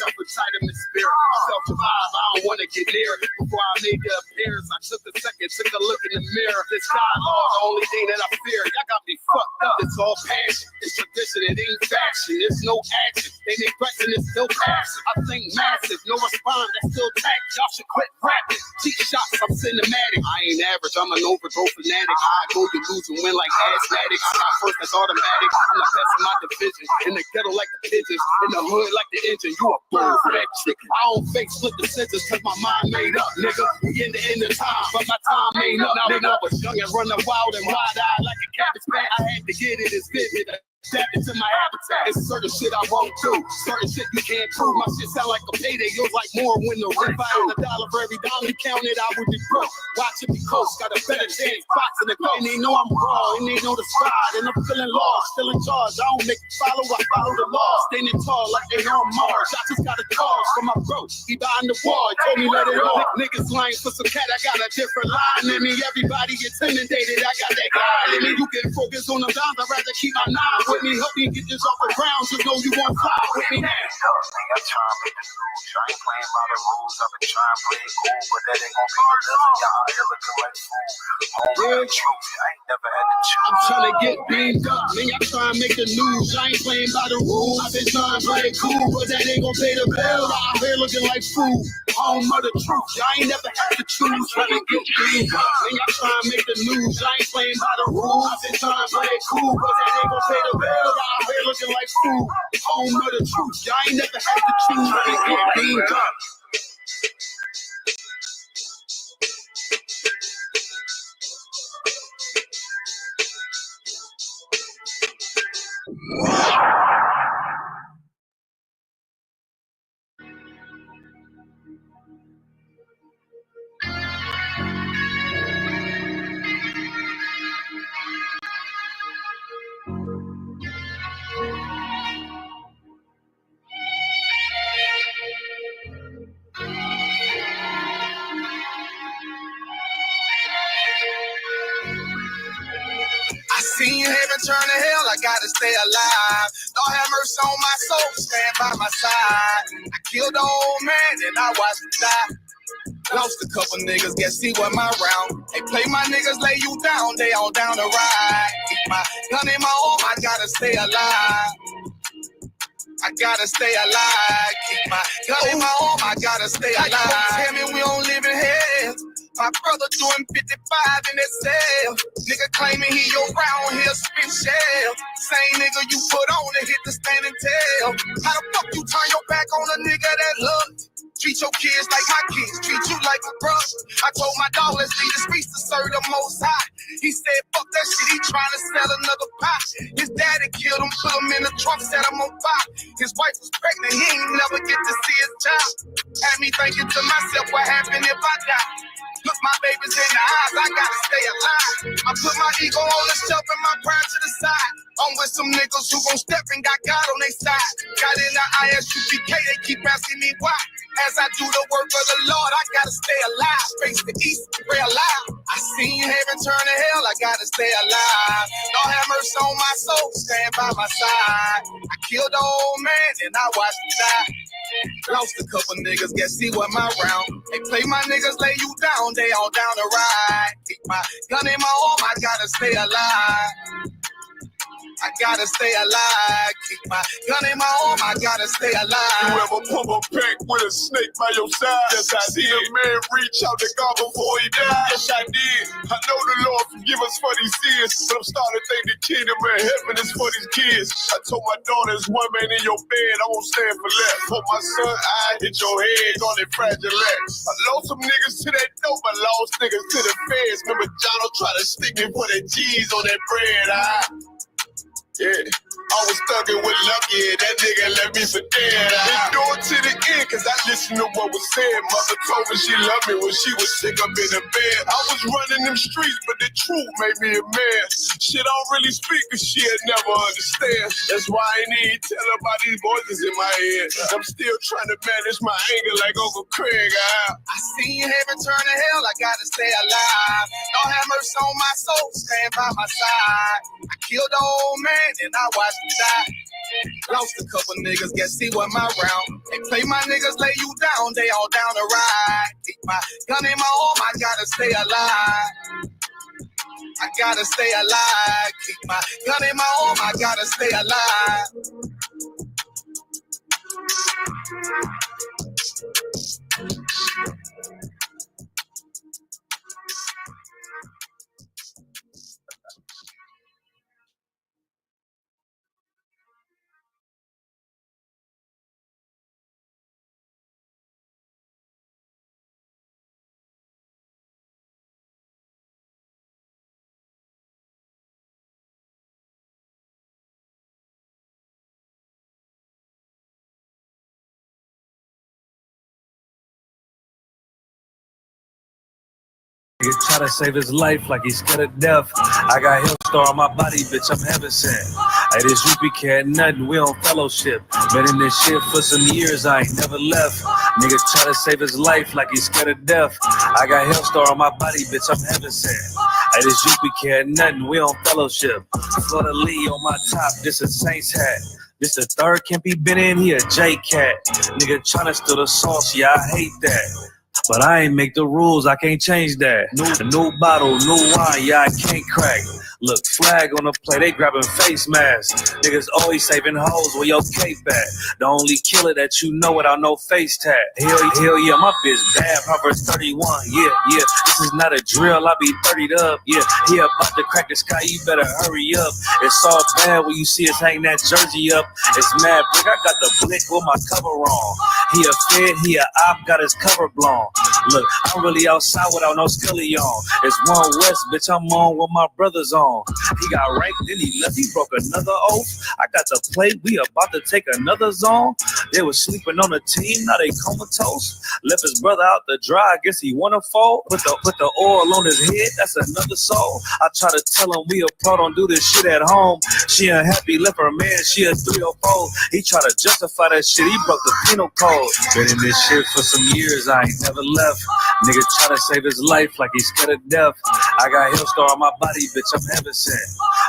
myself inside of the spirit. Self-survive, I don't want to get near it. Before I made the appearance, I took a second, took a look in the mirror. This dialogue, the only thing that I fear. Y'all got me fucked up. It's all passion. It's tradition, it ain't fashion. There's no action. They make question, it's still passive. I think massive, no response, that's still tact. Y'all should quit rapping. Cheap shots, I'm cinematic. I ain't average, I'm an overthrow fanatic. I go, you lose and win like asthmatics. Shot first, that's automatic. I'm the best in my division. In the ghetto like the pigeons. In the hood like the engine. You a bird for that chicken. I don't fake split the sentence cause my mind made up, nigga. We in the end of time, but my time ain't up. Now when I was young and running wild and wide-eyed like a cabbage patch, I had to get it as vivid. Adapt into my habitat. It's certain shit I won't do. Certain shit you can't prove. My shit sound like a payday. Yours like more when the rent. If I had $1 for every dime you counted, I would be broke. Watch it be close. Got a better chance. Spots in the car. And they know I'm raw. And they know the spot. And I'm feeling lost. Still in charge. I don't make follow. I follow the law. Standing tall like they on Mars. I just got a call from my bro. He behind the wall. He told me let it off. Niggas lying for some cat. I got a different line in me. Everybody intimidated. I got that guy in me. You can focus on the dimes. I'd rather keep my nine with me. Help me get this off the ground. So know you won't fly with me now. I try to make the news. I ain't playing by the rules. I've been trying to play it cool, but that ain't gonna be enough. Y'all out here looking like fools. Home the truth. I ain't never had to choose. I'm trying to get beamed up. Man, y'all trying to make the news. I ain't playing by the rules. I've been trying to play it cool, but that ain't gonna pay the bill. I'm out here looking like fools. Home of the truth. Y'all ain't never had to choose. Trying to get beamed up. Man, y'all trying to make the news. I ain't playing by the rules. I've been trying to play it cool, but that ain't gonna pay the bill. I'm out here looking like fools. Home of the truth. Y'all ain't never had to choose. Trying to get beamed up. Seen heaven turn to hell, I gotta stay alive. Lord have mercy on my soul, stand by my side. I killed the old man and I watched him die. Lost a couple niggas, guess he wasn't my round. They play my niggas, lay you down, they all down the ride. Keep my gun in my arm, I gotta stay alive. I gotta stay alive. Keep my gun in my arm, I gotta stay alive. Tell me we don't live in hell. My brother doing 55 in that cell. Nigga claiming he your round here spin shell. Same nigga you put on to hit the stand and tell. How the fuck you turn your back on a nigga that looked? Treat your kids like my kids, treat you like a brother. I told my dog, let's leave the streets to serve the most high. He said, fuck that shit, he trying to sell another pot. His daddy killed him, put him in the trunk, set him on fire. His wife was pregnant, he ain't never get to see his child. Had me thinking to myself, what happened if I die? Look my babies in the eyes, I gotta stay alive. I put my ego on the shelf and my pride to the side. I'm with some niggas who gon' step and got God on their side. Got in the ISUPK, they keep asking me why. As I do the work of the Lord, I gotta stay alive. Face the east, pray alive. I seen heaven turn to hell, I gotta stay alive. Lord have mercy on my soul, stand by my side. I killed the old man and I watched him die. Lost a couple niggas, guess he wasn't my round. They play my niggas, lay you down, they all down the ride. Keep my gun in my arm, I gotta stay alive. I gotta stay alive. Keep my gun in my arm, I gotta stay alive. You ever pump a pack with a snake by your side? Yes, I did. A man reach out to God before he died. Yes, I did. I know the Lord forgive us for these sins, but I'm starting to think the kingdom of heaven is for these kids. I told my daughter, there's one man in your bed, I won't stand for less. For my son, I hit your head on that fragile legs. I lost some niggas to that dope, I lost niggas to the feds. Remember John try to stick me for that cheese on that bread, yeah, I was thugging with Lucky, and that nigga left me for dead. Endured to the end, cause I listened to what was said. Mother told me she loved me when she was sick up in the bed. I was running them streets, but the truth made me a man. She don't really speak, cause she'll never understand. That's why I ain't even tell her about these voices in my head. I'm still trying to manage my anger like Uncle Craig. I seen heaven turn to hell, I gotta stay alive. Don't have mercy on my soul, stand by my side. I killed the old man and I watched him die. Lost a couple niggas, guess he was my round. They play my niggas, lay you down, they all down to ride. Keep my gun in my arm, I gotta stay alive. I gotta stay alive. Keep my gun in my arm, I gotta stay alive. He try to save his life like he's scared of death. I got Hillstar on my body, bitch, I'm heaven sent. Hey, this UP cat nothing, we on fellowship. Been in this shit for some years, I ain't never left. Nigga try to save his life like he's scared of death. I got Hillstar on my body, bitch, I'm heaven sent. Hey, this UP cat nothing, we on fellowship. Florida Lee on my top, this a Saints hat. This the third Kempy been in, he a J cat. Nigga tryna steal the sauce, yeah, I hate that. But I ain't make the rules, I can't change that. New bottle, new wine, yeah, I can't crack. Look, flag on the play, they grabbing face masks. Niggas always saving hoes where your cape at. The only killer that you know without no face tag. Hell yeah, my bitch bad, Proverbs 31. Yeah, this is not a drill, I be 30'd up. Yeah, he about to crack the sky, you better hurry up. It's all bad when you see us hang that jersey up. It's mad brick, I got the blick with my cover on. He a fed, he a op, got his cover blown. Look, I'm really outside without no skilly on. It's one West, bitch, I'm on with my brothers on. He got raped, then he left, he broke another oath. I got the play, we about to take another zone. They was sleeping on the team, now they comatose. Left his brother out to dry, I guess he wanna fall. Put the oil on his head, that's another soul. I try to tell him we a pro, don't do this shit at home. She unhappy, left her man, she a 304. He try to justify that shit, he broke the penal code. Been in this shit for some years, I ain't never left. Nigga try to save his life like he's scared of death. I got Hillstar on my body, bitch, I'm heaven sent.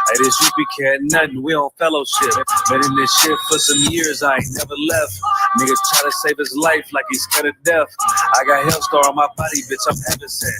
Hey, this UP cat nothing, we on fellowship. Been in this shit for some years, I ain't never left. Nigga try to save his life like he's scared of death. I got Hillstar on my body, bitch, I'm heaven sent.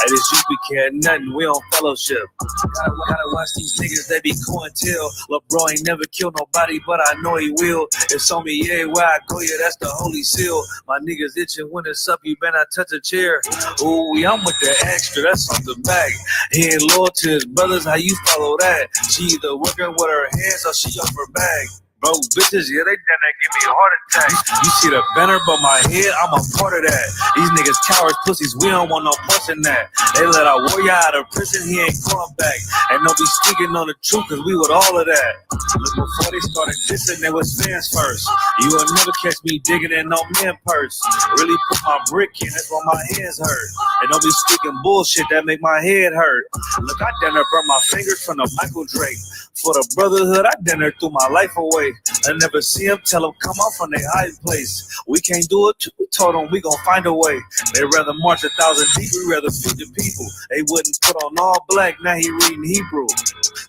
Hey, this UP cat nothing, we on fellowship. Gotta watch these niggas, they be cointel. Lil' bro ain't never killed nobody, but I know he will. It's on me, yeah, where I go, yeah, that's the holy seal. My niggas itching when it's up, you better not touch a chair. Ooh, I'm with the extra, that's on the back. He ain't loyal to his brothers, how you follow that? She either working with her hands or she off her bag. Bro, bitches, yeah, they done that give me a heart attack. You see the banner above my head, I'm a part of that. These niggas cowards, pussies, we don't want no parts in that. They let our warrior out of prison, he ain't going back. And don't be speaking on the truth, cause we with all of that. Look, before they started dissing, they was fans first. You will never catch me digging in no man purse. Really put my brick in, that's why my hands hurt. And don't be speaking bullshit, that make my head hurt. Look, I done burn my fingers from the Michael Drake. For the brotherhood, I done threw my life away. I never see them, tell them come out from their hiding place. We can't do it, we told them we gon' find a way. They rather march 1,000 deep, we rather feed the people. They wouldn't put on all black, now he reading Hebrew.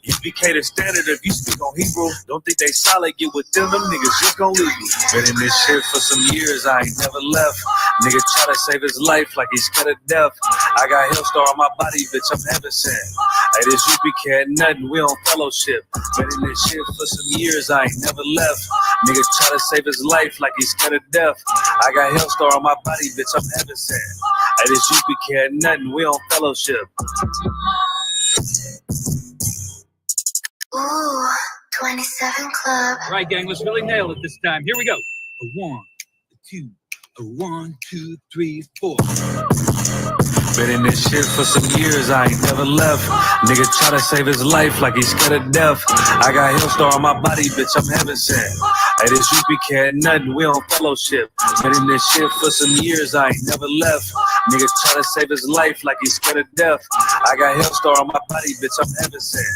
You became the standard if you speak on Hebrew. Don't think they solid, get with them niggas just gon' leave you. Been in this shit for some years, I ain't never left. Nigga try to save his life like he's scared of death. I got Hillstar on my body, bitch, I'm heaven sent. Hey, this UP cat nothing, we on fellowship. Been in this shit for some years, I ain't never left. Nigga try to save his life like he's scared of death. I got Hillstar on my body, bitch, I'm heaven sent. Hey, this UP cat nothing, we on fellowship. Ooh, 27 Club. All right, gang, let's really nail it this time. Here we go. A 1, a 2, a 1, 2, 3, 4. Been in this shit for some years, I ain't never left. Nigga try to save his life like he's scared of death. I got Hillstar on my body, bitch, I'm heaven sent. Hey, this UP cat nothing, we on fellowship. Been in this shit for some years, I ain't never left. Nigga try to save his life like he's scared of death. I got Hillstar on my body, bitch, I'm heaven sent.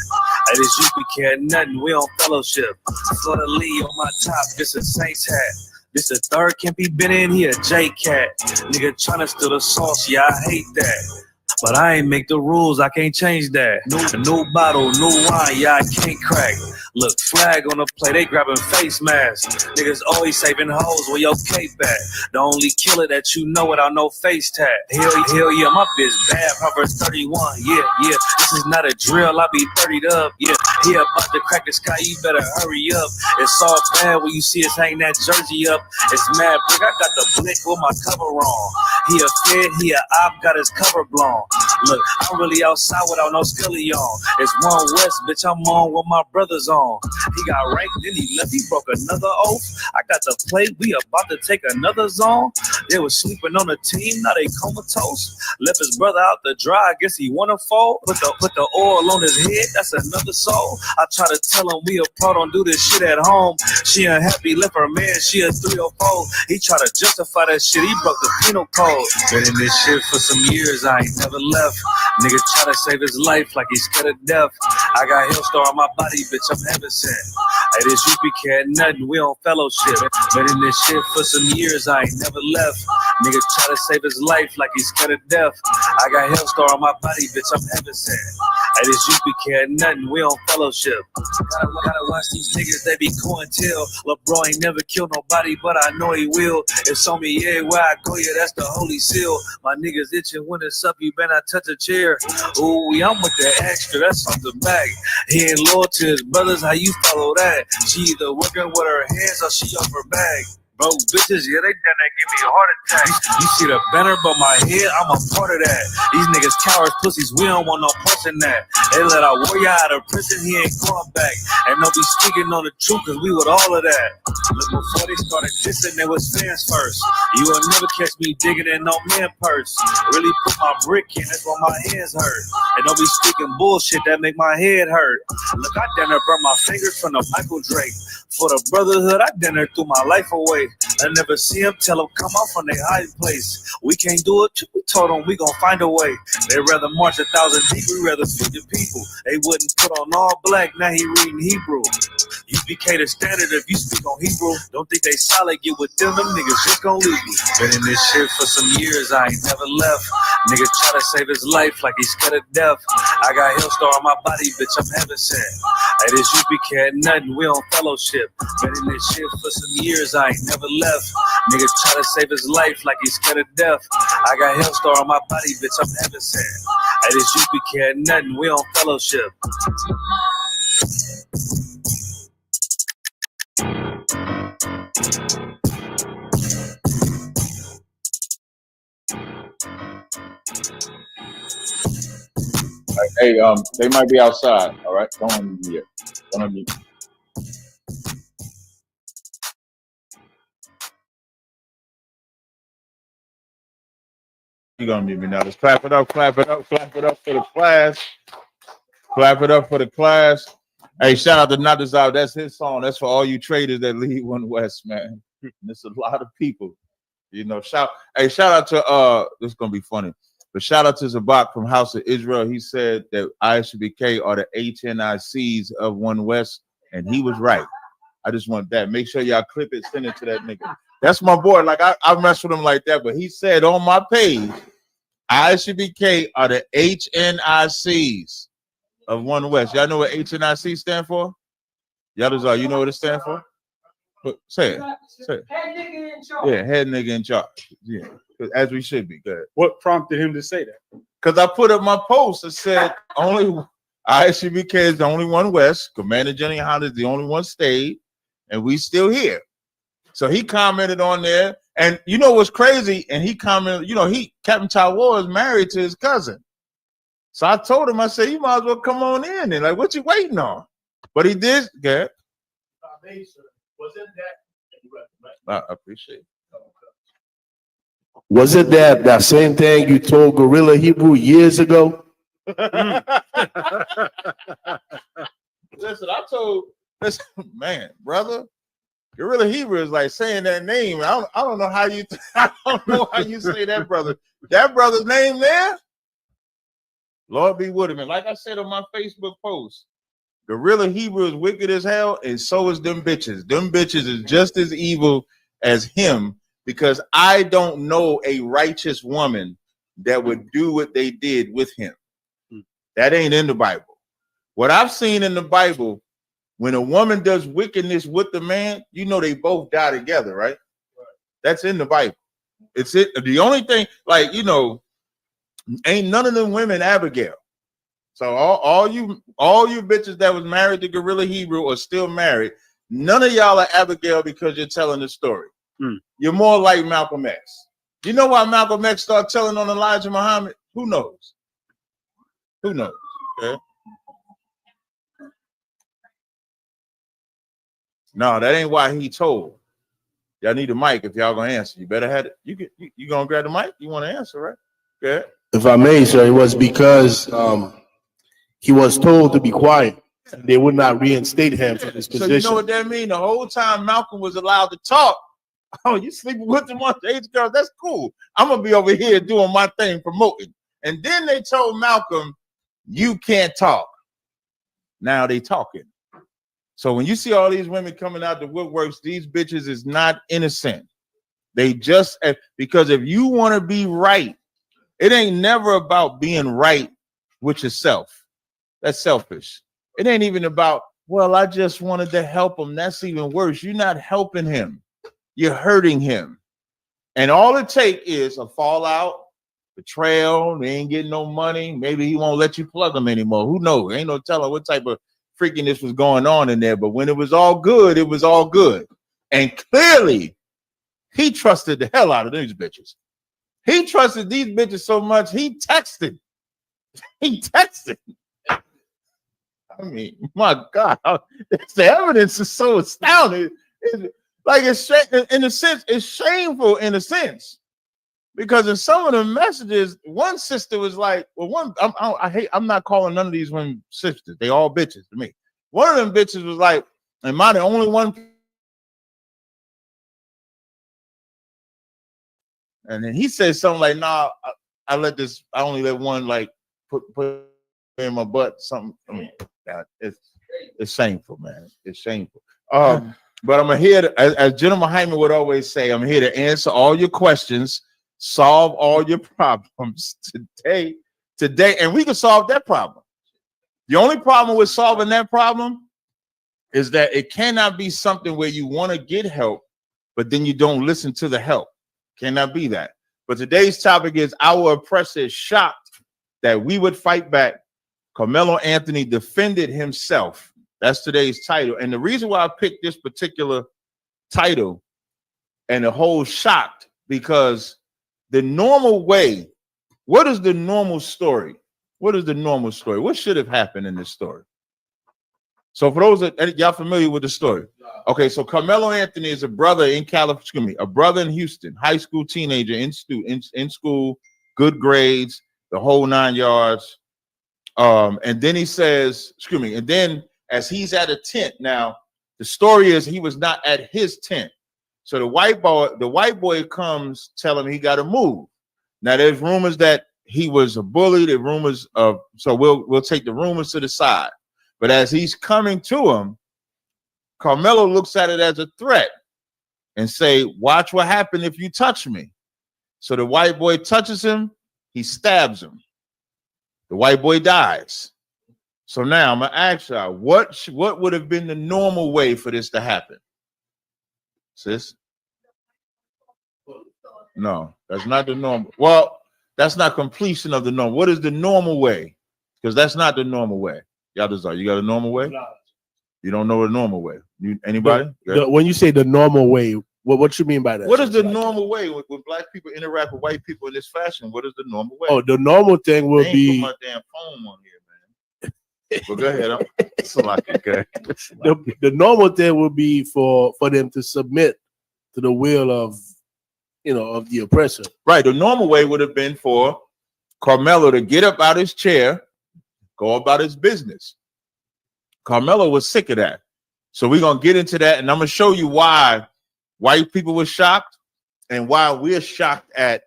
Hey, this UP cat nothing, we on fellowship. Florida Lee on my top, this a Saints hat. This the third Kempy been in, he a J cat. Nigga tryna steal the sauce, yeah, I hate that. But I ain't make the rules, I can't change that. New bottle, new wine, yeah, I can't crack. Look, flag on the play, they grabbing face masks. Niggas always saving hoes where your cape at. The only killer that you know without no face tag. Hell yeah, my bitch bad, Proverbs 31. Yeah, this is not a drill, I be 30'd up. Yeah, he about to crack the sky, you better hurry up. It's all bad when you see us hang that jersey up. It's mad big, I got the blick with my cover on. He a fed, he a op, got his cover blown. Look, I'm really outside without no skilly on. It's One West, bitch, I'm on with my brothers on. He got ranked, then he left, he broke another oath. I got the play, we about to take another zone. They was sleeping on the team, now they comatose. Left his brother out to dry, I guess he wanna fall. Put the oil on his head, that's another soul. I try to tell him we apart, don't do this shit at home. She unhappy, left her man, she a 304. He try to justify that shit, he broke the penal code. Been in this shit for some years, I ain't never left. Nigga try to save his life like he's scared of death. I got Hillstar on my body, bitch, I'm heaven sent. Hey, this UP cat, nothing, we on fellowship. Been in this shit for some years, I ain't never left. Nigga try to save his life like he's scared of death. I got Hillstar on my body, bitch, I'm heaven sent. Hey, this UP cat, nothing, we on fellowship. Gotta watch these niggas, they be cointel. LeBron ain't never killed nobody, but I know he will. It's on me, yeah, where I go, yeah, that's the holy seal. My niggas itching when it's up, you better not touch a chair. Ooh, I'm with the extra, that's on the back. He ain't loyal to his brothers, how you follow that? She either working with her hands or she off her bag. Broke bitches, yeah, they done that, give me a heart attack. You see the banner, but my head, I'm a part of that. These niggas cowards, pussies, we don't want no parts in that. They let our warrior out of prison, he ain't going back. And they'll be speaking on the truth, cause we with all of that. Look, before they started dissing, there was fans first. You will never catch me digging in no man purse. Really put my brick in, that's why my hands hurt. And don't be speaking bullshit that make my head hurt. Look, I done burn my fingers from the Michael Drake. For the brotherhood, I done threw my life away. I never see them, tell them come out from their hiding place. We can't do it, we told them we gon' find a way. They rather march 1,000 deep, we rather feed the people. They wouldn't put on all black, now he reading Hebrew. UPK the standard if you speak on Hebrew. Don't think they solid, get with them niggas just gon' leave you. Been in this shit for some years, I ain't never left. Nigga try to save his life like he's scared of death. I got Hillstar on my body, bitch, I'm heaven sent. Hey, this UPK nothing, we on fellowship. Been in this shit for some years, I ain't never left. Nigga try to save his life like he's scared of death. I got Hillstar on my body, bitch, I'm heaven sent. Hey, this UPK nothing, we on fellowship. Hey, they might be outside. All right, don't unmute me yet. Don't unmute me. You're gonna mute me now. Let's clap it up, clap it up, clap it up for the class. Clap it up for the class. Hey, shout out to N.W.O. That's his song. That's for all you traders that lead One West, man. And it's a lot of people. You know, shout out to this is gonna be funny. But shout out to Zabak from House of Israel. He said that ISBK are the HNICs of One West, and he was right. I just want that. Make sure y'all clip it, send it to that nigga. That's my boy. Like I mess with him like that, but he said on my page, ISBK are the HNICs of One West. Y'all know what HNIC stand for? Y'all you know what it stand for? Say it. Say it. Head nigga in charge. Yeah, head nigga in charge. Yeah, as we should be. Good. What prompted him to say that? Because I put up my post that said only ISBK is the only one West. Commander Jenny Honda is the only one stayed, and we still here. So he commented on there, and you know what's crazy? And he commented, you know, Captain N.W.O is married to his cousin. So I told him, I said, you might as well come on in. And like, what you waiting on? But he did. Good. Wasn't that? I appreciate it. Wasn't that same thing you told Gorilla Hebrew years ago? Listen, man, brother, Gorilla Hebrew is like saying that name. I don't know how you say that, brother. That brother's name there. Lord be with him. And like I said on my Facebook post, Gorilla Hebrew is wicked as hell, and so is them bitches. Them bitches is just as evil as him, because I don't know a righteous woman that would do what they did with him. That ain't in the Bible. What I've seen in the Bible When a woman does wickedness with the man, you know they both die together, right? That's in the Bible. It's it. The only thing, like, you know, ain't none of them women Abigail. So all you bitches that was married to Gorilla Hebrew or still married, none of y'all are Abigail because you're telling the story. You're more like Malcolm X. You know why Malcolm X started telling on Elijah Muhammad? Who knows? Who knows? Okay. No, that ain't why he told. Y'all need a mic if y'all gonna answer. You better have it. You gonna grab the mic? You want to answer, right? Okay. If I may, sir, it was because he was told to be quiet. They would not reinstate him from his position. So you know what that means? The whole time Malcolm was allowed to talk. Oh, you sleeping with them underage girls? That's cool. I'm gonna be over here doing my thing, promoting. And then they told Malcolm, "You can't talk." Now they talking. So when you see all these women coming out the woodworks, these bitches is not innocent. They just, because if you want to be right, it ain't never about being right with yourself. That's selfish. It ain't even about, well, I just wanted to help him. That's even worse. You're not helping him. You're hurting him. And all it takes is a fallout, betrayal. They ain't getting no money. Maybe he won't let you plug him anymore. Who knows? Ain't no telling what type of freakiness was going on in there. But when it was all good, it was all good. And clearly, he trusted the hell out of these bitches. He trusted these bitches so much, he texted. He texted. I mean, my God, the evidence is so astounding. It's in a sense, it's shameful in a sense. Because in some of the messages, one sister was like, well, I'm not calling none of these women sisters. They all bitches to me. One of them bitches was like, am I the only one? And then he said something like, nah, I only let one like put in my butt, something. I mean, it's shameful, man. It's shameful. But I'm here to, as General Hyman would always say, I'm here to answer all your questions, solve all your problems today, and we can solve that problem. The only problem with solving that problem is that it cannot be something where you want to get help, but then you don't listen to the help. Cannot be that. But today's topic is our oppressor is shocked that we would fight back. Carmelo Anthony defended himself. That's today's title. And the reason why I picked this particular title and the whole shocked, because the normal way, what is the normal story? What is the normal story? What should have happened in this story? So for those that y'all familiar with the story. Okay, so Carmelo Anthony is a brother in California, a brother in Houston, high school teenager in school, good grades, the whole 9 yards. And then he says, and then as he's at a tent, now the story is he was not at his tent. So the white boy comes telling him he got to move. Now there's rumors that he was a bully. The rumors of, so we'll take the rumors to the side. But as he's coming to him, Carmelo looks at it as a threat and say, watch what happens if you touch me. So the white boy touches him, he stabs him. The white boy dies. So now I'm gonna ask y'all, what would have been the normal way for this to happen? Sis? No, that's not the normal. Well, that's not completion of the norm. What is the normal way? Because that's not the normal way. Y'all just you got a normal way? You don't know a normal way. Anybody? When you say the normal way, what you mean by that? What is the normal way when black people interact with white people in this fashion? What is the normal way? Oh, the normal thing will be my damn phone on here, man. Well, go ahead. The normal thing will be for them to submit to the will of the oppressor. Right. The normal way would have been for Carmelo to get up out his chair, go about his business. Carmelo was sick of that. So we're going to get into that, and I'm going to show you why white people were shocked and why we're shocked at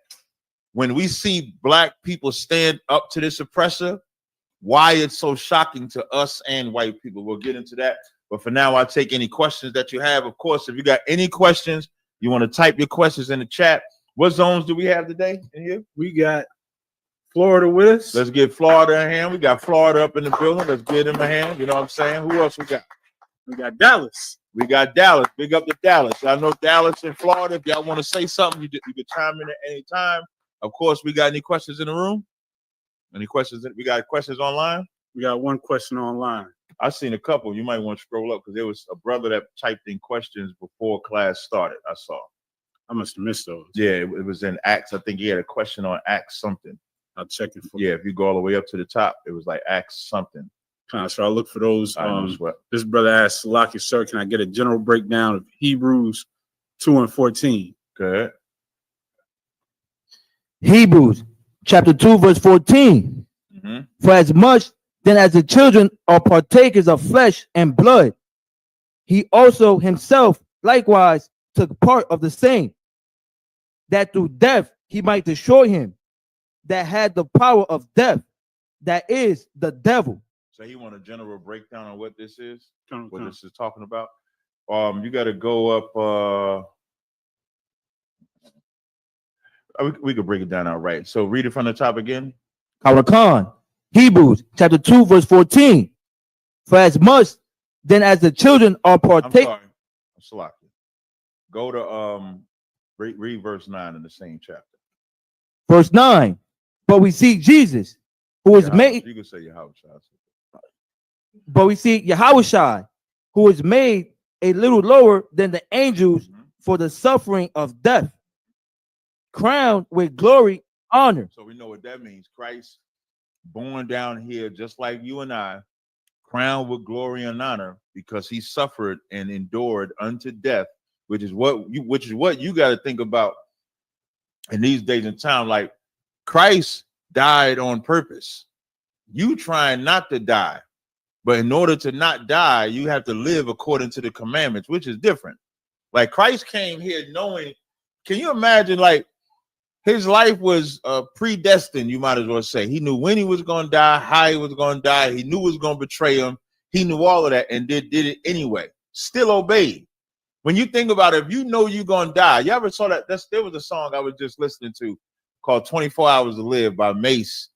when we see black people stand up to this oppressor, why it's so shocking to us and white people. We'll get into that. But for now, I'll take any questions that you have. Of course, if you got any questions, you want to type your questions in the chat. What zones do we have today in here? We got Florida with us. Let's get Florida a hand. We got Florida up in the building. Let's get him a hand. You know what I'm saying? Who else we got? We got Dallas. We got Dallas. Big up to Dallas. I know Dallas in Florida. If y'all want to say something, you can chime in at any time. Of course, we got any questions in the room? Any questions? We got questions online? We got one question online. I've seen a couple. You might want to scroll up because there was a brother that typed in questions before class started. I saw. I must have missed those. Yeah, it was in Acts. I think he had a question on Acts something. I'll check it for you. Yeah, if you go all the way up to the top, it was like Acts something. So I'll look for those. This brother asked, Lucky sir, can I get a general breakdown of Hebrews 2:14? Good. Hebrews chapter 2, verse 14. Mm-hmm. For as much then as the children are partakers of flesh and blood, he also himself likewise took part of the same, that through death he might destroy him that had the power of death, that is the devil. So he want a general breakdown on what this is, what this is talking about. You got to go up. We could break it down outright. So read it from the top again. Khan, Hebrews chapter 2, verse 14. For as much then as the children are partakers. Go to read verse 9 in the same chapter. Verse 9. But we see Jesus, who is made. You can say Yahweh. But we see Yahushua, who is made a little lower than the angels for the suffering of death, crowned with glory, honor. So we know what that means. Christ, born down here, just like you and I, crowned with glory and honor, because he suffered and endured unto death, which is what you got to think about in these days and time. Like, Christ died on purpose. You trying not to die. But in order to not die, you have to live according to the commandments, which is different. Like, Christ came here knowing, can you imagine, like, his life was predestined, you might as well say. He knew when he was going to die, how he was going to die. He knew who was going to betray him. He knew all of that and did it anyway. Still obeyed. When you think about it, if you know you're going to die, you ever saw that? There was a song I was just listening to called 24 Hours to Live by Mace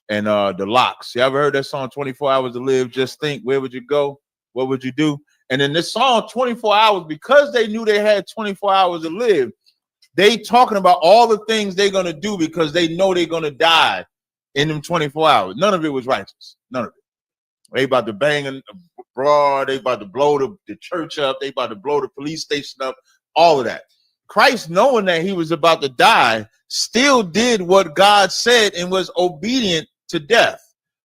and the Locks. You ever heard that song, 24 Hours to Live? Just think, where would you go? What would you do? And in this song, 24 hours, because they knew they had 24 hours to live, they talking about all the things they're going to do because they know they're going to die in them 24 hours. None of it was righteous. None of it. They about to bang abroad. They about to blow the church up. They about to blow the police station up. All of that. Christ, knowing that he was about to die, still did what God said and was obedient to death.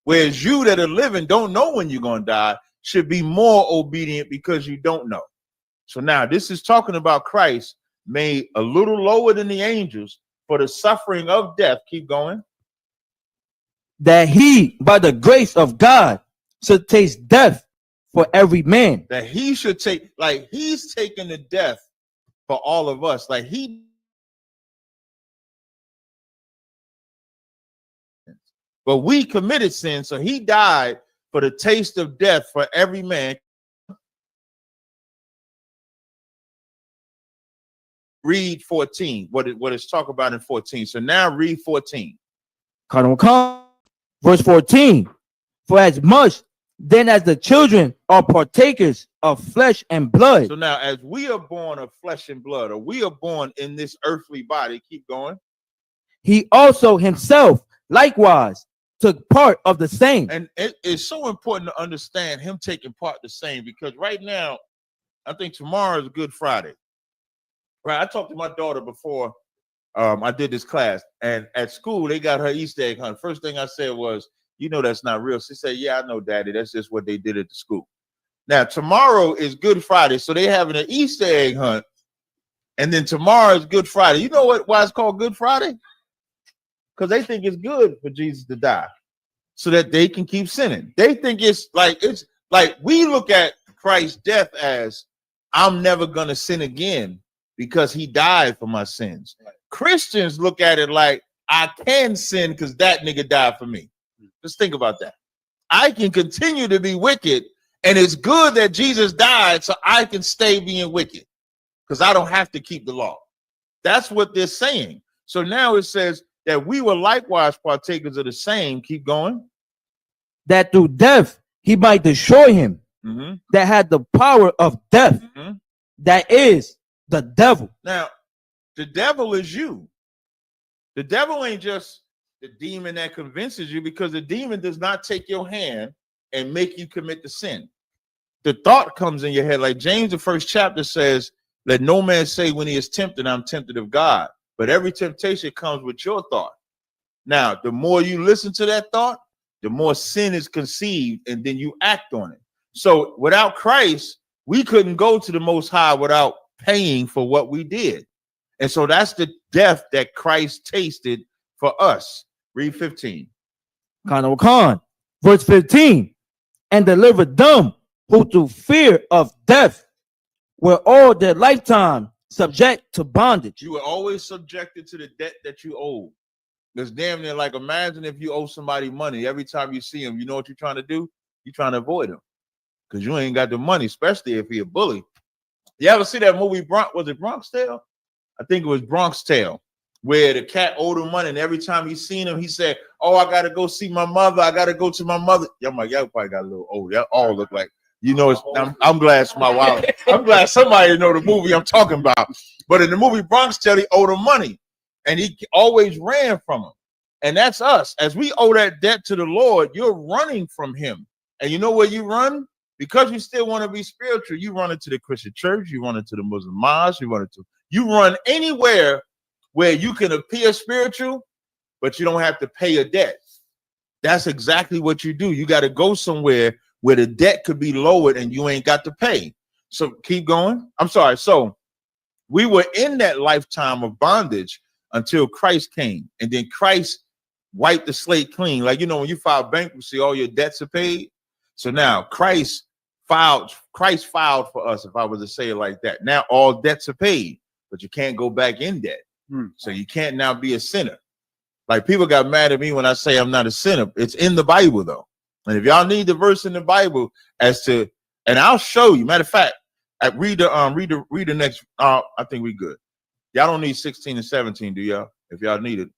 Whereas you that are living don't know when you're going to die, should be more obedient because you don't know. So now this is talking about Christ made a little lower than the angels for the suffering of death. Keep going. That he, by the grace of God, should taste death for every man. That he should take, like, he's taking the death for all of us. Like, but we committed sin, so he died for the taste of death for every man. Read 14, what it's talk about in 14. So now read 14. Verse 14. For as much then as the children are partakers of flesh and blood. So now, as we are born of flesh and blood, or we are born in this earthly body, keep going. He also himself likewise took part of the same. And it is so important to understand him taking part the same, because right now, I think tomorrow is Good Friday. Right, I talked to my daughter before I did this class, and at school they got her Easter egg hunt. First thing I said was, "You know that's not real." She said, "Yeah, I know, Daddy. That's just what they did at the school." Now tomorrow is Good Friday, so they having an Easter egg hunt, and then tomorrow is Good Friday. You know why it's called Good Friday? Because they think it's good for Jesus to die, so that they can keep sinning. They think it's like we look at Christ's death as, I'm never gonna sin again, because he died for my sins. Right. Christians look at it like, I can sin because that nigga died for me. Just think about that. I can continue to be wicked, and it's good that Jesus died so I can stay being wicked because I don't have to keep the law. That's what they're saying. So now it says that we were likewise partakers of the same. Keep going. That through death he might destroy him that had the power of death. That is the devil. Now, the devil is you. The devil ain't just the demon that convinces you, because the demon does not take your hand and make you commit the sin. The thought comes in your head. Like James, the first chapter says, let no man say when he is tempted, I'm tempted of God. But every temptation comes with your thought. Now, the more you listen to that thought, the more sin is conceived, and then you act on it. So without Christ, we couldn't go to the Most High without paying for what we did. And so that's the death that Christ tasted for us. Read 15. Khan. Verse 15. And delivered them who through fear of death were all their lifetime subject to bondage. You were always subjected to the debt that you owe. It's damn near like, imagine if you owe somebody money. Every time you see him, you know what you're trying to do? You're trying to avoid him because you ain't got the money, especially if he a bully. You ever see that movie, was it Bronx Tale? I think it was Bronx Tale, where the cat owed him money, and every time he seen him, he said, oh, I got to go see my mother. I got to go to my mother. Y'all probably got a little old. Y'all all look like, I'm glad it's my wallet. I'm glad somebody know the movie I'm talking about. But in the movie Bronx Tale, he owed him money, and he always ran from him. And that's us. As we owe that debt to the Lord, you're running from him. And you know where you run? Because you still want to be spiritual, you run into the Christian church, you run into the Muslim mosque, you run anywhere where you can appear spiritual, but you don't have to pay a debt. That's exactly what you do. You got to go somewhere where the debt could be lowered and you ain't got to pay. So keep going. I'm sorry. So we were in that lifetime of bondage until Christ came, and then Christ wiped the slate clean. Like, when you file bankruptcy, all your debts are paid. So now Christ filed for us, if I was to say it like that. Now all debts are paid, but you can't go back in debt. So you can't now be a sinner. Like, people got mad at me when I say I'm not a sinner. It's in the Bible though. And if y'all need the verse in the Bible and I'll show you. Matter of fact, read the next. I think we good. Y'all don't need 16 and 17, do y'all? If y'all need it,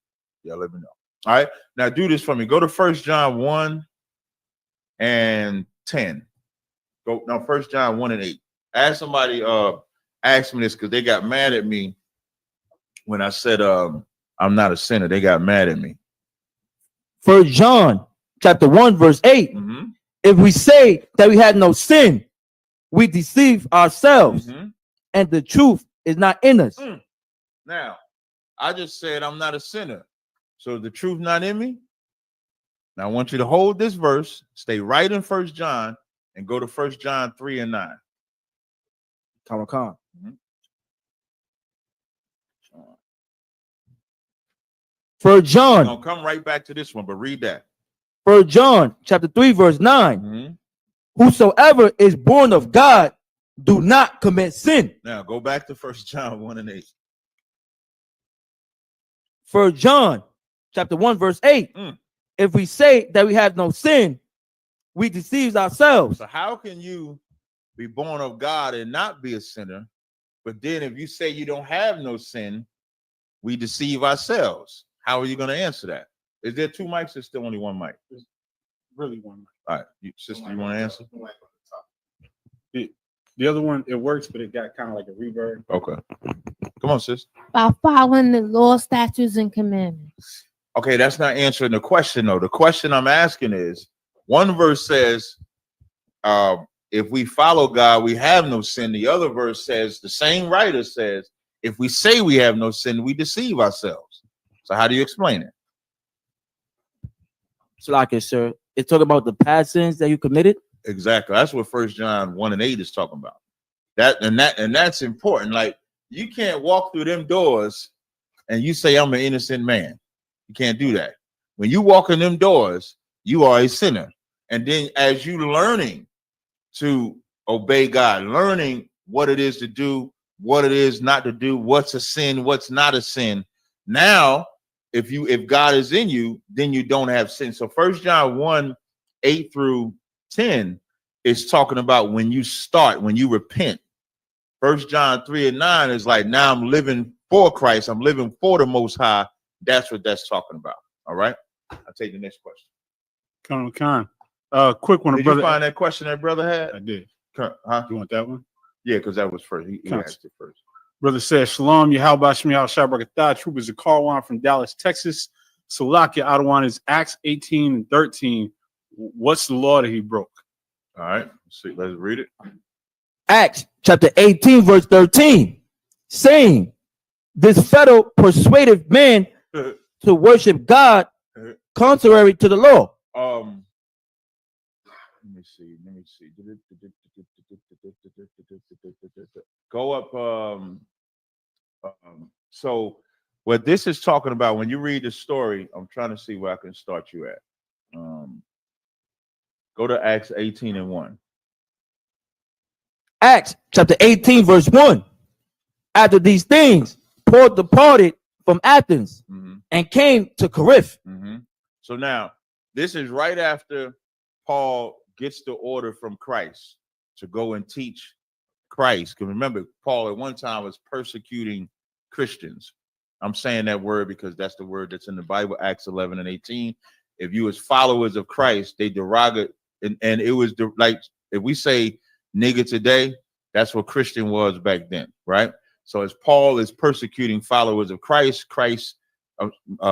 y'all let me know. All right. Now do this for me. Go to 1 John 1 and 10. Go now, 1 John 1 and 8. Ask somebody asked me this because they got mad at me when I said I'm not a sinner. They got mad at me. 1 John chapter 1, verse 8. If we say that we had no sin, we deceive ourselves, and the truth is not in us. Now, I just said I'm not a sinner. So the truth not in me? Now I want you to hold this verse, stay right in 1 John, and go to 1 John 3 and 9. Khan. 1 John. Don't come right back to this one, but read that. 1 John chapter 3, verse 9. Whosoever is born of God do not commit sin. Now go back to 1 John 1 and 8. 1 John chapter 1, verse 8. If we say that we have no sin, we deceive ourselves. So how can you be born of God and not be a sinner? But then if you say you don't have no sin, we deceive ourselves. How are you going to answer that? Is there two mics or still only one mic? There's really one mic. All right, sister, you want to answer? The other one, it works, but it got kind of like a reverb. Okay. Come on, sis. By following the law, statutes, and commandments. Okay, that's not answering the question, though. The question I'm asking is, one verse says, if we follow God, we have no sin. The other verse says, the same writer says, if we say we have no sin, we deceive ourselves. So how do you explain it? So like it, sir, it's talking about the past sins that you committed. Exactly. That's what 1 John 1 and 8 is talking about. That's important. Like, you can't walk through them doors and you say I'm an innocent man. You can't do that. When you walk in them doors, you are a sinner. And then as you learning to obey God, learning what it is to do, what it is not to do, what's a sin, what's not a sin. Now, if God is in you, then you don't have sin. So 1 John 1, 8 through 10 is talking about when you repent. 1 John 3 and 9 is like, now I'm living for Christ. I'm living for the Most High. That's what that's talking about. All right. I'll take the next question. Khan. Quick one. Did you find that question that brother had? I did. Huh? You want that one? Yeah, because that was first. He asked it first. Brother says, Shalom, Yahweh Shemiah Shabrakatah. Troopers of Carwan from Dallas, Texas. Salakia Adawan is Acts 18 and 13. What's the law that he broke? All right. Let's read it. Acts chapter 18, verse 13, saying, this fellow persuaded man to worship God contrary to the law. Let me see. Go up. So what this is talking about, when you read the story, I'm trying to see where I can start you at. Go to Acts 18 and 1. Acts chapter 18, verse 1. After these things, Paul departed from Athens and came to Corinth. So now, this is right after Paul gets the order from Christ to go and teach Christ. Because remember, Paul at one time was persecuting Christians. I'm saying that word because that's the word that's in the Bible, Acts 11 and 18. If you as followers of Christ, they derogate, and it was like, if we say nigger today, that's what Christian was back then, right? So as Paul is persecuting followers of Christ, Christ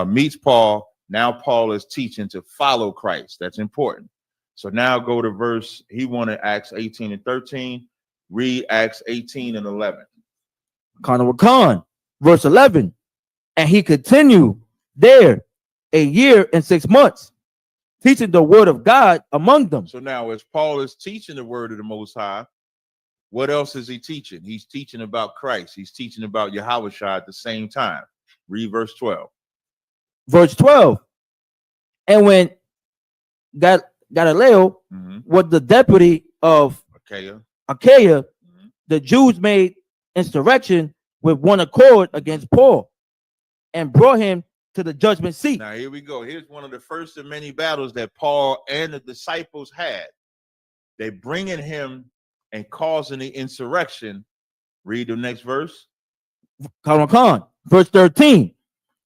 meets Paul. Now Paul is teaching to follow Christ. That's important. So now go to verse, he wanted Acts 18 and 13. Read Acts 18 and 11. Verse 11. And he continued there a year and 6 months, teaching the word of God among them. So now as Paul is teaching the word of the Most High, what else is he teaching? He's teaching about Christ. He's teaching about Yahweh at the same time. Read verse 12. Verse 12. And when Galileo was the deputy of Achaia, the Jews made insurrection with one accord against Paul and brought him to the judgment seat. Now here we go. Here's one of the first of many battles that Paul and the disciples had. They bringing him and causing the insurrection. Read the next verse. Verse 13,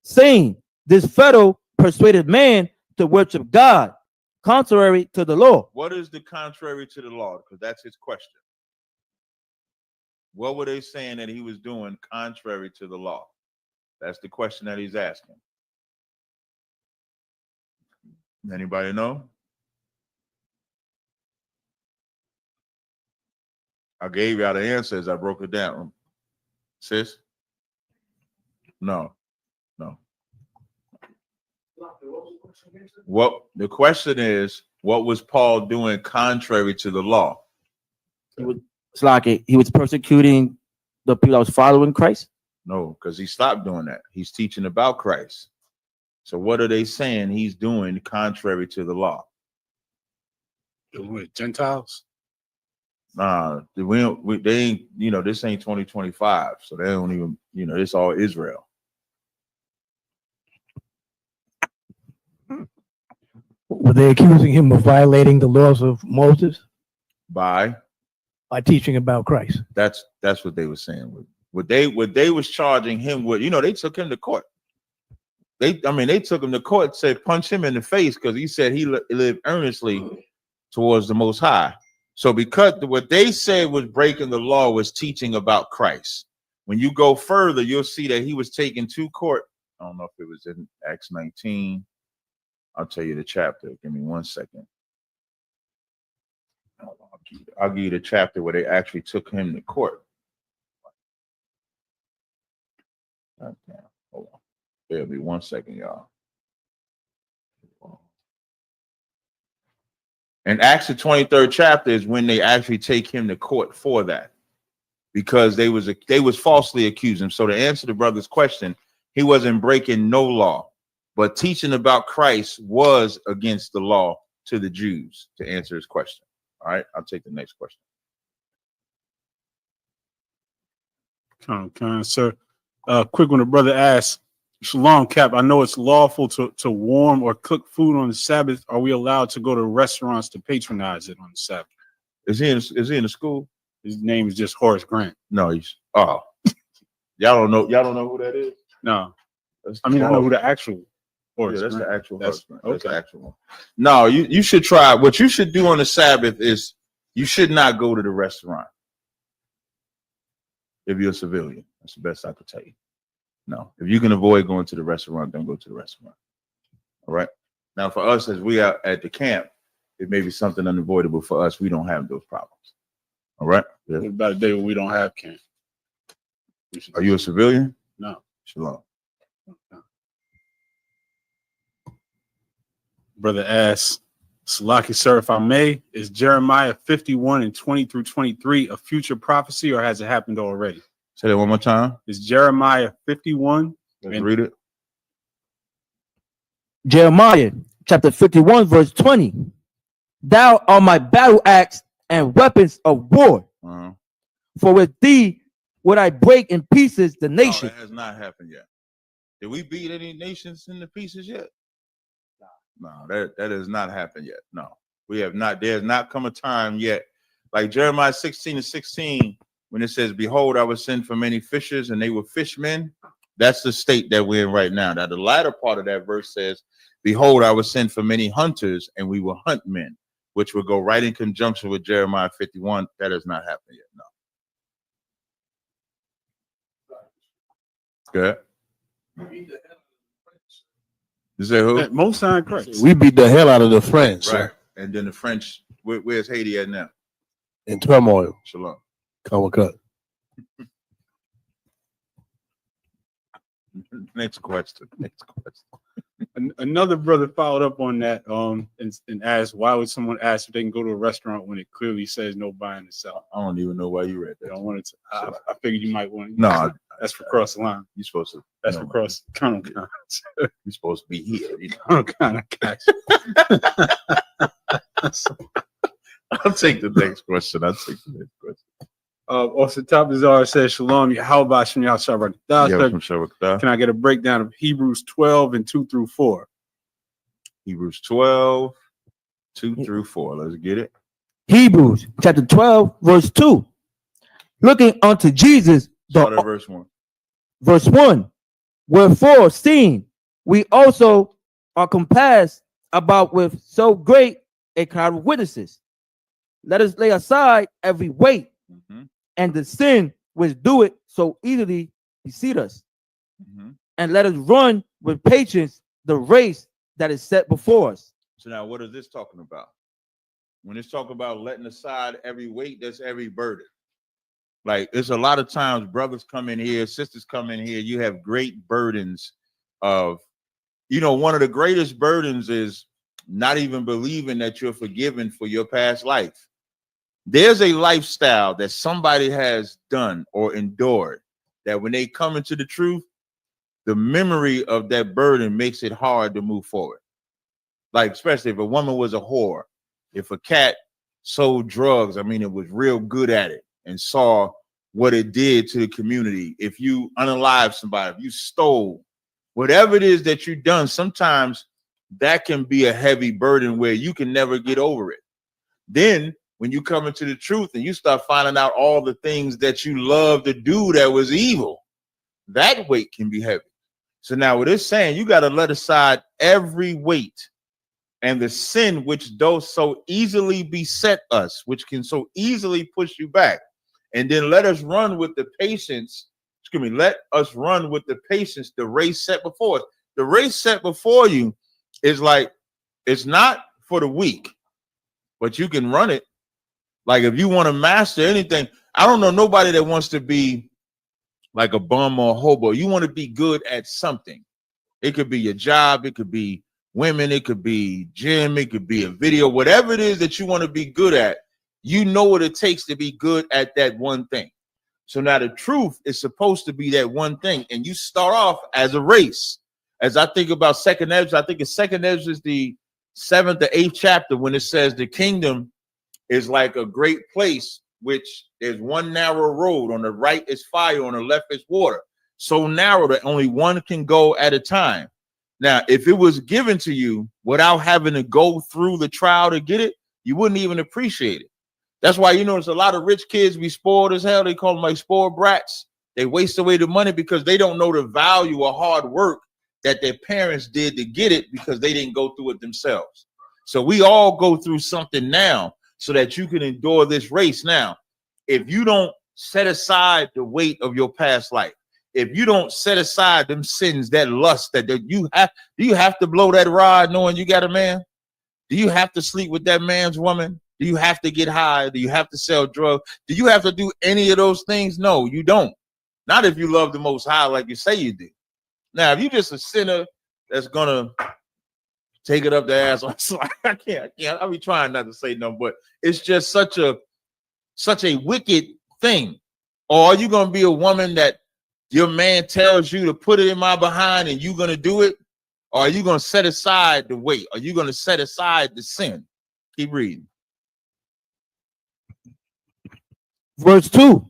saying, this fellow persuaded man to worship God contrary to the law. What is the contrary to the law? Because that's his question. What were they saying that he was doing contrary to the law? That's the question that he's asking. Anybody know? I gave y'all the answers. I broke it down. Sis? No. What the question is, what was Paul doing contrary to the law? It's like he was persecuting the people that was following Christ. No, because he stopped doing that. He's teaching about Christ. So what are they saying he's doing contrary to the law? With Gentiles? Nah, they ain't, this ain't 2025. So they don't even, it's all Israel. Were they accusing him of violating the laws of Moses? By teaching about Christ. That's what they were saying. What they was charging him with, they took him to court. They took him to court, said punch him in the face because he said he lived earnestly towards the Most High. So because what they said was breaking the law was teaching about Christ. When you go further, you'll see that he was taken to court. I don't know if it was in Acts 19. I'll tell you the chapter. Give me 1 second. I'll give you the chapter where they actually took him to court. Hold on. Bear with me 1 second, y'all. And Acts the 23rd chapter is when they actually take him to court for that, because they was falsely accusing him. So to answer the brother's question, he wasn't breaking no law, but teaching about Christ was against the law to the Jews, to answer his question. All right, I'll take the next question. Sir. Quick one, the brother asks, Shalom, Cap, I know it's lawful to warm or cook food on the Sabbath. Are we allowed to go to restaurants to patronize it on the Sabbath? Is he in the school? His name is just Horace Grant. No, y'all don't know who that is? No. I know who the actual Yeah, that's the actual husband. That's the actual one. No, you should try. What you should do on the Sabbath is you should not go to the restaurant if you're a civilian. That's the best I could tell you. No, if you can avoid going to the restaurant, don't go to the restaurant. All right. Now, for us, as we are at the camp, it may be something unavoidable for us. We don't have those problems. All right. What about a day when we don't have camp? Are you a civilian? No. Shalom. Brother asks, Salaki, sir, if I may, is Jeremiah 51 and 20 through 23 a future prophecy, or has it happened already? Say that one more time. Is Jeremiah 51? Let's read it. Jeremiah chapter 51, verse 20. Thou art my battle axe and weapons of war. For with thee would I break in pieces the nation. No, that has not happened yet. Did we beat any nations into pieces yet? No, that has not happened yet. No, we have not. There has not come a time yet. Like Jeremiah 16 and 16, when it says, behold, I will send for many fishers and they were fishmen. That's the state that we're in right now. Now, the latter part of that verse says, behold, I will send for many hunters and we will hunt men, which will go right in conjunction with Jeremiah 51. That has not happened yet. No. Good. You say who? Most time correct. We beat the hell out of the French. Right. And then the French, where's Haiti at now? In turmoil. Shalom. Kawakat. Next question. Another brother followed up on that and asked, why would someone ask if they can go to a restaurant when it clearly says no buying and selling? I don't even know why you read that. I wanted to. I figured you might want. No, that's for cross the line. You're supposed to. That's for cross. Kind of. You're supposed to be here. You know? Kind of catch. I'll take the next question. Also, Tabazar says, Shalom, how about Shabbat Shabbat? Can I get a breakdown of Hebrews 12 and 2 through 4? Hebrews 12, 2 through 4. Let's get it. Hebrews chapter 12, verse 2. Looking unto Jesus, verse 1. Verse 1. Wherefore, seeing we also are compassed about with so great a crowd of witnesses, let us lay aside every weight and the sin which doeth so easily beset us, and let us run with patience the race that is set before us. So now, what is this talking about? When it's talking about letting aside every weight, that's every burden. Like, it's a lot of times brothers come in here, sisters come in here, you have great burdens of, one of the greatest burdens is not even believing that you're forgiven for your past life. There's a lifestyle that somebody has done or endured that when they come into the truth, the memory of that burden makes it hard to move forward. Like, especially if a woman was a whore, if a cat sold drugs, it was real good at it and saw what it did to the community. If you unalived somebody, if you stole, whatever it is that you've done, sometimes that can be a heavy burden where you can never get over it. Then when you come into the truth and you start finding out all the things that you love to do that was evil, that weight can be heavy. So now what it's saying, you got to let aside every weight and the sin which does so easily beset us, which can so easily push you back. And then let us run with the patience. Let us run with the patience the race set before us. The race set before you is like, it's not for the weak, but you can run it. Like, if you want to master anything, I don't know nobody that wants to be like a bum or a hobo. You want to be good at something. It could be your job. It could be women. It could be gym. It could be a video. Whatever it is that you want to be good at, you know what it takes to be good at that one thing. So now the truth is supposed to be that one thing. And you start off as a race. As I think about Second Ezra, I think it's Second Ezra is the 7th or 8th chapter when it says the kingdom is like a great place, which there's one narrow road. On the right is fire, on the left is water. So narrow that only one can go at a time. Now, if it was given to you without having to go through the trial to get it, you wouldn't even appreciate it. That's why there's a lot of rich kids be spoiled as hell. They call them like spoiled brats. They waste away the money because they don't know the value of hard work that their parents did to get it because they didn't go through it themselves. So we all go through something now so that you can endure this race. Now, if you don't set aside the weight of your past life, if you don't set aside them sins, that lust, that you have, do you have to blow that rod knowing you got a man? Do you have to sleep with that man's woman? Do you have to get high? Do you have to sell drugs? Do you have to do any of those things? No, you don't. Not if you love the Most High like you say you do. Now, if you're just a sinner that's gonna take it up the ass, I can't. I'll be trying not to say no, but it's just such a wicked thing. Or are you gonna be a woman that your man tells you to put it in my behind and you're gonna do it? Or are you gonna set aside the weight? Are you gonna set aside the sin? Keep reading. Verse 2.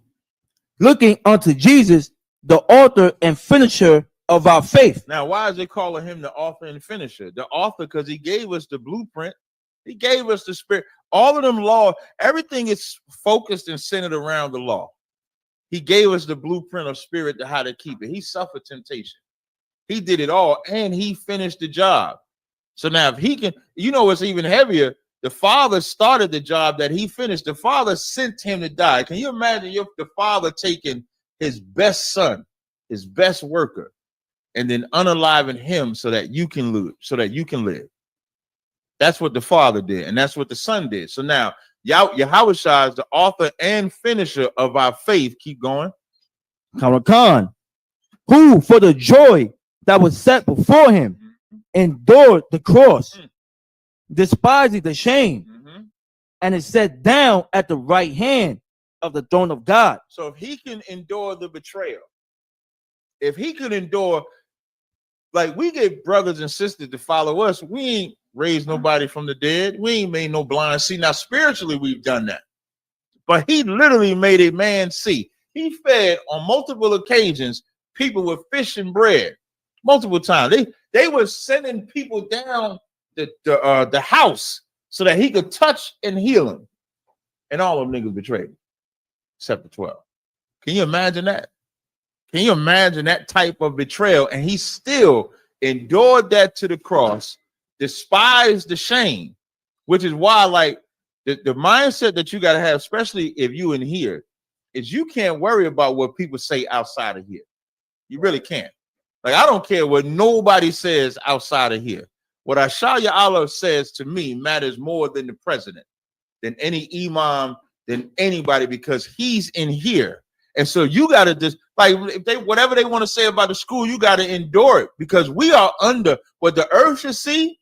Looking unto Jesus, the author and finisher of our faith. Now, why is it calling him the author and finisher? The author, because he gave us the blueprint. He gave us the spirit. All of them law, everything is focused and centered around the law. He gave us the blueprint of spirit to how to keep it. He suffered temptation. He did it all, and he finished the job. So now if he can, you know what's even heavier? The Father started the job that he finished. The Father sent him to die. Can you imagine the Father taking his best son, his best worker, and then unaliving him so that you can live, That's what the Father did, and that's what the Son did. So now Yahushua is the author and finisher of our faith. Keep going. Khan, who for the joy that was set before him endured the cross, despising the shame, and is set down at the right hand of the throne of God. So if he can endure the betrayal, if he can endure, like we get brothers and sisters to follow us, we ain't raised nobody from the dead. We ain't made no blind see. Now spiritually we've done that, but he literally made a man see. He fed on multiple occasions people with fish and bread, multiple times. They were sending people down the house so that he could touch and heal them, and all of them niggas betrayed him, except the 12. Can you imagine that? Can you imagine that type of betrayal? And he still endured that to the cross, despised the shame, which is why, like, the mindset that you got to have, especially if you in here, is you can't worry about what people say outside of here. You really can't. Like, I don't care what nobody says outside of here. What Ashaya Allah says to me matters more than the president, than any imam, than anybody, because he's in here. And so you got to just, like, if they, whatever they want to say about the school, you got to endure it, because we are under what the earth should see.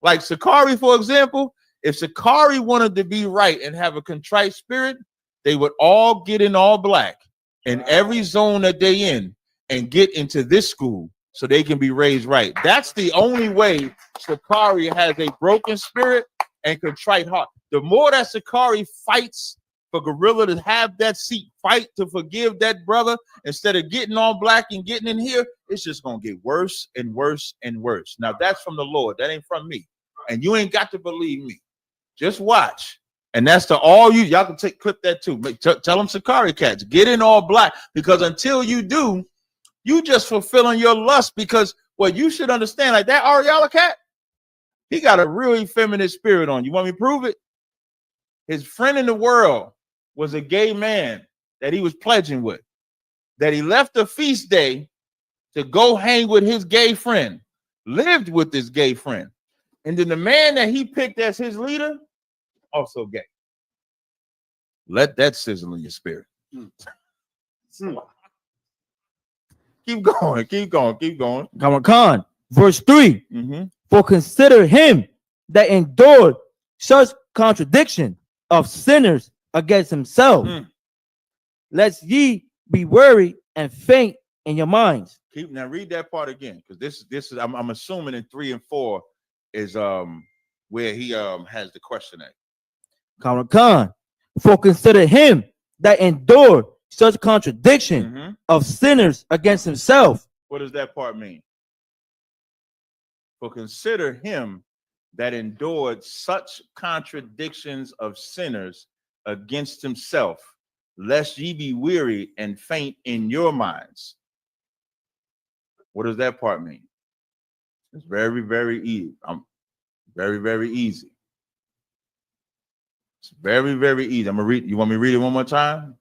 Like Sakari, for example, if Sakari wanted to be right and have a contrite spirit, they would all get in all black in every zone that they in and get into this school so they can be raised right. That's the only way Sakari has a broken spirit and contrite heart. The more that Sakari fights for Gorilla to have that seat, fight to forgive that brother, instead of getting all black and getting in here, it's just going to get worse and worse and worse. Now, that's from the Lord. That ain't from me. And you ain't got to believe me. Just watch. And that's to all you. Y'all can clip that too. Tell them Sakari cats, get in all black, because until you do, you just fulfilling your lust. Because what you should understand, like that Ariella cat, he got a really feminine spirit on. You want me to prove it? His friend in the world was a gay man that he was pledging with, that he left the feast day to go hang with his gay friend, lived with this gay friend. And then the man that he picked as his leader, also gay. Let that sizzle in your spirit. Keep going, keep going, keep going. Khan, verse 3. For consider him that endured such contradiction of sinners against himself, lest ye be weary and faint in your minds. Now read that part again, because this is I'm assuming in 3 and 4 is where he has the question at. Khan, for consider him that endured such contradiction of sinners against himself. What does that part mean? For consider him that endured such contradictions of sinners against himself, lest ye be weary and faint in your minds. What does that part mean? It's very, very easy. Very, very easy. It's very, very easy. I'm gonna read. You want me to read it one more time?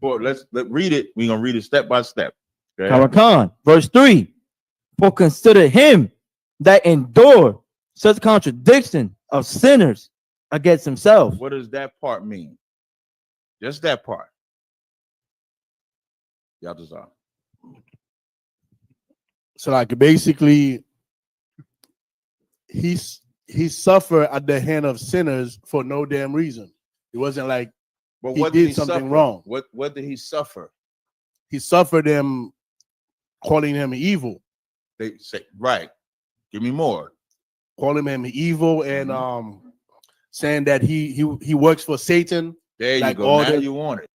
Well, let's read it. We're gonna read it step by step. Okay? Karakan, verse 3. For consider him that endure such contradiction of sinners against himself. What does that part mean? Just that part. Yatazar. So like basically, he suffered at the hand of sinners for no damn reason. It wasn't like But he what did he something suffer? wrong. What did he suffer? He suffered them calling him evil. They say right. Give me more. Calling him evil and saying that he works for Satan. There you like go. Now you want it.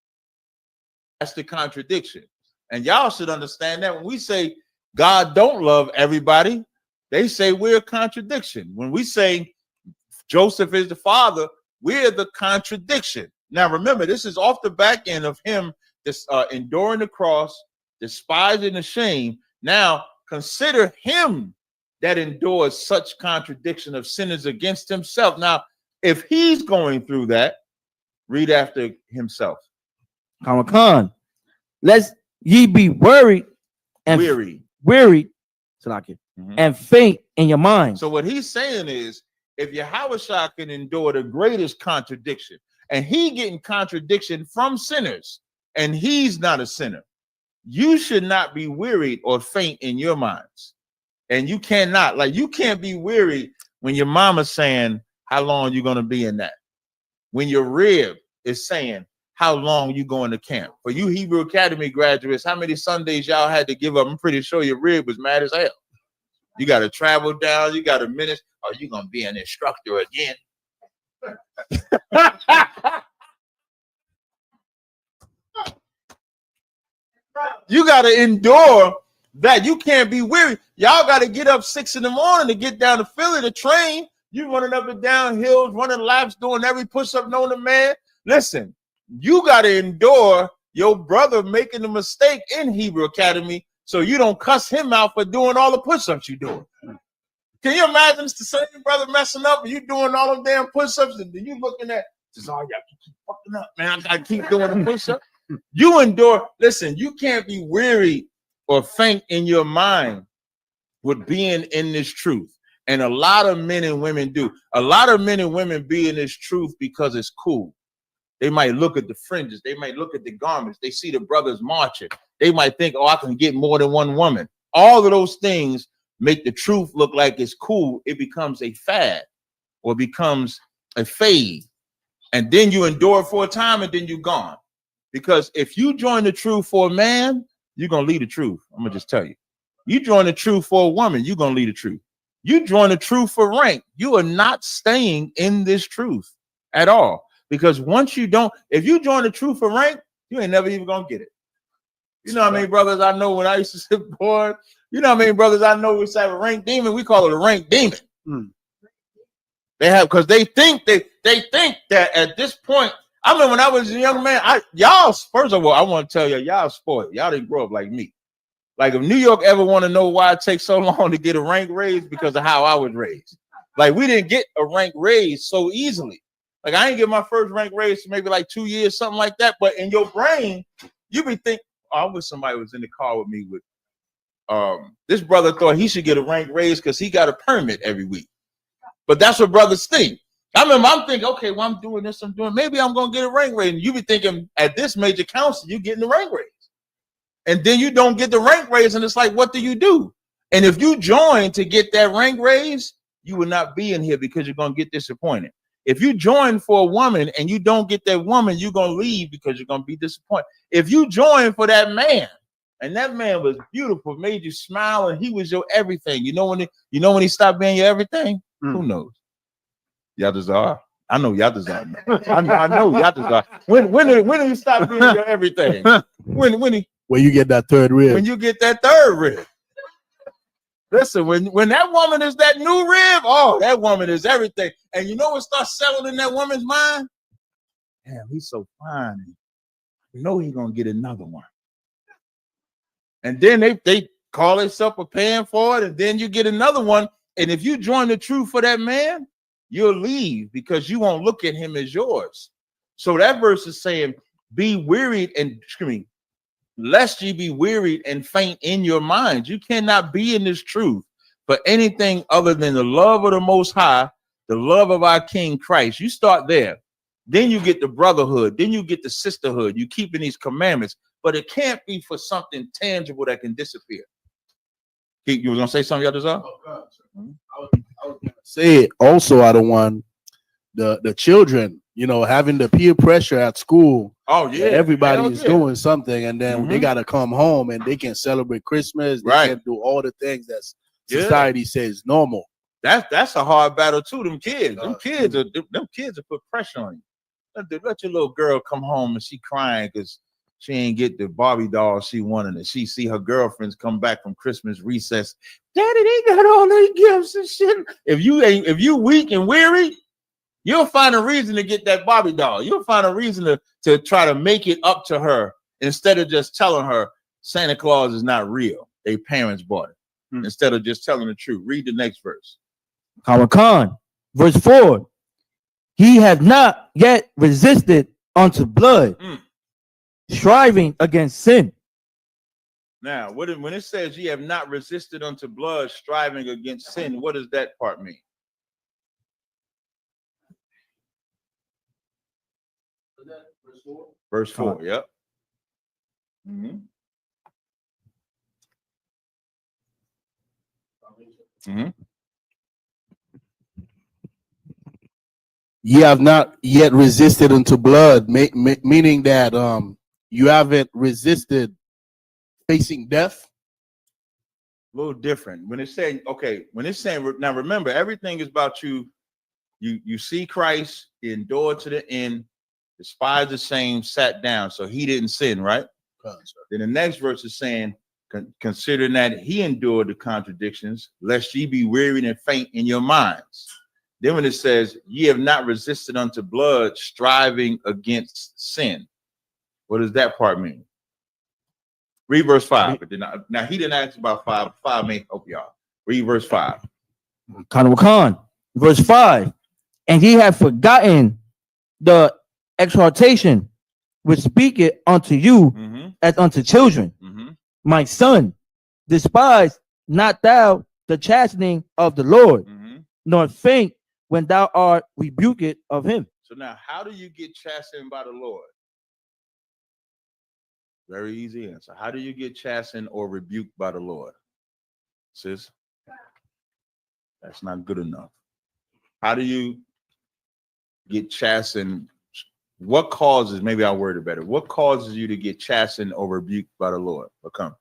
That's the contradiction. And y'all should understand that when we say God don't love everybody, they say we're a contradiction. When we say Joseph is the father, we're the contradiction. Now remember, this is off the back end of him enduring the cross, despising the shame. Now consider him that endures such contradiction of sinners against himself. Now, if he's going through that, read after himself. Karakan, lest ye be worried and wearied, and faint in your mind. So what he's saying is, if Yahushua can endure the greatest contradiction, and he getting contradiction from sinners, and he's not a sinner, you should not be wearied or faint in your minds. And you cannot, like, you can't be weary when your mama's saying how long you're going to be in that. When your rib is saying how long you going to camp. For you Hebrew Academy graduates, how many Sundays y'all had to give up? I'm pretty sure your rib was mad as hell. You got to travel down. You got a minute. Are you going to be an instructor again? You got to endure that. You can't be weary. Y'all got to get up 6 in the morning to get down to Philly to train. You running up and down hills, running laps, doing every push-up known to man. Listen, you got to endure your brother making a mistake in Hebrew Academy so you don't cuss him out for doing all the push-ups you doing. Can you imagine the same brother messing up and you doing all them damn push-ups and you looking at, oh, y'all keep fucking up, man. I got to keep doing the push-up. You endure. Listen, you can't be weary or faint in your mind with being in this truth. And a lot of men and women do. A lot of men and women be in this truth because it's cool. They might look at the fringes. They might look at the garments. They see the brothers marching. They might think, oh, I can get more than one woman. All of those things make the truth look like it's cool. It becomes a fad or becomes a fade. And then you endure it for a time and then you're gone. Because if you join the truth for a man, you're going to lead the truth. I'm going to just tell you. You join the truth for a woman, you're going to lead the truth. You join the truth for rank, you are not staying in this truth at all. Because once you don't, if you join the truth for rank, you ain't never even going to get it. You know how many brothers I know when I used to sit bored? You know how many brothers I know we say a rank demon? We call it a rank demon. They have, because they think that at this point, I remember when I was a young man, y'all, first of all, I want to tell you, y'all spoiled. Y'all didn't grow up like me. Like if New York ever want to know why it takes so long to get a rank raise, because of how I was raised. Like we didn't get a rank raise so easily. Like I didn't get my first rank raise for maybe like 2 years, something like that. But in your brain, you be thinking, oh, I wish somebody was in the car with me with this brother thought he should get a rank raise because he got a permit every week. But that's what brothers think. I remember I'm thinking, okay, well, I'm doing this, maybe I'm gonna get a rank raise. And you be thinking at this major council, you're getting the rank raise. And then you don't get the rank raise, and it's like, what do you do? And if you join to get that rank raise, you will not be in here because you're gonna get disappointed. If you join for a woman and you don't get that woman, you're gonna leave because you're gonna be disappointed. If you join for that man, and that man was beautiful, made you smile, and he was your everything. You know when he stopped being your everything? Who knows? Yatazar. I know Yatazar. I know Yatazar. When do you stop being your everything? When you get that third rib. When you get that third rib. Listen, when that woman is that new rib, oh, that woman is everything. And you know what starts selling in that woman's mind? Damn, he's so fine. You know he's gonna get another one. And then they call themselves preparing for it, and then you get another one. And if you join the truth for that man, you'll leave because you won't look at him as yours. So that verse is saying, be wearied and screaming, lest ye be wearied and faint in your minds. You cannot be in this truth for anything other than the love of the Most High, the love of our King Christ. You start there. Then you get the brotherhood. Then you get the sisterhood. You keeping these commandments, but it can't be for something tangible that can disappear. You were gonna say something, y'all desire? I was gonna say also, I don't want the children, having the peer pressure at school. Oh yeah, everybody is doing something, and then they gotta come home and they can celebrate Christmas. They can do all the things that society says normal. That's a hard battle too. Them kids will put pressure on you. Let your little girl come home and she crying because she ain't get the Barbie doll she wanted, and she see her girlfriends come back from Christmas recess. Daddy, they got all their gifts and shit. If you weak and weary, you'll find a reason to get that Barbie doll. You'll find a reason to try to make it up to her instead of just telling her Santa Claus is not real. Their parents bought it. Instead of just telling the truth. Read the next verse. Khan, verse 4. He have not yet resisted unto blood, striving against sin. Now, when it says ye have not resisted unto blood, striving against sin, what does that part mean? Verse 4, yep. Ye have not yet resisted unto blood, meaning that you haven't resisted facing death. A little different. When it's saying, now remember, everything is about you. You see Christ, he endured to the end, despised the same, sat down, so he didn't sin, right? Then the next verse is saying, considering that he endured the contradictions, lest ye be wearied and faint in your minds. Then when it says, ye have not resisted unto blood, striving against sin. What does that part mean? Read verse 5. Now he didn't ask about 5. 5 may help y'all. Read verse 5. Khan, verse 5. And ye have forgotten the exhortation which speaketh unto you as unto children. My son, despise not thou the chastening of the Lord, nor faint when thou art rebuked of him. So now, how do you get chastened by the Lord? Very easy answer. How do you get chastened or rebuked by the Lord? Sis, that's not good enough. How do you get chastened? What causes, maybe I'll word it better. What causes you to get chastened or rebuked by the Lord? Come.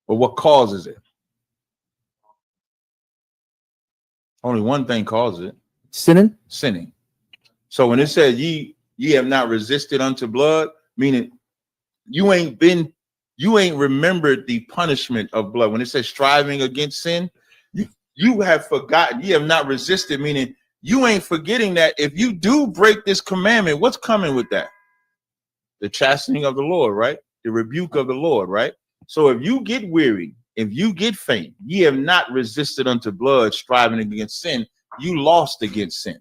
But what causes it? Only one thing causes it. Sinning. So when it says ye have not resisted unto blood, meaning you ain't remembered the punishment of blood. When it says striving against sin, you have forgotten. You have not resisted, meaning you ain't forgetting that if you do break this commandment, what's coming with that? The chastening of the Lord, right? The rebuke of the Lord, right? So if you get weary, if you get faint, ye have not resisted unto blood, striving against sin, you lost against sin.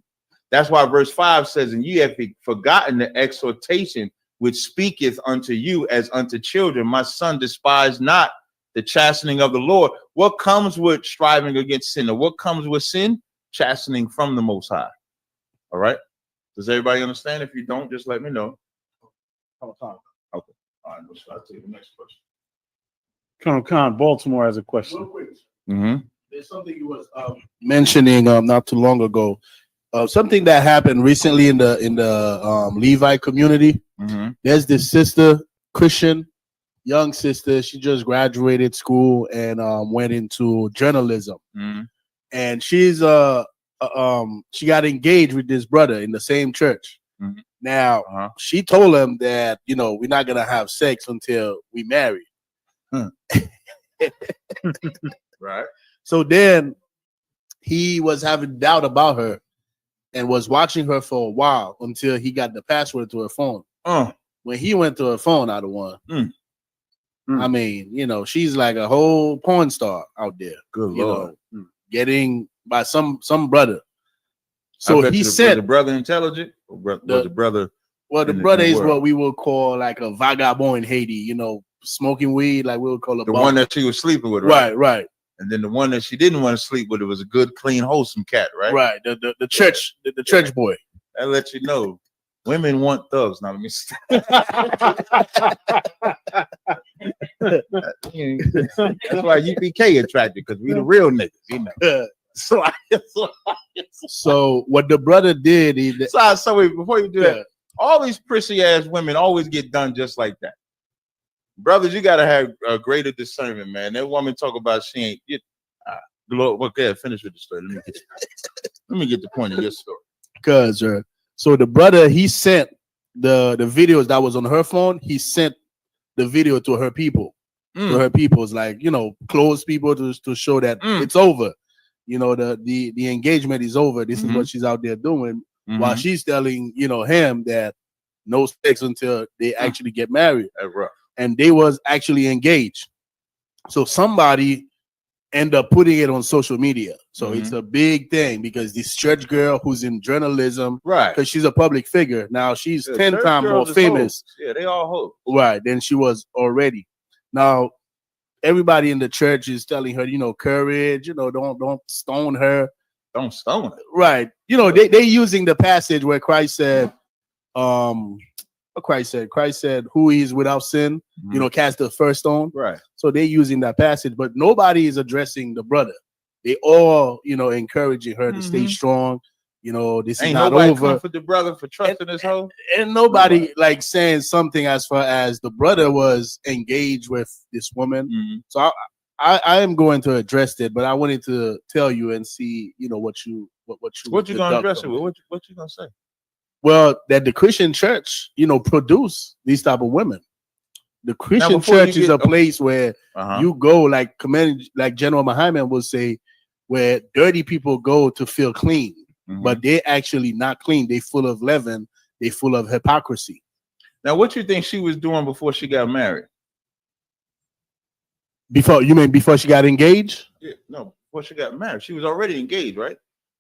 That's why verse 5 says, and ye have forgotten the exhortation which speaketh unto you as unto children. My son, despise not the chastening of the Lord. What comes with striving against sin, or what comes with sin? Chastening from the Most High. All right. Does everybody understand? If you don't, just let me know. Okay. All right. I'll take the next question. Colonel Khan, Baltimore has a question. There's something you was mentioning not too long ago. Something that happened recently in the Levite community. There's this sister, Christian, young sister. She just graduated school and went into journalism. And she's she got engaged with this brother in the same church. Now she told him that we're not gonna have sex until we marry. Right. So then he was having doubt about her and was watching her for a while until he got the password to her phone. When he went to her phone, I don't want. I mean, she's like a whole porn star out there. Good Lord. Getting by some brother. So he was said the brother intelligent? Or was the brother? Well, the brother is what we would call like a vagabond in Haiti. Smoking weed, like we would call the one that she was sleeping with, right? Right. And then the one that she didn't want to sleep with, it was a good, clean, wholesome cat, right? Right. The church, the church boy. That lets you know women want thugs. Now let me. That's why UPK attracted, because we the real niggas, So what the brother did is so before you do that, all these prissy ass women always get done just like that. Brothers, you gotta have a greater discernment, man. That woman talk about she ain't. Okay, finish with the story. Let me get the point of your story. Cause so the brother, he sent the videos that was on her phone. He sent the video to her people, to her people's like close people to show that it's over. The engagement is over. This is what she's out there doing, while she's telling him that no sex until they actually get married. That's rough. And they was actually engaged. So somebody end up putting it on social media. So it's a big thing because this church girl who's in journalism, right? Because she's a public figure now. She's 10 times more famous. Yeah, they all hope. Right, than she was already. Now everybody in the church is telling her, courage. Don't stone her. Don't stone her. Right. They using the passage where Christ said, Christ said, who is without sin, cast the first stone. Right. So they're using that passage, but nobody is addressing the brother. They all, encouraging her to stay strong. This is not over. Comfort the brother for trusting his hoe. And nobody like saying something as far as the brother was engaged with this woman. So I am going to address it, but I wanted to tell you and see, what you gonna address it with? What you gonna say? Well, that the Christian church, produce these type of women. The Christian church is a place where you go, like General Muhammad will say, where dirty people go to feel clean, but they're actually not clean. They're full of leaven. They're full of hypocrisy. Now, what you think she was doing before she got married? Before she got engaged? Yeah, no, before she got married. She was already engaged, right?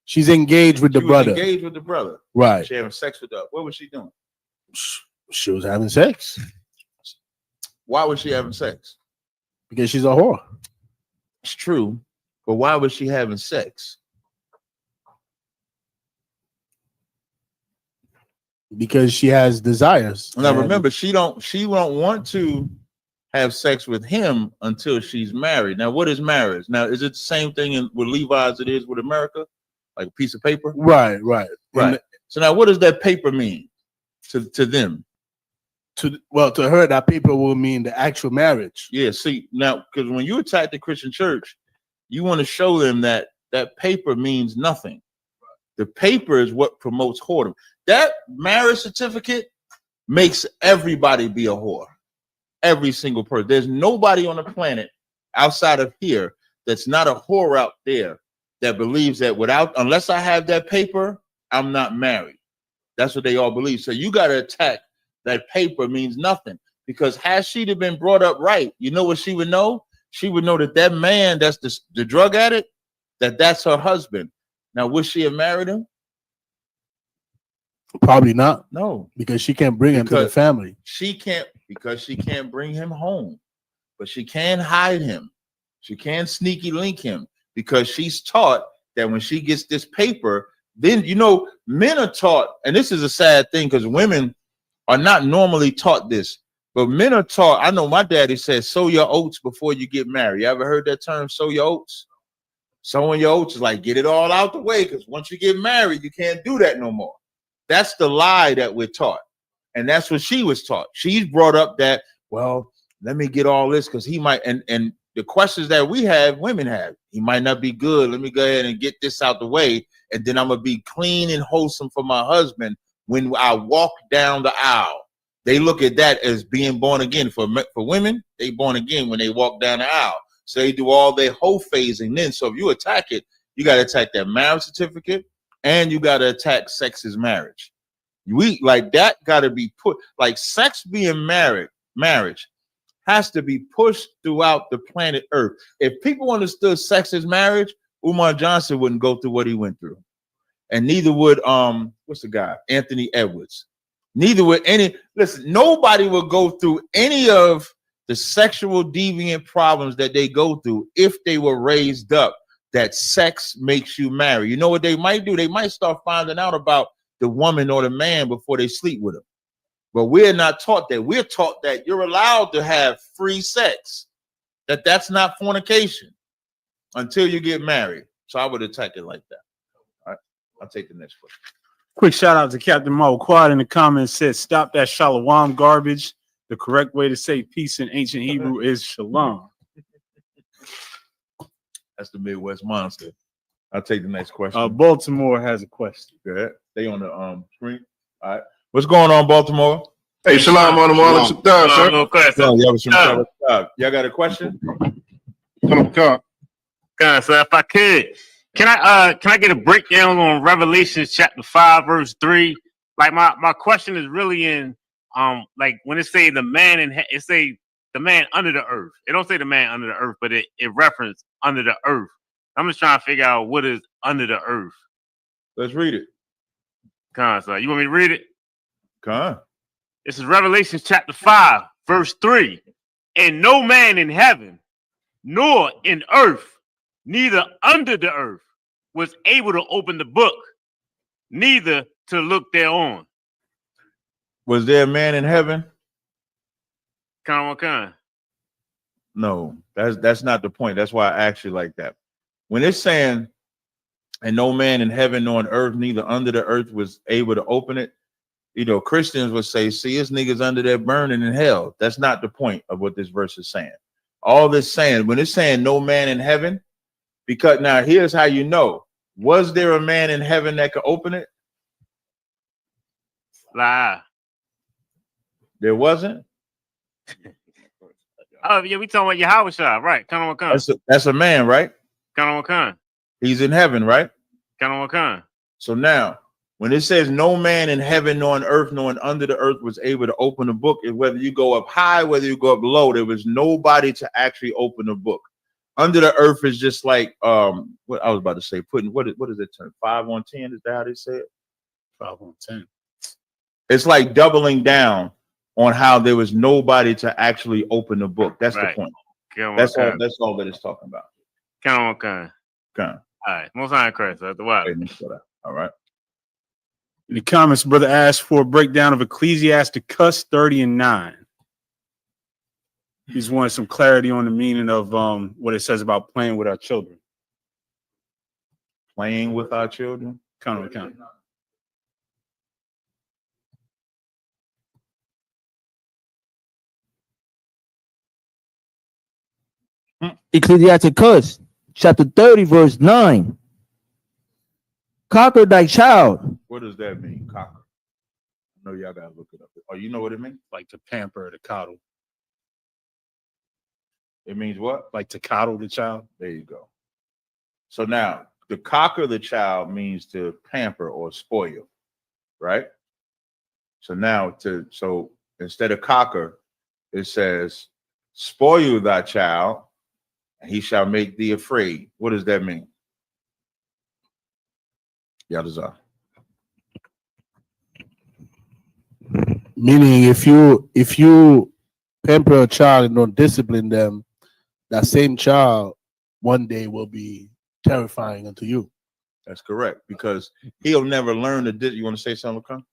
She's engaged with the brother. Engaged with the brother. Right. She having sex with her. What was she doing? She was having sex. Why was she having sex? Because she's a whore. It's true. But why was she having sex? Because she has desires. Now remember, she don't want to have sex with him until she's married. Now, what is marriage? Now, is it the same thing with Levi as it is with America? Like a piece of paper? Right. So now what does that paper mean to them? To her, that paper will mean the actual marriage. Yeah, see, now, because when you attack the Christian church, you want to show them that paper means nothing. The paper is what promotes whoredom. That marriage certificate makes everybody be a whore. Every single person. There's nobody on the planet outside of here that's not a whore out there that believes that unless I have that paper, I'm not married. That's what they all believe. So you got to attack that paper means nothing, because had she been brought up right, you know what she would know? She would know that man, that's the drug addict, that's her husband. Now, would she have married him? Probably not. No, because she can't bring him to the family. She can't bring him home, but she can hide him. She can sneaky link him, because she's taught that when she gets this paper, then men are taught, and this is a sad thing because women are not normally taught this, but men are taught. I know my daddy says, sow your oats before you get married. You ever heard that term, sow your oats? Sowing your oats is like, get it all out the way, because once you get married, you can't do that no more. That's the lie that we're taught. And that's what she was taught. She's brought up that, well, let me get all this because he might, and the questions that women have, he might not be good. Let me go ahead and get this out the way. And then I'm going to be clean and wholesome for my husband when I walk down the aisle. They look at that as being born again. For women, they born again when they walk down the aisle. So they do all their whole phasing then. So if you attack it, you got to attack that marriage certificate, and you got to attack sex as marriage. That got to be put, like sex being marriage has to be pushed throughout the planet Earth. If people understood sex as marriage, Umar Johnson wouldn't go through what he went through. And neither would what's the guy? Anthony Edwards. Neither would nobody would go through any of the sexual deviant problems that they go through if they were raised up that sex makes you marry. You know what they might do? They might start finding out about the woman or the man before they sleep with them. But we're not taught that. We're taught that you're allowed to have free sex, that's not fornication until you get married. So I would attack it like that. All right, I'll take the next question. Quick shout out to Captain Mo. Quad in the comments said, "Stop that shalom garbage. The correct way to say peace in ancient Hebrew is shalom." That's the Midwest monster. I'll take the next question. Baltimore has a question. Go ahead. Stay on the screen. All right. What's going on, Baltimore? Hey, shalom on the wall. What's up, sir? Y'all got a question? So if I could, can I get a breakdown on Revelation chapter 5, verse 3? Like my question is really in like when it say the man it say the man under the earth. It don't say the man under the earth, but it reference under the earth. I'm just trying to figure out what is under the earth. Let's read it. So you want me to read it? This is Revelation chapter 5, verse 3. And no man in heaven, nor in earth, neither under the earth, was able to open the book, neither to look thereon. Was there a man in heaven? No, that's not the point. That's why I asked you like that. When it's saying, and no man in heaven nor on earth, neither under the earth was able to open it, Christians would say, see, it's niggas under there burning in hell. That's not the point of what this verse is saying. All this saying, when it's saying no man in heaven, because now here's how you know. Was there a man in heaven that could open it? Lie. There wasn't? Oh, yeah, we talking about Yahushua, right? That's a man, right? He's in heaven, right? So now, when it says no man in heaven, nor on earth, nor under the earth was able to open the book, and whether you go up high, whether you go up low, there was nobody to actually open the book. Under the earth is just like what I was about to say, putting what is it term? 5 on 10? Is that how they say it? 5 on 10. It's like doubling down on how there was nobody to actually open the book. That's the point. That's all that it's talking about. All right. Most high Christ. All right. In the comments, brother asked for a breakdown of Ecclesiasticus 30 and 9. He's wanting some clarity on the meaning of what it says about playing with our children. Playing with our children? Ecclesiasticus chapter 30, verse 9. Conquer thy child. What does that mean, conquer? I know y'all gotta look it up. Oh, you know what it means? Like to pamper, to coddle. It means what? Like to coddle the child. There you go. So now, to conquer the child means to pamper or spoil, right? So now, so instead of conquer, it says, spoil thy child, and he shall make thee afraid. What does that mean? Yadazar. Meaning, if you pamper a child and don't discipline them, that same child one day will be terrifying unto you. That's correct, because he'll never learn to. You want to say something,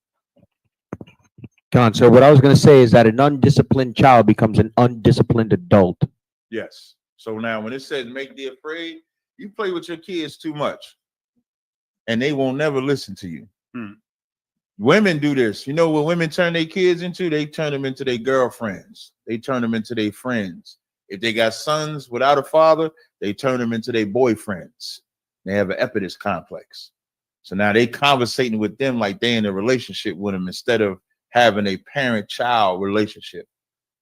Con? So what I was going to say is that an undisciplined child becomes an undisciplined adult. Yes. So now when it says make thee afraid, you play with your kids too much and they won't never listen to you. Women do this. You know what women turn their kids into? They turn them into their girlfriends. They turn them into their friends. If they got sons without a father, they turn them into their boyfriends. They have an Oedipus complex. So now they conversating with them like they in a relationship with them instead of having a parent-child relationship.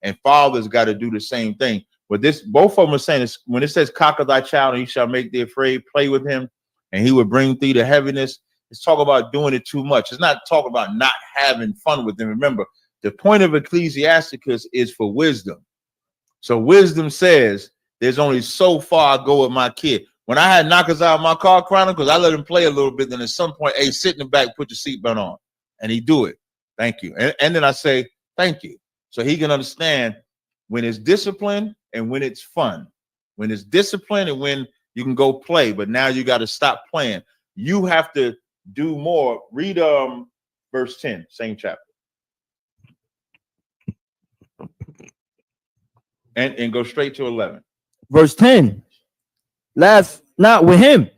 And fathers got to do the same thing. But this, both of them are saying is when it says conquer thy child and he shall make thee afraid, play with him, and he will bring thee to heaviness. It's talk about doing it too much. It's not talk about not having fun with them. Remember, the point of Ecclesiasticus is for wisdom. So wisdom says there's only so far I go with my kid. When I had knockers out of my car chronicles, I let him play a little bit. Then at some point, hey, sit in the back, put your seatbelt on. And he do it. Thank you. And then I say, thank you. So he can understand when it's discipline and when it's fun. When it's discipline and when you can go play. But now you got to stop playing. You have to do more. Read verse 10, same chapter. And go straight to 11. Verse 10. Laugh not with him,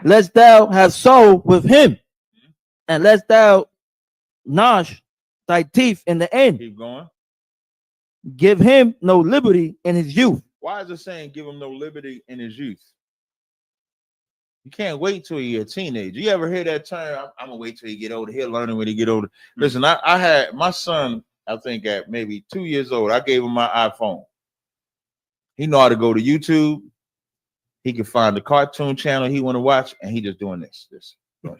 lest thou have sorrow with him, and lest thou gnash thy teeth in the end. Keep going. Give him no liberty in his youth. Why is it saying give him no liberty in his youth? You can't wait till you're a teenager. You ever hear that term? I'm gonna wait till he get older. He'll learn it when he get older. Listen, I had my son, I think at maybe 2 years old, I gave him my iPhone. He know how to go to YouTube. He can find the cartoon channel he want to watch, and he just doing this.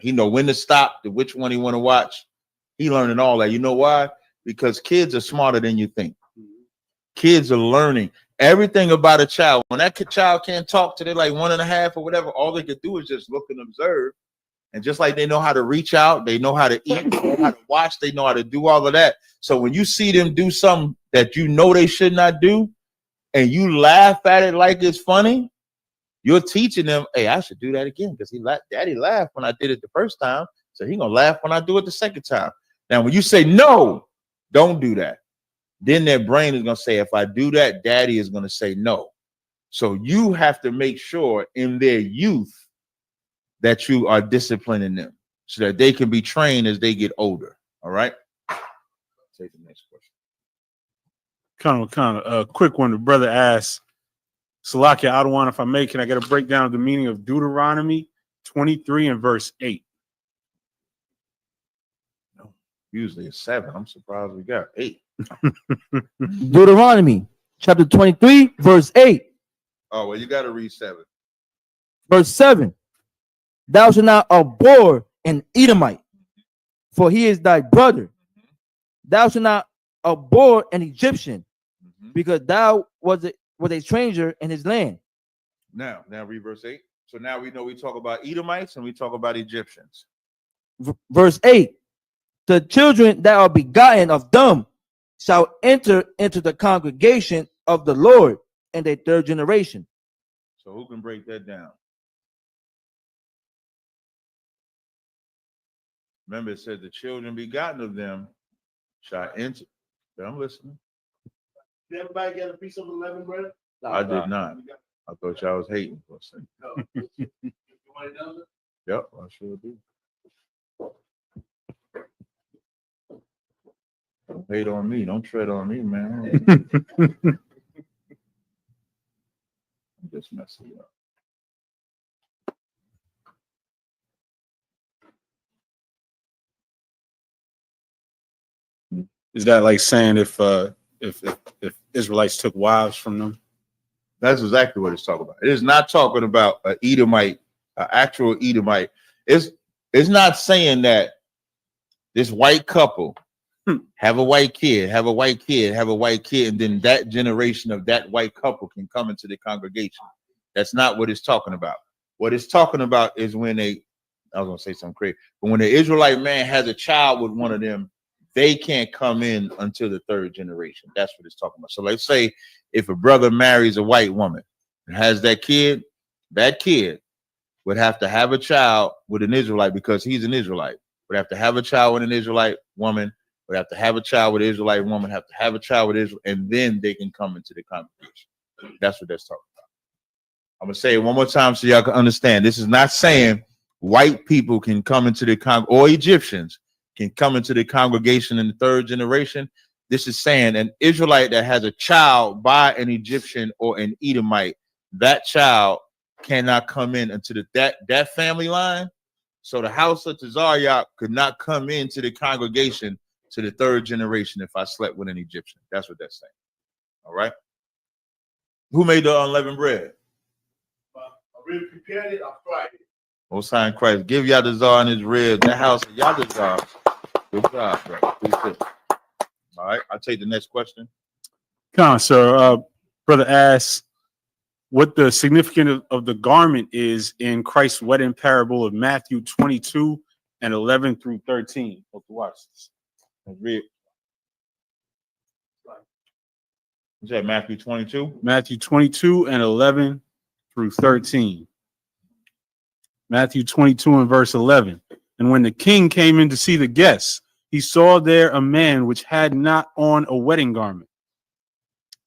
He know when to stop, which one he want to watch. He learning all that. You know why? Because kids are smarter than you think. Kids are learning everything about a child. When that child can't talk to they like 1.5 or whatever, all they could do is just look and observe. And just like they know how to reach out, they know how to eat, they know how to watch, they know how to do all of that. So when you see them do something that you know they should not do, and you laugh at it like it's funny, you're teaching them, hey, I should do that again because daddy laughed when I did it the first time, so he gonna laugh when I do it the second time. Now, when you say no, don't do that, then their brain is gonna say, if I do that, daddy is gonna say no. So you have to make sure in their youth that you are disciplining them so that they can be trained as they get older. All right. Take the next question. Kind of a quick one. The brother asks, Salakia, I don't want, if I may, can I get a breakdown of the meaning of Deuteronomy 23 and verse 8? No, usually it's 7. I'm surprised we got 8. Deuteronomy chapter 23, verse 8. Oh, well, you got to read 7. Verse 7. Thou shalt not abhor an Edomite, for he is thy brother. Thou shalt not abhor an Egyptian, because thou was a stranger in his land. Now read verse 8. So now we know we talk about Edomites and we talk about Egyptians. Verse 8. The children that are begotten of them shall enter into the congregation of the Lord in their third generation. So who can break that down? Remember, it said the children begotten of them shall enter. I'm listening. Did everybody get a piece of 11 bread? I did not. I thought y'all was hating for a second. You want it done? Yep, I sure do. Don't hate on me. Don't tread on me, man. I'm just messing up. Is that like saying if Israelites took wives from them? That's exactly what it's talking about. It is not talking about an Edomite, an actual Edomite. It's not saying that this white couple have a white kid, have a white kid, have a white kid, and then that generation of that white couple can come into the congregation. That's not what it's talking about. What it's talking about is when I was gonna say something crazy, but when the Israelite man has a child with one of them, they can't come in until the third generation. That's what it's talking about. So let's say if a brother marries a white woman and has that kid would have to have a child with an Israelite because he's an Israelite. Would have to have a child with an Israelite woman, would have to have a child with an Israelite woman, have to have a child with Israel, and then they can come into the congregation. That's what that's talking about. I'm gonna say it one more time so y'all can understand. This is not saying white people can come into the or Egyptians can come into the congregation in the third generation. This is saying an Israelite that has a child by an Egyptian or an Edomite, that child cannot come in until that family line. So the house of Tazariak could not come into the congregation to the third generation if I slept with an Egyptian. That's what that's saying. All right. Who made the unleavened bread? I really prepared it. I fried it. Most High in Christ. Give Yadazar and his ribs. That house of Yadazar. Good job, bro. Appreciate it. All right. I'll take the next question. Sir. Brother asks what the significance of the garment is in Christ's wedding parable of Matthew 22 and 11 through 13. Let's watch this. Let's read. Is that Matthew 22? Matthew 22 and 11 through 13. Matthew 22 and verse 11. And when the king came in to see the guests, he saw there a man which had not on a wedding garment.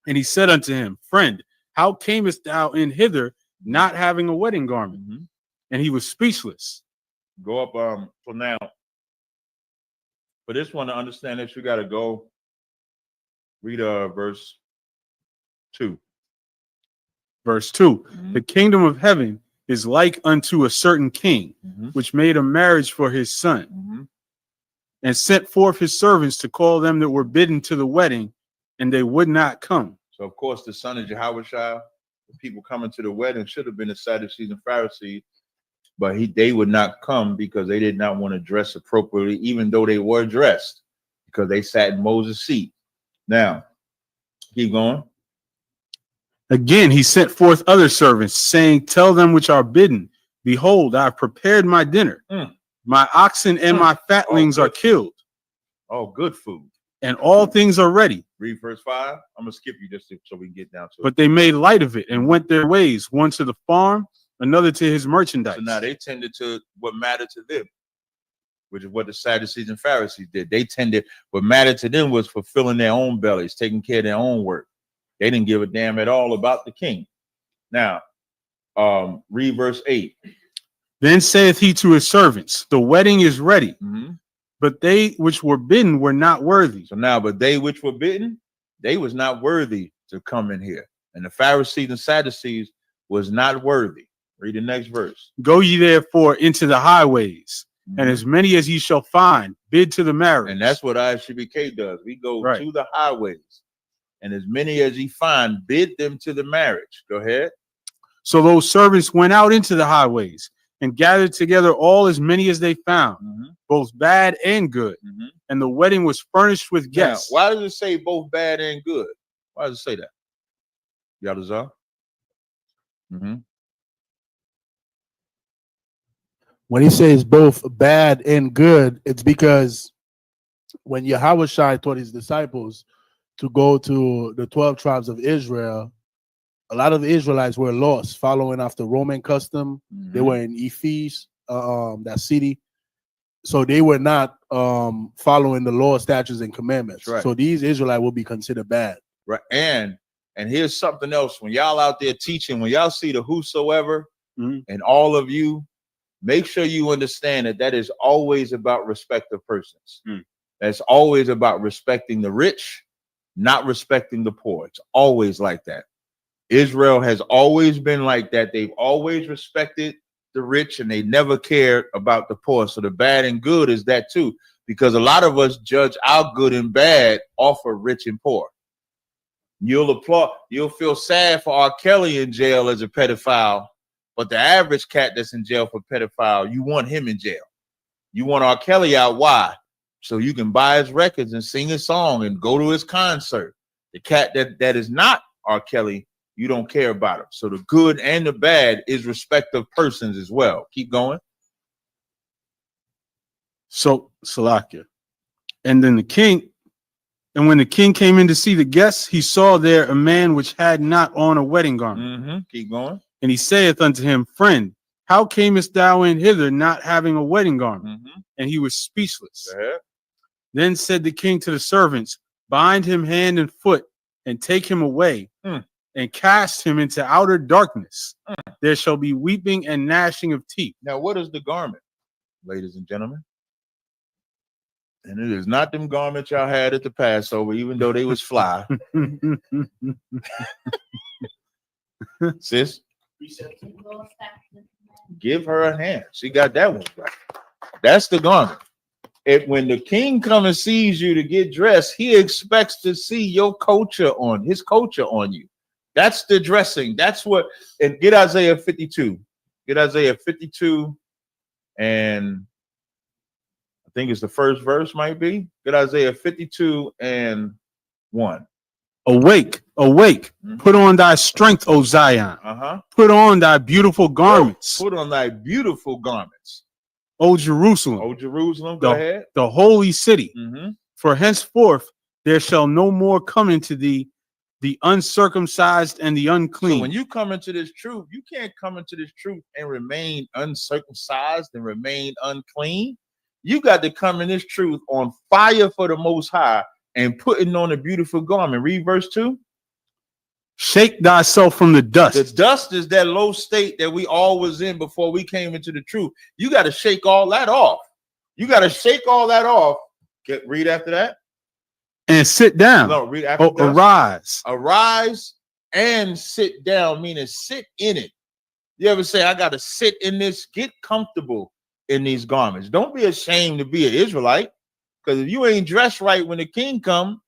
And he said unto him, Friend, how camest thou in hither not having a wedding garment? Mm-hmm. And he was speechless. Go up for now. For this one to understand this, you got to go read verse 2. Verse 2. Mm-hmm. The kingdom of heaven is like unto a certain king, which made a marriage for his son, and sent forth his servants to call them that were bidden to the wedding, and they would not come. So, of course, the son of Jehoshaphat, the people coming to the wedding should have been the Sadducees and Pharisees, but they would not come because they did not want to dress appropriately, even though they were dressed, because they sat in Moses' seat. Now, keep going. Again, he sent forth other servants, saying, Tell them which are bidden, Behold, I have prepared my dinner. My oxen and my fatlings are killed. Oh, good food. And all things are ready. Read verse 5. I'm going to skip you just so we can get down to it. But they made light of it and went their ways, one to the farm, another to his merchandise. So now they tended to what mattered to them, which is what the Sadducees and Pharisees did. They tended, what mattered to them was fulfilling their own bellies, taking care of their own work. They didn't give a damn at all about the king. Now, read verse 8. Then saith he to his servants, The wedding is ready, but they which were bidden were not worthy. So now, but they which were bidden, they was not worthy to come in here. And the Pharisees and Sadducees was not worthy. Read the next verse. Go ye therefore into the highways, and as many as ye shall find, bid to the marriage. And that's what ISBK does. We go to the highways, and as many as ye find, bid them to the marriage. Go ahead. So those servants went out into the highways and gathered together all as many as they found, both bad and good. And the wedding was furnished with guests. Now, why does it say both bad and good? Why does it say that? Yadazar? When he says both bad and good, it's because when Yahushua taught his disciples to go to the 12 tribes of Israel, a lot of the Israelites were lost, following after Roman custom. They were in Ephes, that city. So they were not following the law, statutes, and commandments. Right. So these Israelites will be considered bad. Right. And here's something else. When y'all out there teaching, when y'all see the whosoever and all of you, make sure you understand that is always about respect of persons. That's always about respecting the rich, not respecting the poor. It's always like that. Israel has always been like that. They've always respected the rich and they never cared about the poor. So the bad and good is that too, because a lot of us judge our good and bad off of rich and poor. You'll feel sad for R. Kelly in jail as a pedophile, but the average cat that's in jail for pedophile, you want him in jail. You want R. Kelly out. Why? So you can buy his records and sing his song and go to his concert. The cat that is not R. Kelly, you don't care about him. So the good and the bad is respect of persons as well. Keep going. So Salakia. And then when the king came in to see the guests, he saw there a man which had not on a wedding garment. Keep going. And he saith unto him, Friend, how camest thou in hither not having a wedding garment? And he was speechless. Then said the king to the servants, Bind him hand and foot, and take him away, and cast him into outer darkness. There shall be weeping and gnashing of teeth. Now, what is the garment, ladies and gentlemen? And it is not them garments y'all had at the Passover, even though they was fly. Sis, give her a hand. She got that one right. That's the garment. When the king comes and sees you to get dressed, he expects to see your culture on his culture on you. That's the dressing. That's what. And get Isaiah 52. Get Isaiah 52, and I think it's the first verse. Might be. Get Isaiah 52 and 1. Awake, awake. Put on thy strength, O Zion. Put on thy beautiful garments. Put on thy beautiful garments. O Jerusalem. O Jerusalem, go ahead. The holy city. For henceforth there shall no more come into thee the uncircumcised and the unclean. So when you come into this truth, you can't come into this truth and remain uncircumcised and remain unclean. You got to come in this truth on fire for the Most High and putting on a beautiful garment. Read verse 2. Shake thyself from the dust. The dust is that low state that we all was in before we came into the truth. You got to shake all that off. You got to shake all that off. Read after that. And sit down. No, read after that. Arise. Arise and sit down, meaning sit in it. You ever say, I got to sit in this? Get comfortable in these garments. Don't be ashamed to be an Israelite, because if you ain't dressed right when the king come,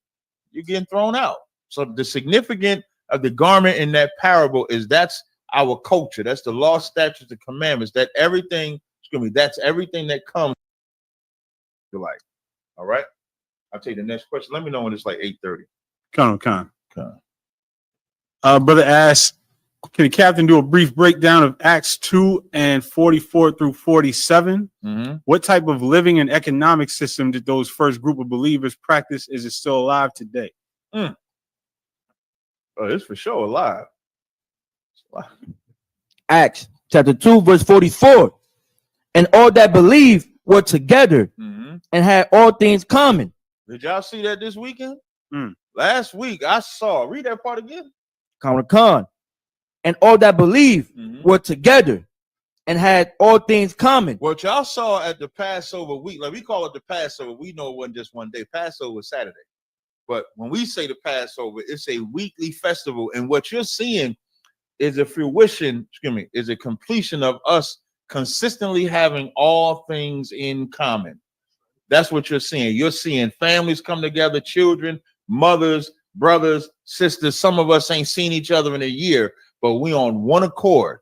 you're getting thrown out. So the significance of the garment in that parable is that's our culture. That's the law, statutes, and commandments. That everything, that's everything that comes to life. All right. I'll take the next question. Let me know when it's like 8:30. Con. Brother asks, can the captain do a brief breakdown of Acts 2 and 44 through 47? What type of living and economic system did those first group of believers practice? Is it still alive today? Oh, it's for sure alive. Acts chapter 2, verse 44. And all that believed were together and had all things common. Did y'all see that this weekend? Last week I saw. Read that part again. Con. And all that believed were together and had all things common. What y'all saw at the Passover week, like we call it the Passover. We know it wasn't just one day. Passover was Saturday. But when we say the Passover, it's a weekly festival. And what you're seeing is a fruition, is a completion of us consistently having all things in common. That's what you're seeing. You're seeing families come together, children, mothers, brothers, sisters. Some of us ain't seen each other in a year, but we on one accord.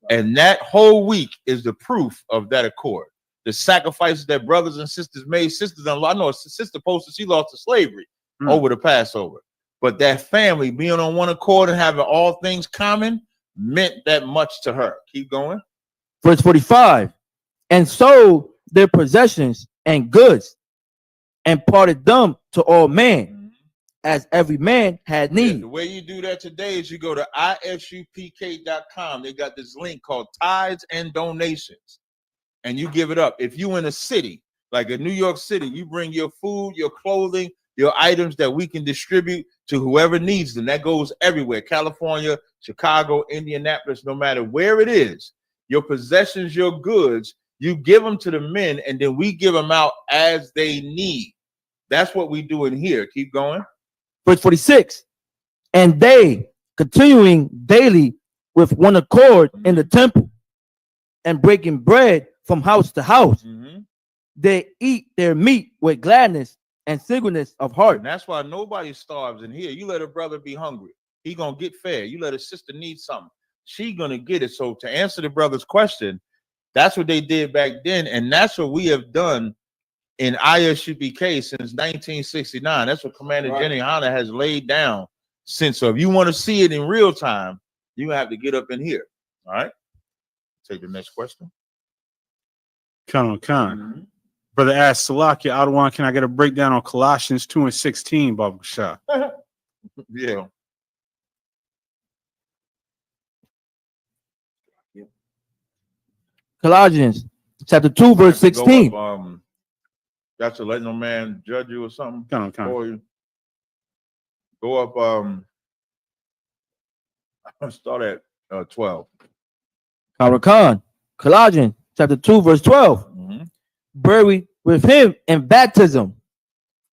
And that whole week is the proof of that accord. The sacrifices that brothers and sisters made. Sisters-in-law, I know a sister posted she lost to slavery over the Passover. But that family being on one accord and having all things common meant that much to her. Keep going. Verse 45. And sold their possessions and goods and parted them to all men as every man had need. The way you do that today is you go to isupk.com. They got this link called Tithes and Donations, and you give it up. If you in a city like in New York City, you bring your food, your clothing, your items that we can distribute to whoever needs them. That goes everywhere. California, Chicago, Indianapolis, no matter where it is, your possessions, your goods, you give them to the men, and then we give them out as they need. That's what we do in here. Keep going. Verse 46. And they, continuing daily with one accord in the temple and breaking bread from house to house, they eat their meat with gladness and singleness of heart. And that's why nobody starves in here. You let a brother be hungry, he gonna get fed. You let a sister need something, she gonna get it. So to answer the brother's question, that's what they did back then, and that's what we have done in ISUPK since 1969. That's what Commander Jenny Hanna has laid down since. So if you want to see it in real time, you have to get up in here. All right. Take the next question. Khan. Brother asked Salakia Adawan, can I get a breakdown on Colossians 2 and 16, Baba Shah? Yeah. Colossians chapter 2, verse 16. That's to let no man judge you or something. For you. Go up. Start at 12. Colossians chapter 2, verse 12. Buried with him in baptism,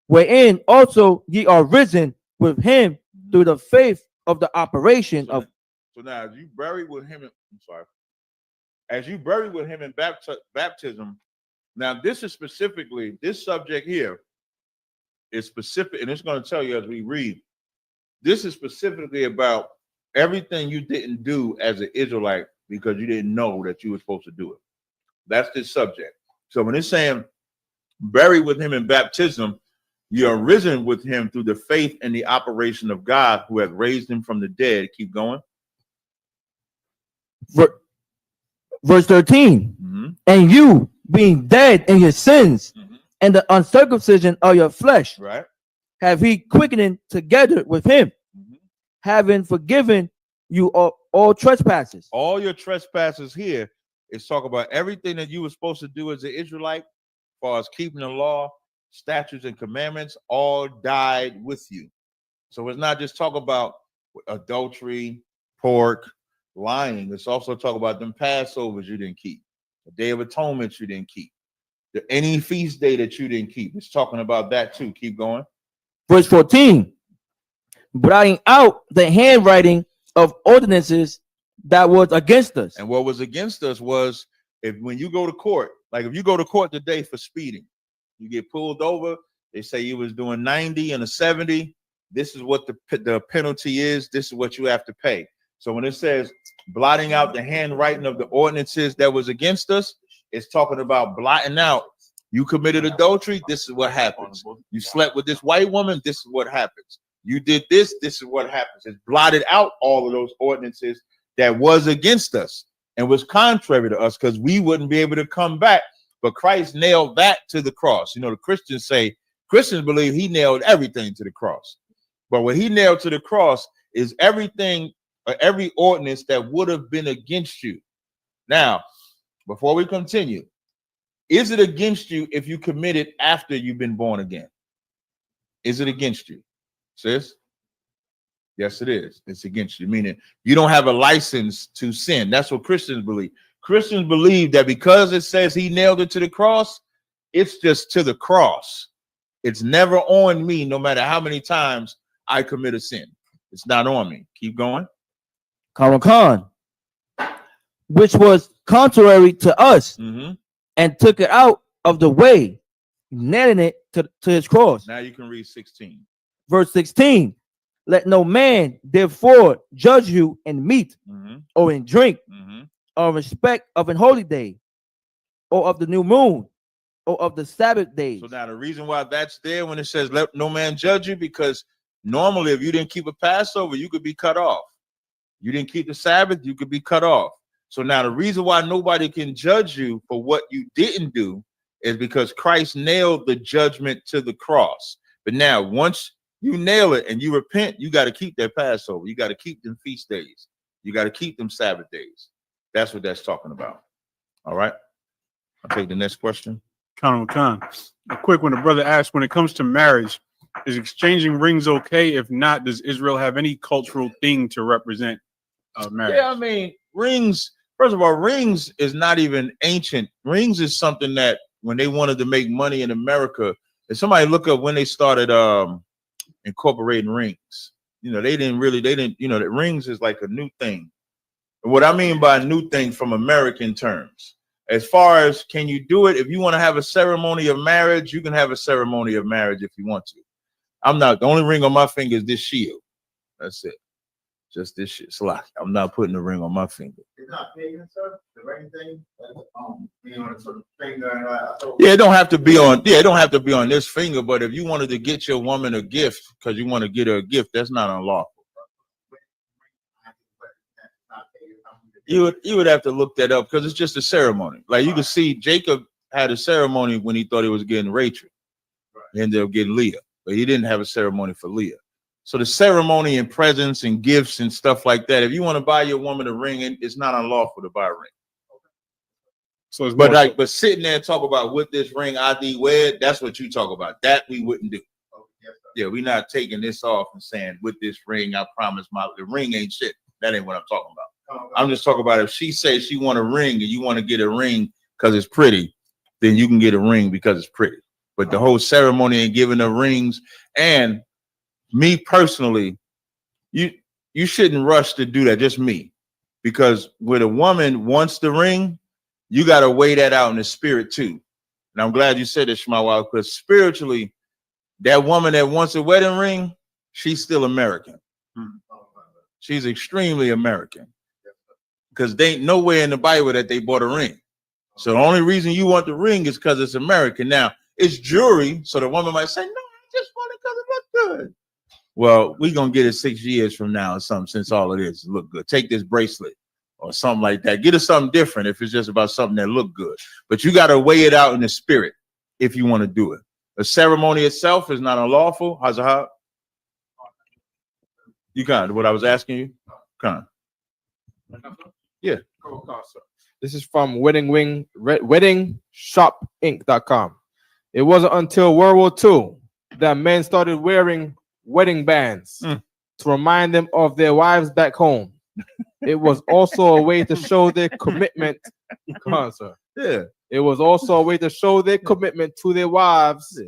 wherein also ye are risen with him through the faith of the operation of. So now, as you buried with him, as you buried with him in baptism. Now, this is specifically, this subject here is specific, and it's going to tell you as we read. This is specifically about everything you didn't do as an Israelite because you didn't know that you were supposed to do it. That's this subject. So when it's saying buried with him in baptism, You are risen with him through the faith and the operation of God who hath raised him from the dead. Keep going. Verse 13. Mm-hmm. And you, being dead in your sins and the uncircumcision of your flesh, right, have he quickened together with him, having forgiven you all trespasses. All your trespasses here is talk about everything that you were supposed to do as an Israelite, as far as keeping the law, statutes, and commandments, all died with you. So it's not just talk about adultery, pork, lying. It's also talk about them Passovers you didn't keep, the Day of Atonement you didn't keep, any feast day that you didn't keep. It's talking about that too. Keep going. Verse 14. Blotting out the handwriting of ordinances that was against us. And what was against us was, when you go to court, like if you go to court today for speeding, you get pulled over, they say you was doing 90 and a 70. This is what the penalty is. This is what you have to pay. So when it says blotting out the handwriting of the ordinances that was against us, it's talking about blotting out. You committed adultery, this is what happens. You slept with this white woman, this is what happens. You did this, this is what happens. It's blotted out all of those ordinances that was against us and was contrary to us, because we wouldn't be able to come back. But Christ nailed that to the cross. You know, the Christians believe he nailed everything to the cross. But what he nailed to the cross is everything, every ordinance that would have been against you. Now, before we continue, is it against you if you commit it after you've been born again? Is it against you, sis? Yes, it is. It's against you, meaning you don't have a license to sin. That's what Christians believe. Christians believe that because it says he nailed it to the cross, it's just to the cross. It's never on me, no matter how many times I commit a sin. It's not on me. Keep going. Khan, which was contrary to us, and took it out of the way, nailing it to his cross. Now you can read 16. Verse 16. Let no man therefore judge you in meat or in drink or respect of an holy day or of the new moon or of the Sabbath days. So now the reason why that's there when it says let no man judge you, because normally if you didn't keep a Passover, you could be cut off. You didn't keep the Sabbath, you could be cut off. So now the reason why nobody can judge you for what you didn't do is because Christ nailed the judgment to the cross. But now once you nail it and you repent, you got to keep that Passover. You got to keep them feast days. You got to keep them Sabbath days. That's what that's talking about. All right. I'll take the next question. Khan. A quick one. The brother asked, when it comes to marriage, is exchanging rings okay? If not, does Israel have any cultural thing to represent marriage? Yeah, I mean, rings, first of all, rings is not even ancient. Rings is something that when they wanted to make money in America, if somebody look up when they started incorporating rings, they didn't, that rings is like a new thing. And what I mean by a new thing from American terms, as far as can you do it, if you want to have a ceremony of marriage, you can have a ceremony of marriage if you want to. The only ring on my finger is this shield. That's it. Just this shit. I'm not putting the ring on my finger. It's not pagan, sir. The ring thing, it's a finger. Yeah, it don't have to be on. Yeah, it don't have to be on this finger. But if you wanted to get your woman a gift because you want to get her a gift, that's not unlawful. You would have to look that up because it's just a ceremony. Like you can see, Jacob had a ceremony when he thought he was getting Rachel. He ended up getting Leah, but he didn't have a ceremony for Leah. So the ceremony and presents and gifts and stuff like that, if you want to buy your woman a ring, it's not unlawful to buy a ring. So it's but sitting there and talk about with this ring I thee wed, that's what you talk about. That we wouldn't do. Yeah, we're not taking this off and saying with this ring I promise the ring ain't shit. That ain't what I'm talking about. I'm just talking about if she says she want a ring and you want to get a ring because it's pretty, then you can get a ring because it's pretty. But the whole ceremony and giving the rings, and me personally, you shouldn't rush to do that. Just me, because when a woman wants the ring, you got to weigh that out in the spirit too. And I'm glad you said this, Shmawa, because spiritually, that woman that wants a wedding ring, she's still American. She's extremely American, because they ain't nowhere in the Bible that they bought a ring. So the only reason you want the ring is because it's American. Now it's jewelry, so the woman might say, "No, I just want it because it look good. Well, we're gonna get it 6 years from now or something, since all it is look good. Take this bracelet or something like that. Get us something different if it's just about something that look good. But you gotta weigh it out in the spirit if you want to do it. The ceremony itself is not unlawful. How's it how? You kind what I was asking you? Kind. Yeah. This is from weddingshopinc.com. It wasn't until World War II that men started wearing wedding bands to remind them of their wives back home. It was also a way to show their commitment. Come on, sir. Yeah. It was also a way to show their commitment to their wives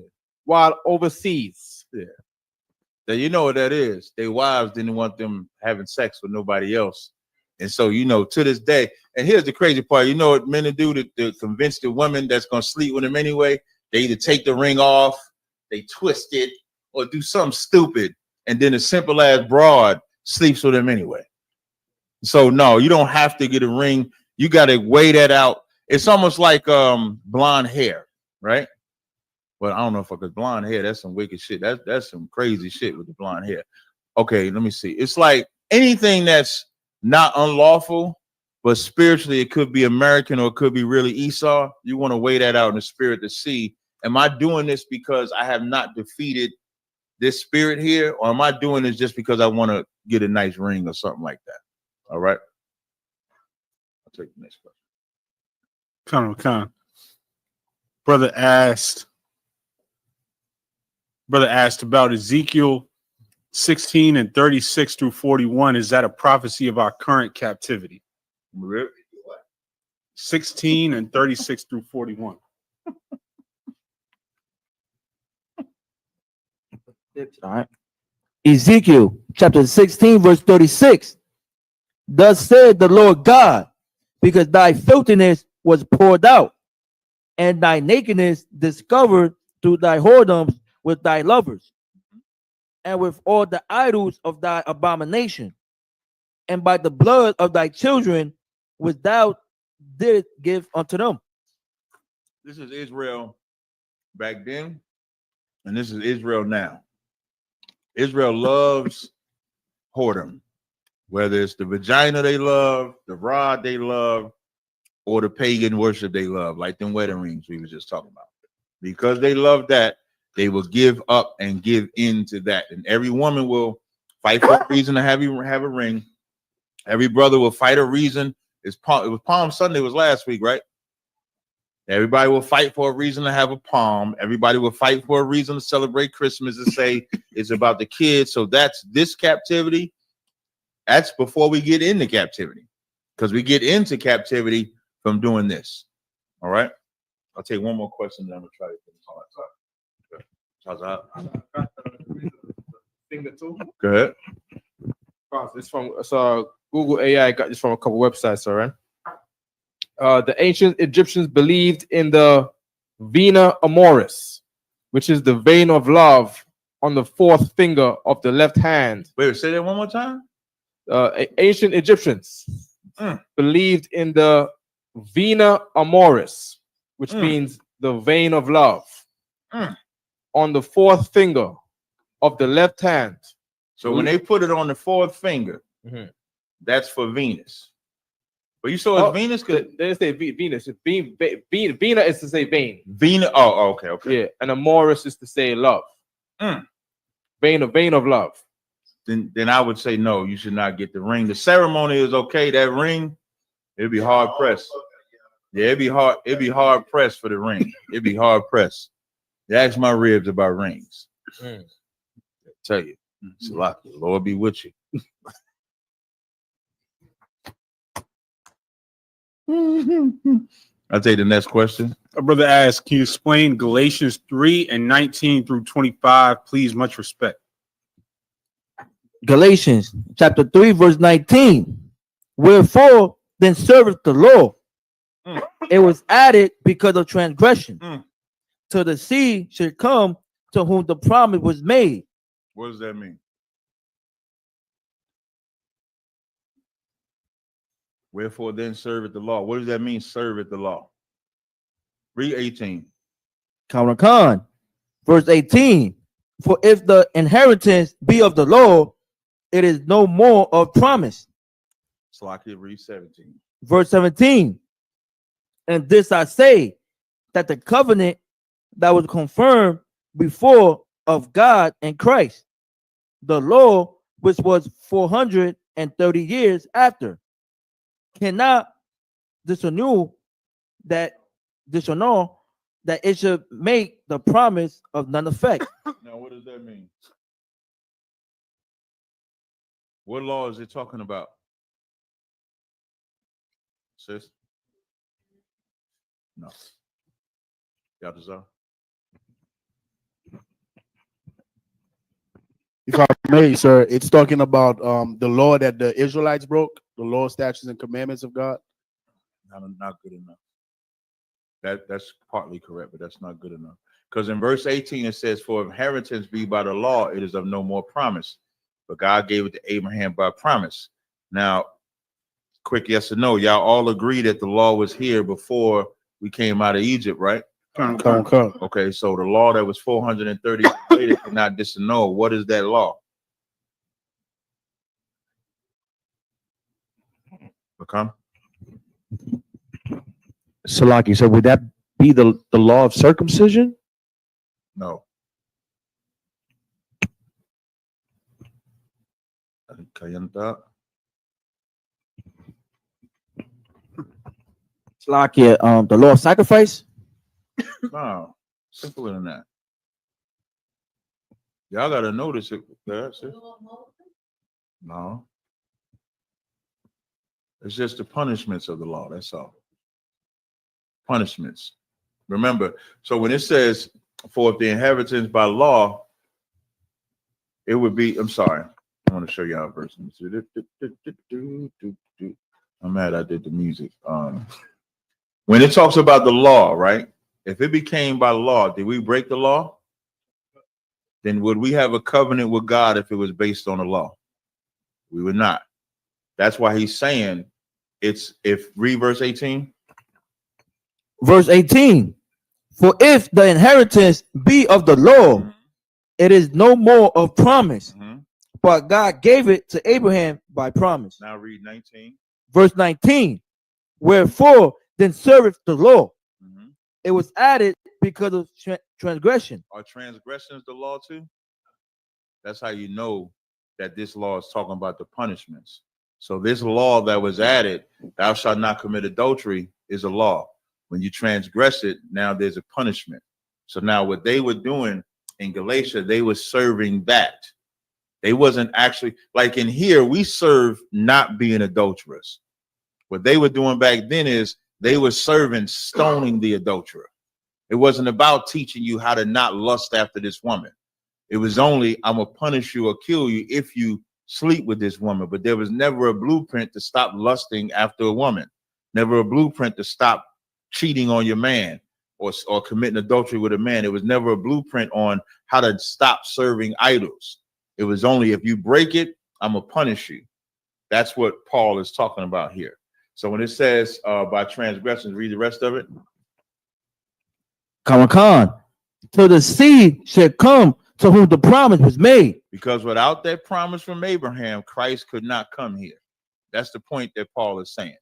while overseas. Yeah. Now, you know what that is. Their wives didn't want them having sex with nobody else. And so, you know, to this day, and here's the crazy part, you know what men do to convince the woman that's going to sleep with them anyway? They either take the ring off, they twist it, or do something stupid. And then a simple ass broad sleeps with them anyway. So, no, you don't have to get a ring. You got to weigh that out. It's almost like blonde hair, right? But I don't know if I could blonde hair. That's some wicked shit. That's some crazy shit with the blonde hair. Okay, let me see. It's like anything that's not unlawful, but spiritually it could be American or it could be really Esau. You want to weigh that out in the spirit to see, am I doing this because I have not defeated this spirit here, or am I doing this just because I want to get a nice ring or something like that? All right. I'll take the next question. Con. Brother asked about Ezekiel 16 and 36 through 41. Is that a prophecy of our current captivity? 16 and 36 through 41. All right. Ezekiel chapter 16, verse 36. Thus said the Lord God, because thy filthiness was poured out, and thy nakedness discovered through thy whoredoms with thy lovers, and with all the idols of thy abomination, and by the blood of thy children which thou didst give unto them. This is Israel back then, and this is Israel now. Israel loves whoredom, whether it's the vagina they love, the rod they love, or the pagan worship they love, like them wedding rings we were just talking about. Because they love that, they will give up and give in to that. And every woman will fight for a reason to have a ring. Every brother will fight a reason. It was Palm Sunday was last week, right? Everybody will fight for a reason to have a palm. Everybody will fight for a reason to celebrate Christmas and say it's about the kids. So that's this captivity. That's before we get into captivity, because we get into captivity from doing this. All right. I'll take one more question, then I'm gonna try to finish all that. Go ahead. It's from Google AI. Got this from a couple websites. All right. The ancient Egyptians believed in the vena amoris, which is the vein of love on the fourth finger of the left hand. Wait, say that one more time. Ancient Egyptians believed in the vena amoris, which means the vein of love, on the fourth finger of the left hand. So when they put it on the fourth finger, that's for Venus. But you saw it's Venus? They didn't say Venus. Vena is to say vein. Vena. Oh, okay. Yeah, and amoris is to say love. Vein of love. Then I would say no. You should not get the ring. The ceremony is okay. That ring, it'd be hard pressed. Yeah, it'd be hard. It'd be hard pressed for the ring. It'd be hard pressed. You ask my ribs about rings. I tell you, it's a lot. The Lord be with you. I'll take the next question. A brother asks, can you explain Galatians 3 and 19 through 25? Please, much respect. Galatians chapter 3, verse 19. Wherefore then serveth the law. It was added because of transgression. Till the seed should come to whom the promise was made. What does that mean? Wherefore then serveth the law. What does that mean, serveth the law? Read 18. Khan. Verse 18. For if the inheritance be of the law, it is no more of promise. So I could read 17. Verse 17. And this I say, that the covenant that was confirmed before of God and Christ, the law which was 430 years after, cannot disannul that it should make the promise of none effect. Now, what does that mean? What law is it talking about? Sis? No. Y'all deserve? If I may, sir, it's talking about the law that the Israelites broke, the law, statutes, and commandments of God. Not good enough. That's partly correct, but that's not good enough. Because in verse 18 it says, "For inheritance be by the law, it is of no more promise. But God gave it to Abraham by promise." Now, quick yes or no, y'all all agree that the law was here before we came out of Egypt, right? Okay, so the law that was 430 years later cannot disannul. What is that law? Become? Salaki, so would that be the law of circumcision? No. Slakia, the law of sacrifice? No, simpler than that. Y'all gotta notice it. That's it. No. It's just the punishments of the law. That's all. Punishments. Remember, so when it says, "For if the inheritance by law," it would be, I'm sorry. I want to show y'all a verse. I'm mad I did the music. When it talks about the law, right? If it became by law, did we break the law? Then would we have a covenant with God if it was based on the law? We would not. That's why he's saying read verse 18. Verse 18. For if the inheritance be of the law, it is no more of promise, but God gave it to Abraham by promise. Now read 19. Verse 19. Wherefore then serveth the law. It was added because of transgression. Are transgressions the law too? That's how you know that this law is talking about the punishments. So this law that was added, "Thou shalt not commit adultery," is a law. When you transgress it, now there's a punishment. So now what they were doing in Galatia, they were serving that. They wasn't actually, like in here, we serve not being adulterers. What they were doing back then is they were serving stoning the adulterer. It wasn't about teaching you how to not lust after this woman. It was only, "I'm gonna punish you or kill you if you sleep with this woman." But there was never a blueprint to stop lusting after a woman. Never a blueprint to stop cheating on your man or committing adultery with a man. It was never a blueprint on how to stop serving idols. It was only, if you break it, I'm gonna punish you. That's what Paul is talking about here. So when it says by transgressions, read the rest of it. Khan. So the seed should come to whom the promise was made. Because without that promise from Abraham, Christ could not come here. That's the point that Paul is saying.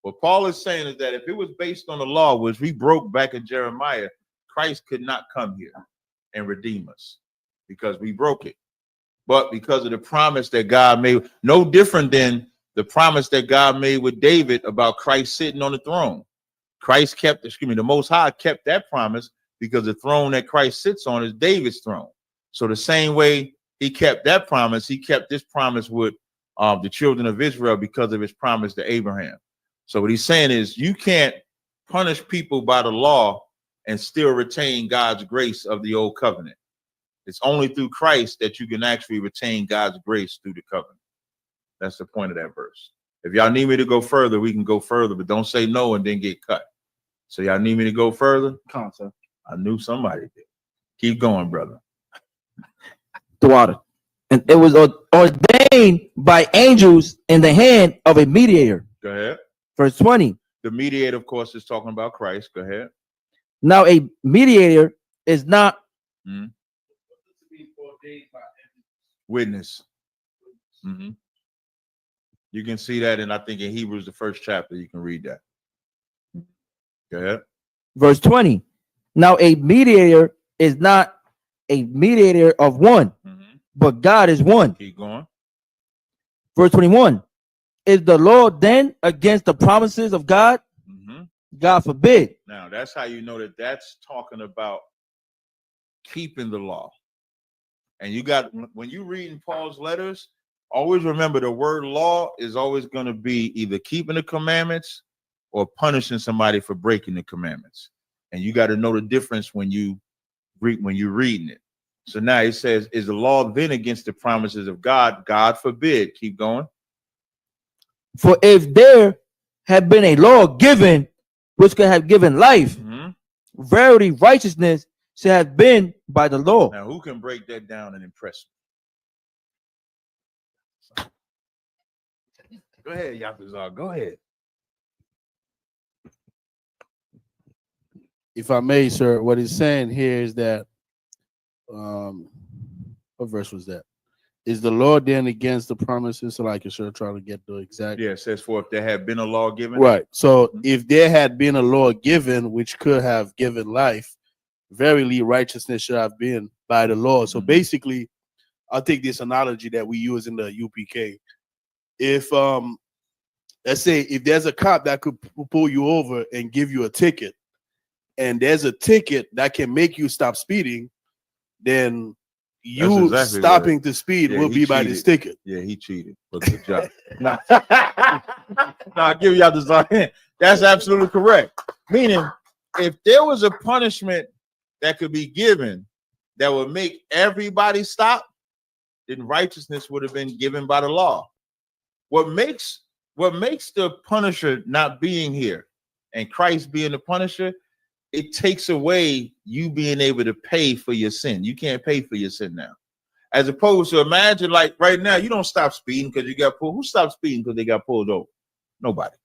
What Paul is saying is that if it was based on the law, which we broke back in Jeremiah, Christ could not come here and redeem us because we broke it. But because of the promise that God made, no different than the promise that God made with David about Christ sitting on the throne. The Most High kept that promise because the throne that Christ sits on is David's throne. So the same way he kept that promise, he kept this promise with the children of Israel because of his promise to Abraham. So what he's saying is you can't punish people by the law and still retain God's grace of the old covenant. It's only through Christ that you can actually retain God's grace through the covenant. That's the point of that verse. If y'all need me to go further, we can go further, but don't say no and then get cut. So y'all need me to go further? Come on, sir. I knew somebody did. Keep going, brother. The water. And it was ordained by angels in the hand of a mediator. Go ahead. Verse 20. The mediator, of course, is talking about Christ. Go ahead. Now a mediator is not Witness. Mhm. You can see that, and I think in Hebrews, the first chapter, you can read that. Go ahead. Verse 20. Now a mediator is not a mediator of one, but God is one. Keep going. Verse 21. Is the law then against the promises of God? God forbid. Now, that's how you know that that's talking about keeping the law. And you got, when you read in Paul's letters, always remember the word law is always going to be either keeping the commandments or punishing somebody for breaking the commandments. And you got to know the difference when you're reading it. So now it says, is the law then against the promises of God? God forbid. Keep going. For if there had been a law given which could have given life, verily righteousness should have been by the law. Now, who can break that down and impress me? Go ahead, Yapazar. Go ahead. If I may, sir, what he's saying here is that, what verse was that? Is the law then against the promises? So like you're sure trying to get the exact. Yeah, it says for if there had been a law given. Right. So if there had been a law given which could have given life, verily righteousness should have been by the law. So basically, I'll take this analogy that we use in the UPK. If let's say if there's a cop that could pull you over and give you a ticket, and there's a ticket that can make you stop speeding, then you exactly stopping to speed will be by this ticket. Yeah, he cheated. But good job. No, I'll give you out the sign. That's absolutely correct. Meaning, if there was a punishment that could be given that would make everybody stop, then righteousness would have been given by the law. What makes the punisher not being here and Christ being the punisher, it takes away you being able to pay for your sin. You can't pay for your sin now. As opposed to imagine, like right now, you don't stop speeding because you got pulled. Who stopped speeding because they got pulled over? Nobody.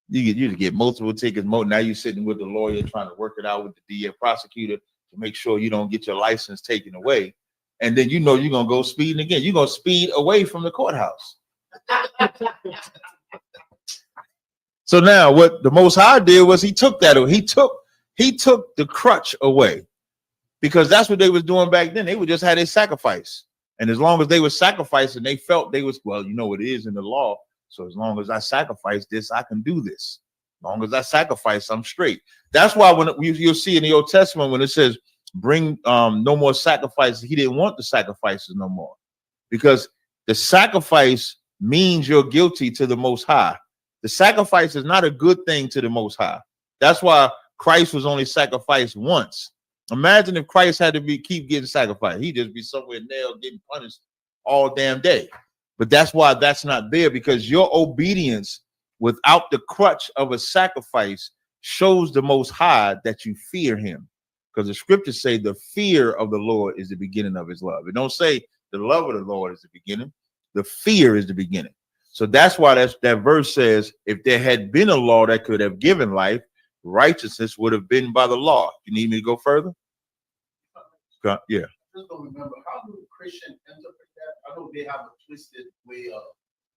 You get multiple tickets. Now you're sitting with the lawyer trying to work it out with the DA prosecutor to make sure you don't get your license taken away. And then you know you're going to go speeding again. You're going to speed away from the courthouse. So now what the Most High did was he took that away. He took the crutch away, because that's what they was doing back then. They would just have their sacrifice. And as long as they were sacrificing, they felt they was, well, you know, it is in the law. So as long as I sacrifice this, I can do this. As long as I sacrifice, I'm straight. That's why when you'll see in the Old Testament, when it says bring no more sacrifices, he didn't want the sacrifices no more, because the sacrifice means you're guilty to the Most High. The sacrifice is not a good thing to the Most High. That's why Christ was only sacrificed once. Imagine if Christ had to keep getting sacrificed. He'd just be somewhere nailed, getting punished all damn day. But that's why that's not there, because your obedience without the crutch of a sacrifice shows the Most High that you fear him. Because the scriptures say the fear of the Lord is the beginning of his love. It don't say the love of the Lord is the beginning. The fear is the beginning. So that's why that verse says, if there had been a law that could have given life, righteousness would have been by the law. You need me to go further? Yeah. Just don't remember, how do Christians interpret that? I know they have a twisted way of.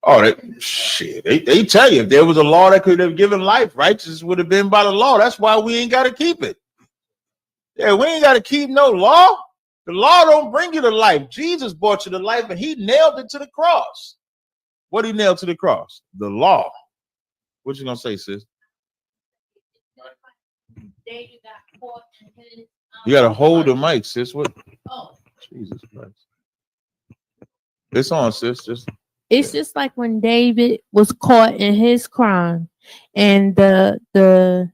Oh, they tell you if there was a law that could have given life, righteousness would have been by the law. That's why we ain't got to keep it. Yeah, we ain't got to keep no law. The law don't bring you to life. Jesus brought you to life, and he nailed it to the cross. What he nailed to the cross? The law. What you gonna say, sis? You gotta hold the mic, sis. What? Oh, Jesus Christ! It's on, sis. It's just like when David was caught in his crime, and the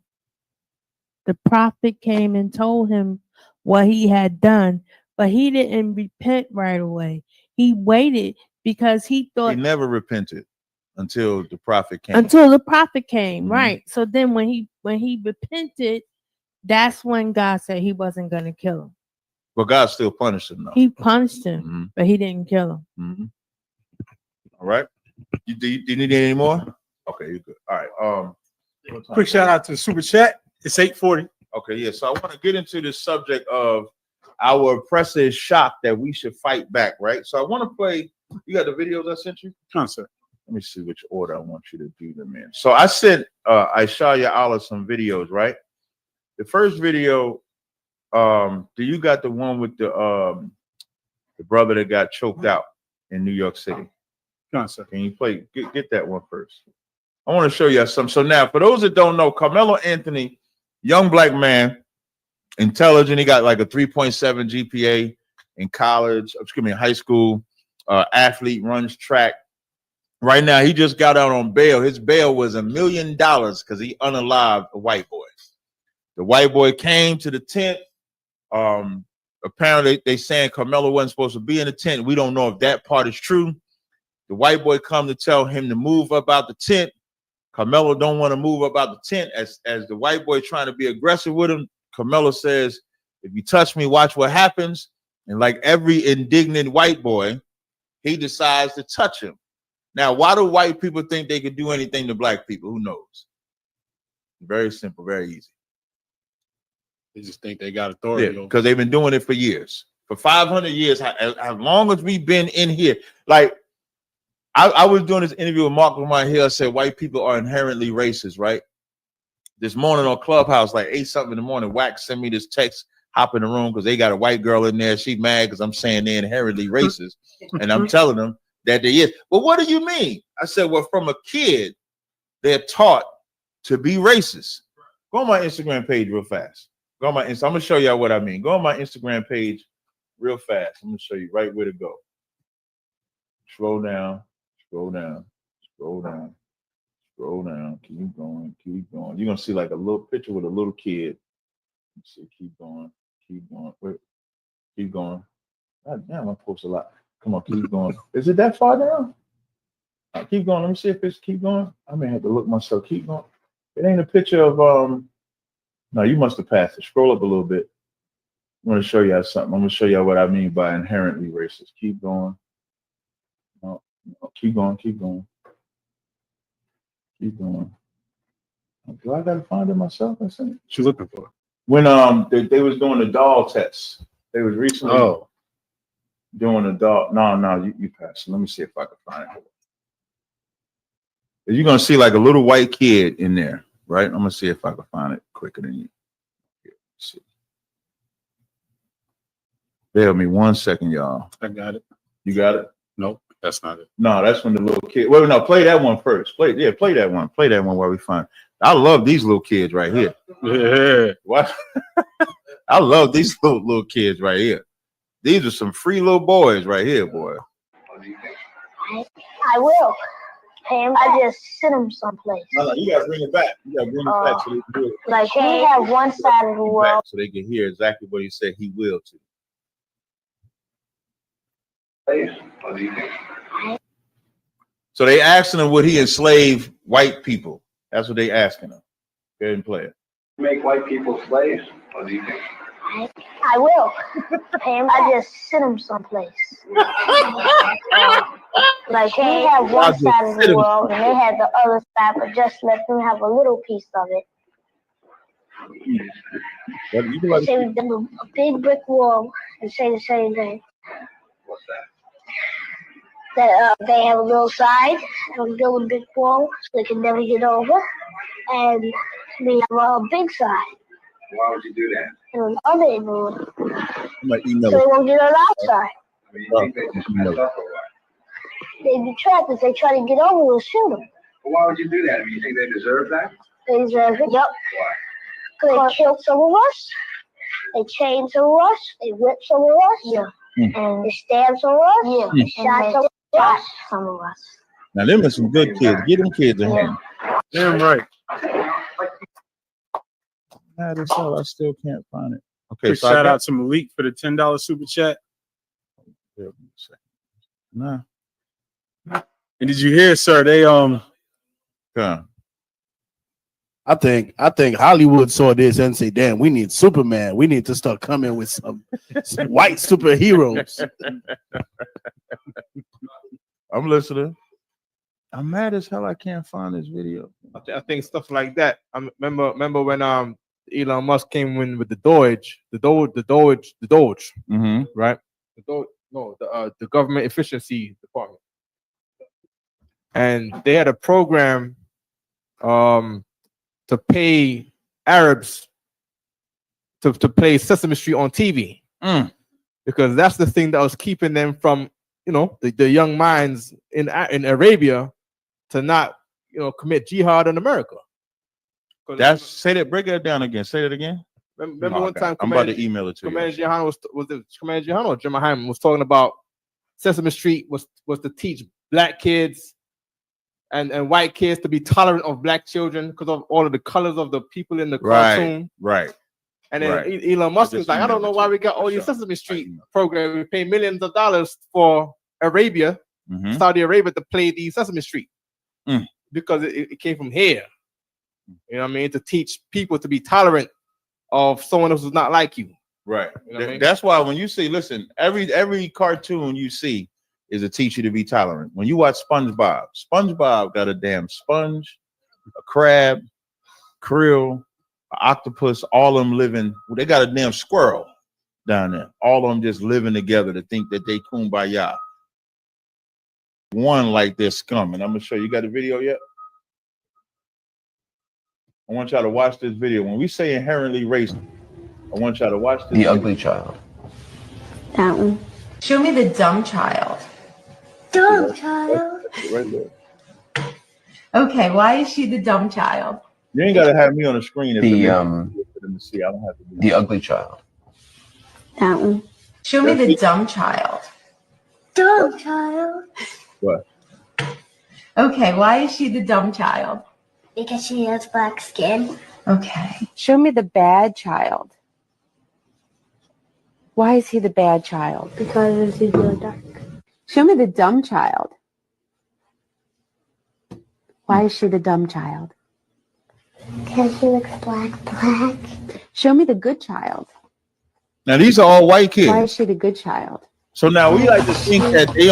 prophet came and told him what he had done, but he didn't repent right away. He waited because he thought he never repented until the prophet came. Right. So then when he repented, that's when God said he wasn't going to kill him. But God still punished him, though. He punished him, but he didn't kill him. All right. Do you need any more? Okay, you're good. All right. Quick shout out to the super chat. It's 8:40. Okay, yeah. So I want to get into the subject of our oppressor is shocked that we should fight back, right? So I want to play. You got the videos I sent you? Concert. Let me see which order I want you to do them in. So I sent Aishaya Allah some videos, right? The first video, do you got the one with the brother that got choked out in New York City? Concert. Can you play? Get that one first. I want to show you some. So now, for those that don't know, Carmelo Anthony, young black man, intelligent. He got like a 3.7 GPA in college. Excuse me, in high school. Athlete, runs track. Right now, he just got out on bail. His bail was $1 million because he unalived a white boy. The white boy came to the tent. Apparently, they saying Carmelo wasn't supposed to be in the tent. We don't know if that part is true. The white boy come to tell him to move up out the tent. Carmelo don't want to move up out the tent. As the white boy trying to be aggressive with him, Carmelo says, if you touch me, watch what happens. And like every indignant white boy, he decides to touch him. Now, why do white people think they could do anything to black people? Who knows? Very simple, very easy. They just think they got authority. Yeah, because they've been doing it for years. For 500 years, as long as we've been in here. Like, I was doing this interview with Mark Lamont Hill. I said white people are inherently racist, right? This morning on Clubhouse, like 8 something in the morning, Wax sent me this text, hop in the room because they got a white girl in there. She mad because I'm saying they're inherently racist. And I'm telling them that they is. Well, what do you mean? I said, well, from a kid, they're taught to be racist. Go on my Instagram page real fast. Go on my Insta. I'm gonna show y'all what I mean. Go on my Instagram page real fast. I'm gonna show you right where to go. Scroll down, scroll down, scroll down, scroll down. Keep going, keep going. You're gonna see like a little picture with a little kid. Let's see, keep going, keep going. Wait, keep going. God damn, I post a lot. Come on, keep going. Is it that far down? Keep going. Let me see if it's keep going. I may have to look myself. Keep going. It ain't a picture of No, you must have passed it. Scroll up a little bit. I'm going to show y'all something. I'm going to show y'all what I mean by inherently racist. Keep going. No, keep going. Keep going. Keep going. Do I got to find it myself? I think. What you looking for? When they was doing the doll test. They was recently doing a doll. No, you passed. Let me see if I can find it. You're going to see like a little white kid in there, right? I'm going to see if I can find it quicker than you. See. Bear with me 1 second, y'all. I got it. You got it? Nope, that's not it. No, that's when the little kid. Well, no, play that one first. Play that one. Play that one while we find. I love these little kids right here. Yeah. What? I love these little kids right here. These are some free little boys right here, boy. I will. I just sent him someplace. No, you gotta bring it back. You gotta bring it back so they can hear it. Like he have one side of the world. So they can hear exactly what he said he will to. So they asking him would he enslave white people? That's what they asking him. Go ahead and play it. Make white people slaves? What do you think? I will. I just sent him someplace. Like he had one side of the world and they had the other side, but just let them have a little piece of it. They say we build a big brick wall and say the same thing. What's that? That they have a little side and we build a big wall so they can never get over, and we have a big side. Why would you do that? And on the other end, so they won't get on the outside. I mean, you think they just messed up or what? They'd be trapped if they try to get over. We'll shoot them. Well, why would you do that? I mean, you think they deserve that? They deserve it. Yep. Why? Because they killed some of us. They chained some of us. They whipped some of us. Yeah. And they stabbed some of us. Yeah. They shot some of us. Now them are some good kids. Get them kids in here. Damn right. That's all. I still can't find it. Okay, Quick so shout out to Malik for the $10 super chat. Nah. And did you hear, sir? They I think Hollywood saw this and say, "Damn, we need Superman. We need to start coming with some white superheroes." I'm listening. I'm mad as hell. I can't find this video. I think stuff like that. I remember when Elon Musk came in with the Doge, right? The government efficiency department, and they had a program to pay Arabs to play Sesame Street on TV, because that's the thing that was keeping them from, the young minds in Arabia to not, commit jihad in America. Say that. Break that down again. Say that again. Remember one time I'm about to email it to Commander Jehan was it Commander Jehan or Jim Hyman was talking about Sesame Street was to teach black kids and white kids to be tolerant of black children because of all of the colors of the people in the cartoon. Right. And then Elon Musk was like, I don't know why we got all these Sesame Street programs. We pay millions of dollars for Arabia, Saudi Arabia, to play these Sesame Street because it came from here. You know what I mean? To teach people to be tolerant of someone else who's not like you. Right. You know what I mean? That's why when you see, listen, every cartoon you see is to teach you to be tolerant. When you watch SpongeBob got a damn sponge, a crab, krill, an octopus, all of them living. They got a damn squirrel down there. All of them just living together to think that they kumbaya. One like they're scum. And I'm gonna show you. Got the video yet? I want y'all to watch this video. When we say inherently racist, I want y'all to watch this. The ugly child. That one. Show me the dumb child. Dumb child. Right there. Okay, why is she the dumb child? You ain't gotta have me on the screen. For them to see. I don't have to do the ugly child. That one. Show me the dumb child. Dumb child. What? Okay, why is she the dumb child? Because she has black skin. Okay. Show me the bad child. Why is he the bad child? Because he's really dark. Show me the dumb child. Why is she the dumb child? Because she looks black. Show me the good child. Now these are all white kids. Why is she the good child? So now we like to think that they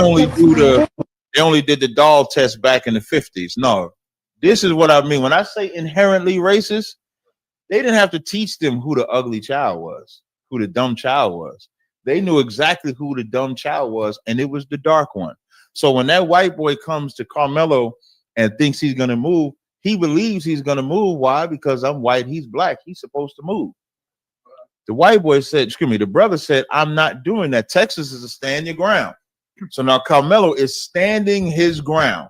only did the doll test back in the 50s. No, this is what I mean. When I say inherently racist, they didn't have to teach them who the ugly child was, who the dumb child was. They knew exactly who the dumb child was, and it was the dark one. So when that white boy comes to Carmelo and thinks he's gonna move, he believes he's gonna move. Why? Because I'm white, he's black, he's supposed to move. The white boy said, the brother said, I'm not doing that. Texas is a stand your ground. So now Carmelo is standing his ground.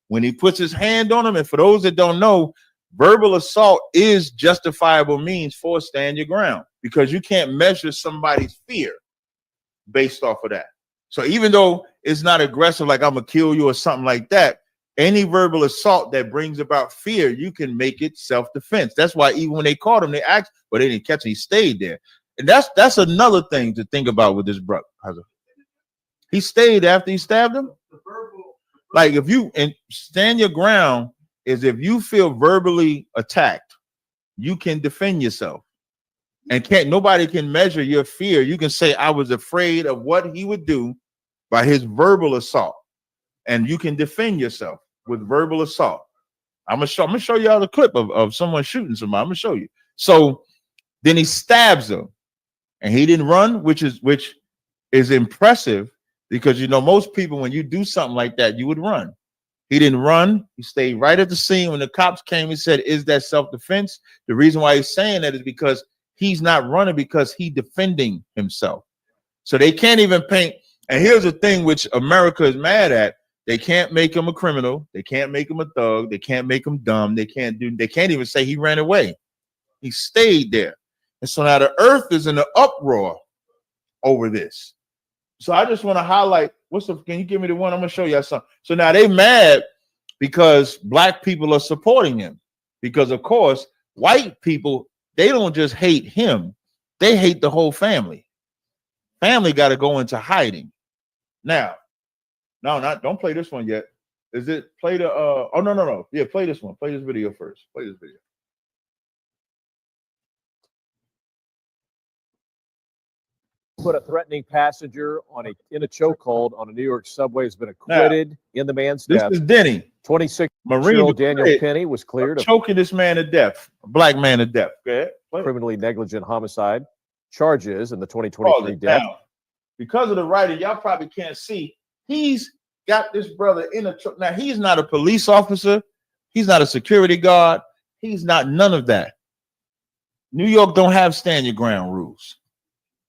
When he puts his hand on him, and for those that don't know, verbal assault is justifiable means for stand your ground, because you can't measure somebody's fear based off of that. So even though it's not aggressive, like I'm gonna kill you or something like that, any verbal assault that brings about fear, you can make it self-defense. That's why even when they caught him, they asked, but they didn't catch him. He stayed there. And that's another thing to think about with this brother. He stayed after he stabbed him. Like if you and stand your ground is if you feel verbally attacked, you can defend yourself. And nobody can measure your fear. You can say, I was afraid of what he would do by his verbal assault. And you can defend yourself with verbal assault. I'm gonna show y'all the clip of someone shooting somebody. I'm gonna show you. So then he stabs him, and he didn't run, which is impressive, because most people, when you do something like that, you would run. He didn't run. He stayed right at the scene. When the cops came, he said, is that self-defense? The reason why he's saying that is because he's not running, because he's defending himself. So they can't even paint. And here's the thing which America is mad at. They can't make him a criminal. They can't make him a thug. They can't make him dumb. They can't even say he ran away. He stayed there. And so now the earth is in an uproar over this. So I just want to highlight, can you give me the one? I'm gonna show you something. So now they mad because black people are supporting him. Because of course, white people, they don't just hate him, they hate the whole family. Family got to go into hiding. Now, don't play this one yet. Is it play the oh no. Yeah, play this one. Play this video first. Play this video. Put a threatening passenger in a chokehold on a New York subway has been acquitted in the man's death. This is Denny. 26-year-old Daniel Penny was cleared of choking this man to death, a black man to death. Go ahead. criminally negligent homicide charges in the 2023 death. Now, because of the writing, y'all probably can't see. He's got this brother in a truck. Now, he's not a police officer. He's not a security guard. He's not none of that. New York don't have stand your ground rules.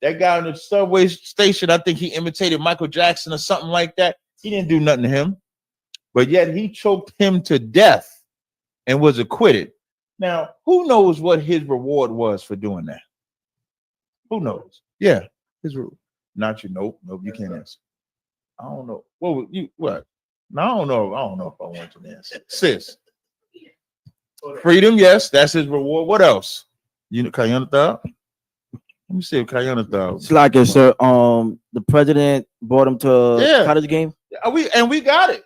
That guy in the subway station, I think he imitated Michael Jackson or something like that. He didn't do nothing to him, but yet he choked him to death and was acquitted. Now, who knows what his reward was for doing that? Who knows? Yeah, his reward. Not you. Nope, you can't answer. I don't know. What? No, I don't know. I don't know if I want you to answer. Sis. Freedom, yes, that's his reward. What else? You know, Kayana thought? Let me see if Kayana thought. It's like it, sir. The president brought him to a college game. We got it.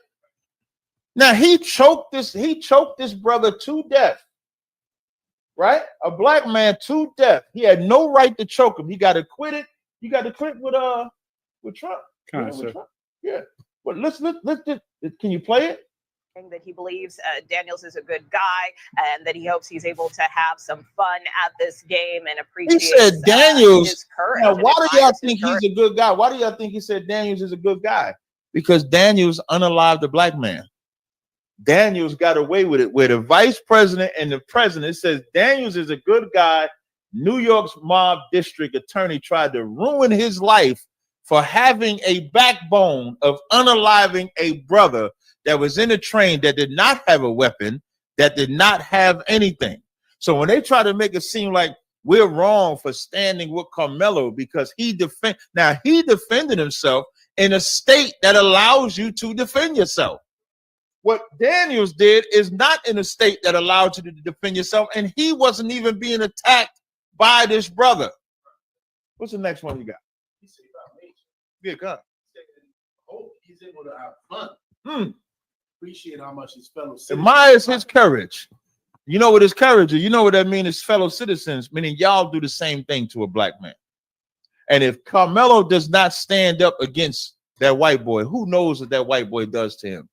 Now he choked this brother to death. Right? A black man to death. He had no right to choke him. He got acquitted. You got acquitted with Trump. With Trump. Yeah. But let's can you play it? That he believes Daniels is a good guy and that he hopes he's able to have some fun at this game and appreciate. He said Daniels. His courage. Now, why do y'all think he's a good guy? Why do y'all think he said Daniels is a good guy? Because Daniels unalived a black man. Daniels got away with it, where the vice president and the president says Daniels is a good guy. New York's mob district attorney tried to ruin his life for having a backbone of unaliving a brother that was in a train that did not have a weapon, that did not have anything. So when they try to make it seem like we're wrong for standing with Carmelo because he defended himself in a state that allows you to defend yourself. What Daniels did is not in a state that allowed you to defend yourself, and he wasn't even being attacked by this brother. What's the next one you got? Yeah, God. He's able to have fun. Appreciate how much his fellow citizens admires his courage. You know what his courage is? You know what that means? His fellow citizens, meaning y'all do the same thing to a black man. And if Carmelo does not stand up against that white boy, who knows what that white boy does to him?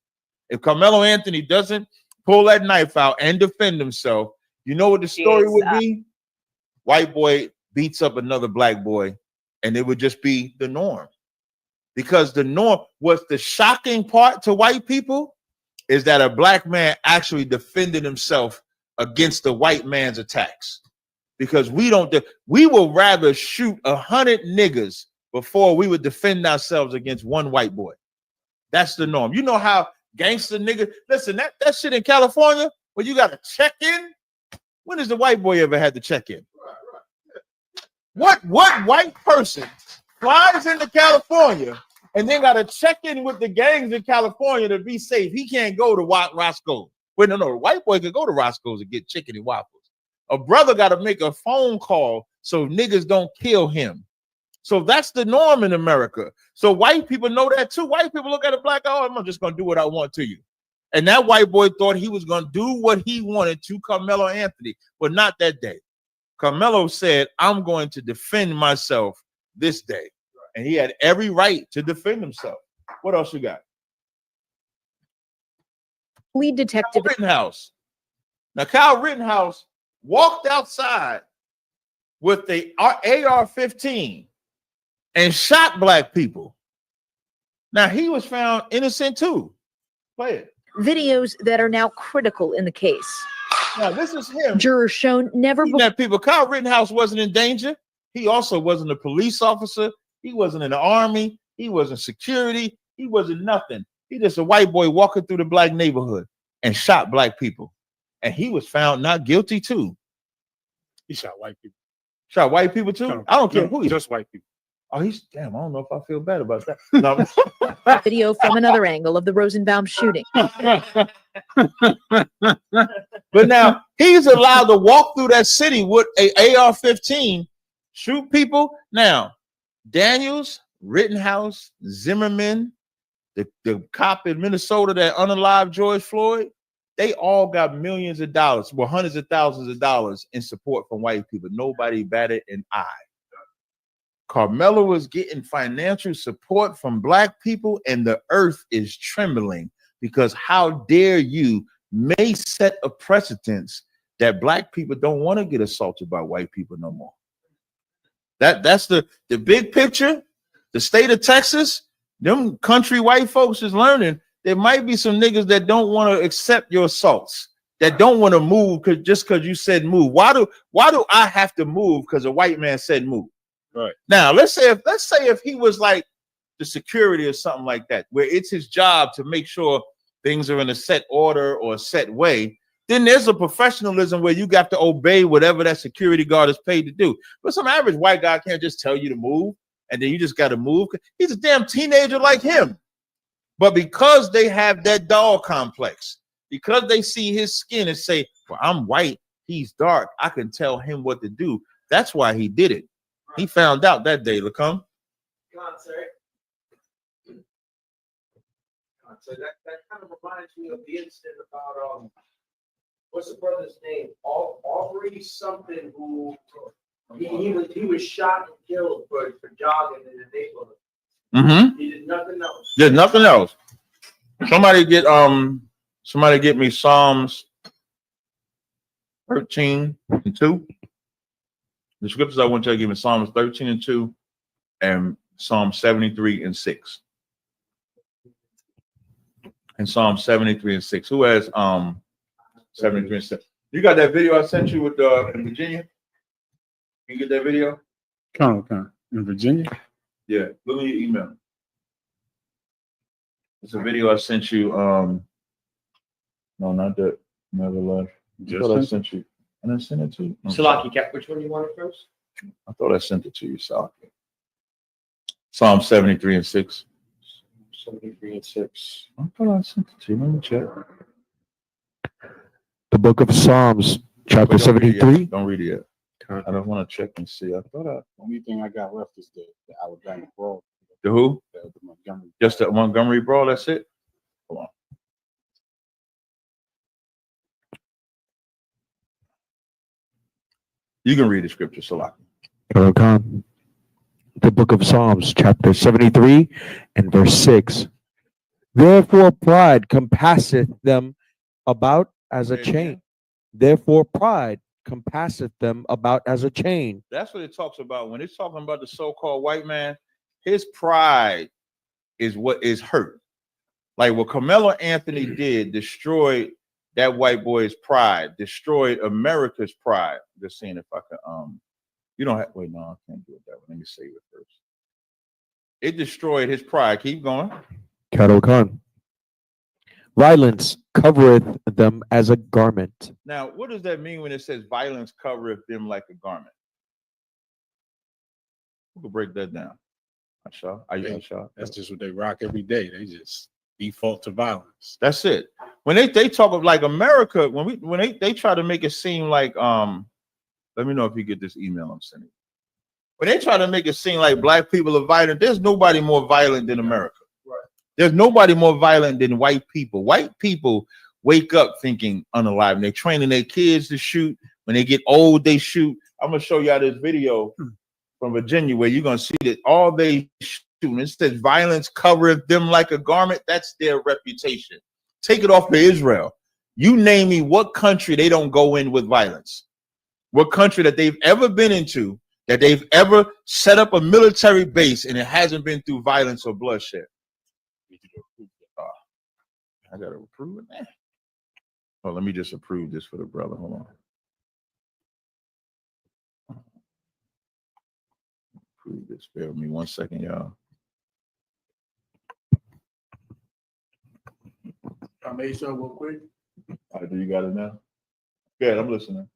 If Carmelo Anthony doesn't pull that knife out and defend himself, you know what the story would be? White boy beats up another black boy, and it would just be the norm. Because the norm, what's the shocking part to white people is that a black man actually defended himself against the white man's attacks. Because we will rather shoot 100 niggas before we would defend ourselves against one white boy. That's the norm. You know how gangster niggas, listen, that shit in California where you got to check in. When has the white boy ever had to check in? What white person flies into California and then got to check in with the gangs in California to be safe? He can't go to Roscoe. Wait, no, the white boy could go to Roscoe's and get chicken and waffles. A brother got to make a phone call so niggas don't kill him. So that's the norm in America. So white people know that too. White people look at a black, oh, I'm just going to do what I want to you. And that white boy thought he was going to do what he wanted to Carmelo Anthony, but not that day. Carmelo said, I'm going to defend myself this day. And he had every right to defend himself. What else you got? Lead detective Kyle Rittenhouse. Now, Kyle Rittenhouse walked outside with the AR-15 and shot black people. Now, he was found innocent too. Play it. videos that are now critical in the case. Now, this is him. Jurors shown never before. People, Kyle Rittenhouse wasn't in danger. He also wasn't a police officer. He wasn't in the army. He wasn't security. He wasn't nothing. He just a white boy walking through the black neighborhood and shot black people. And he was found not guilty too. He shot white people. Shot white people too? No, I don't care no, who he just white people. Oh, he's damn. I don't know if I feel bad about that. No. Video from another angle of the Rosenbaum shooting. But now he's allowed to walk through that city with a AR-15, shoot people. Now, Daniels, Rittenhouse, Zimmerman, the cop in Minnesota that unalived George Floyd, they all got millions of dollars, well, hundreds of thousands of dollars in support from white people. Nobody batted an eye. Carmelo was getting financial support from black people, and the earth is trembling because how dare you may set a precedence that black people don't want to get assaulted by white people no more. That's the big picture. The state of Texas, them country white folks is learning there might be some niggas that don't want to accept your assaults, that don't want to move just because you said move. Why do I have to move because a white man said move? Right. Now, let's say if he was like the security or something like that, where it's his job to make sure things are in a set order or a set way, then there's a professionalism where you got to obey whatever that security guard is paid to do. But some average white guy can't just tell you to move, and then you just got to move. He's a damn teenager like him. But because they have that dog complex, because they see his skin and say, well, I'm white, he's dark, I can tell him what to do. That's why he did it. He found out that day, Lacombe. So that kind of reminds me of the incident about what's the brother's name? Aubrey something, who he was shot and killed for jogging in the neighborhood. Mm-hmm. He did nothing else. There's nothing else. Somebody get me Psalms 13 and 2. The scriptures I want you to give me Psalms 13 and 2 and Psalm 73 and 6. And Psalm 73 and 6. Who has 73 and 6? You got that video I sent you with in Virginia? You get that video? In Virginia? Yeah, look at your email. It's a video I sent you. No, not that. Never left. I thought I sent you. I didn't send it to you. Salaki, which one you wanted first? I thought I sent it to you, Salaki. Psalm 73 and 6. 73 and 6. I thought I sent it to you. Let me check. The book of Psalms, chapter 73. Don't read it yet. I don't want to check and see. I thought The only thing I got left is the Alabama Brawl. The who? The Montgomery. Just the Montgomery Brawl, that's it? Hold on. You can read the scripture, Salaki. The book of Psalms, chapter 73 and verse 6. Therefore pride compasseth them about as a chain. Therefore pride compasseth them about as a chain. That's what it talks about. When it's talking about the so-called white man, his pride is what is hurt. Like what Carmelo Anthony did, destroyed that white boy's pride, destroyed America's pride. Just seeing if I can, you don't have, wait, no, I can't do it that way. Let me save it first. It destroyed his pride. Keep going. Khan. Violence covereth them as a garment. Now, what does that mean when it says violence covereth them like a garment? Who could break that down? That's just what they rock every day. They just default to violence. That's it. When they talk of like America, when they try to make it seem like let me know if you get this email I'm sending. When they try to make it seem like black people are violent, there's nobody more violent than America. There's nobody more violent than white people. White people wake up thinking unalive, and they're training their kids to shoot. When they get old, they shoot. I'm gonna show y'all this video from Virginia where you're gonna see that all they shoot. It says violence covereth them like a garment. That's their reputation. Take it off of Israel. You name me what country they don't go in with violence. What country that they've ever been into, that they've ever set up a military base and it hasn't been through violence or bloodshed. I gotta approve it, man. Oh, let me just approve this for the brother. Hold on. Approve this. Bear with me 1 second, y'all. I made sure real quick. All right, do you got it now? Good, I'm listening.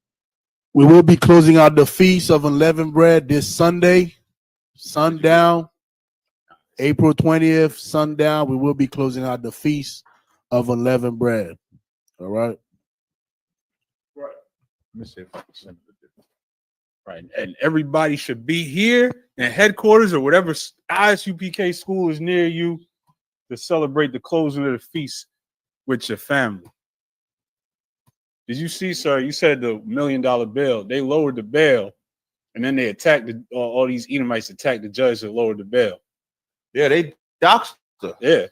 We will be closing out the Feast of Unleavened Bread this Sunday, sundown, April 20th, sundown. We will be closing out the Feast of Unleavened Bread. All right. Right. Let me see if I can send it. Right. And everybody should be here in headquarters or whatever ISUPK school is near you to celebrate the closing of the feast with your family. Did you see, sir? You said the $1 million bail. They lowered the bail, and then they attacked all these Edomites attacked the judge that lowered the bail. Yeah, they doxed her. Yeah,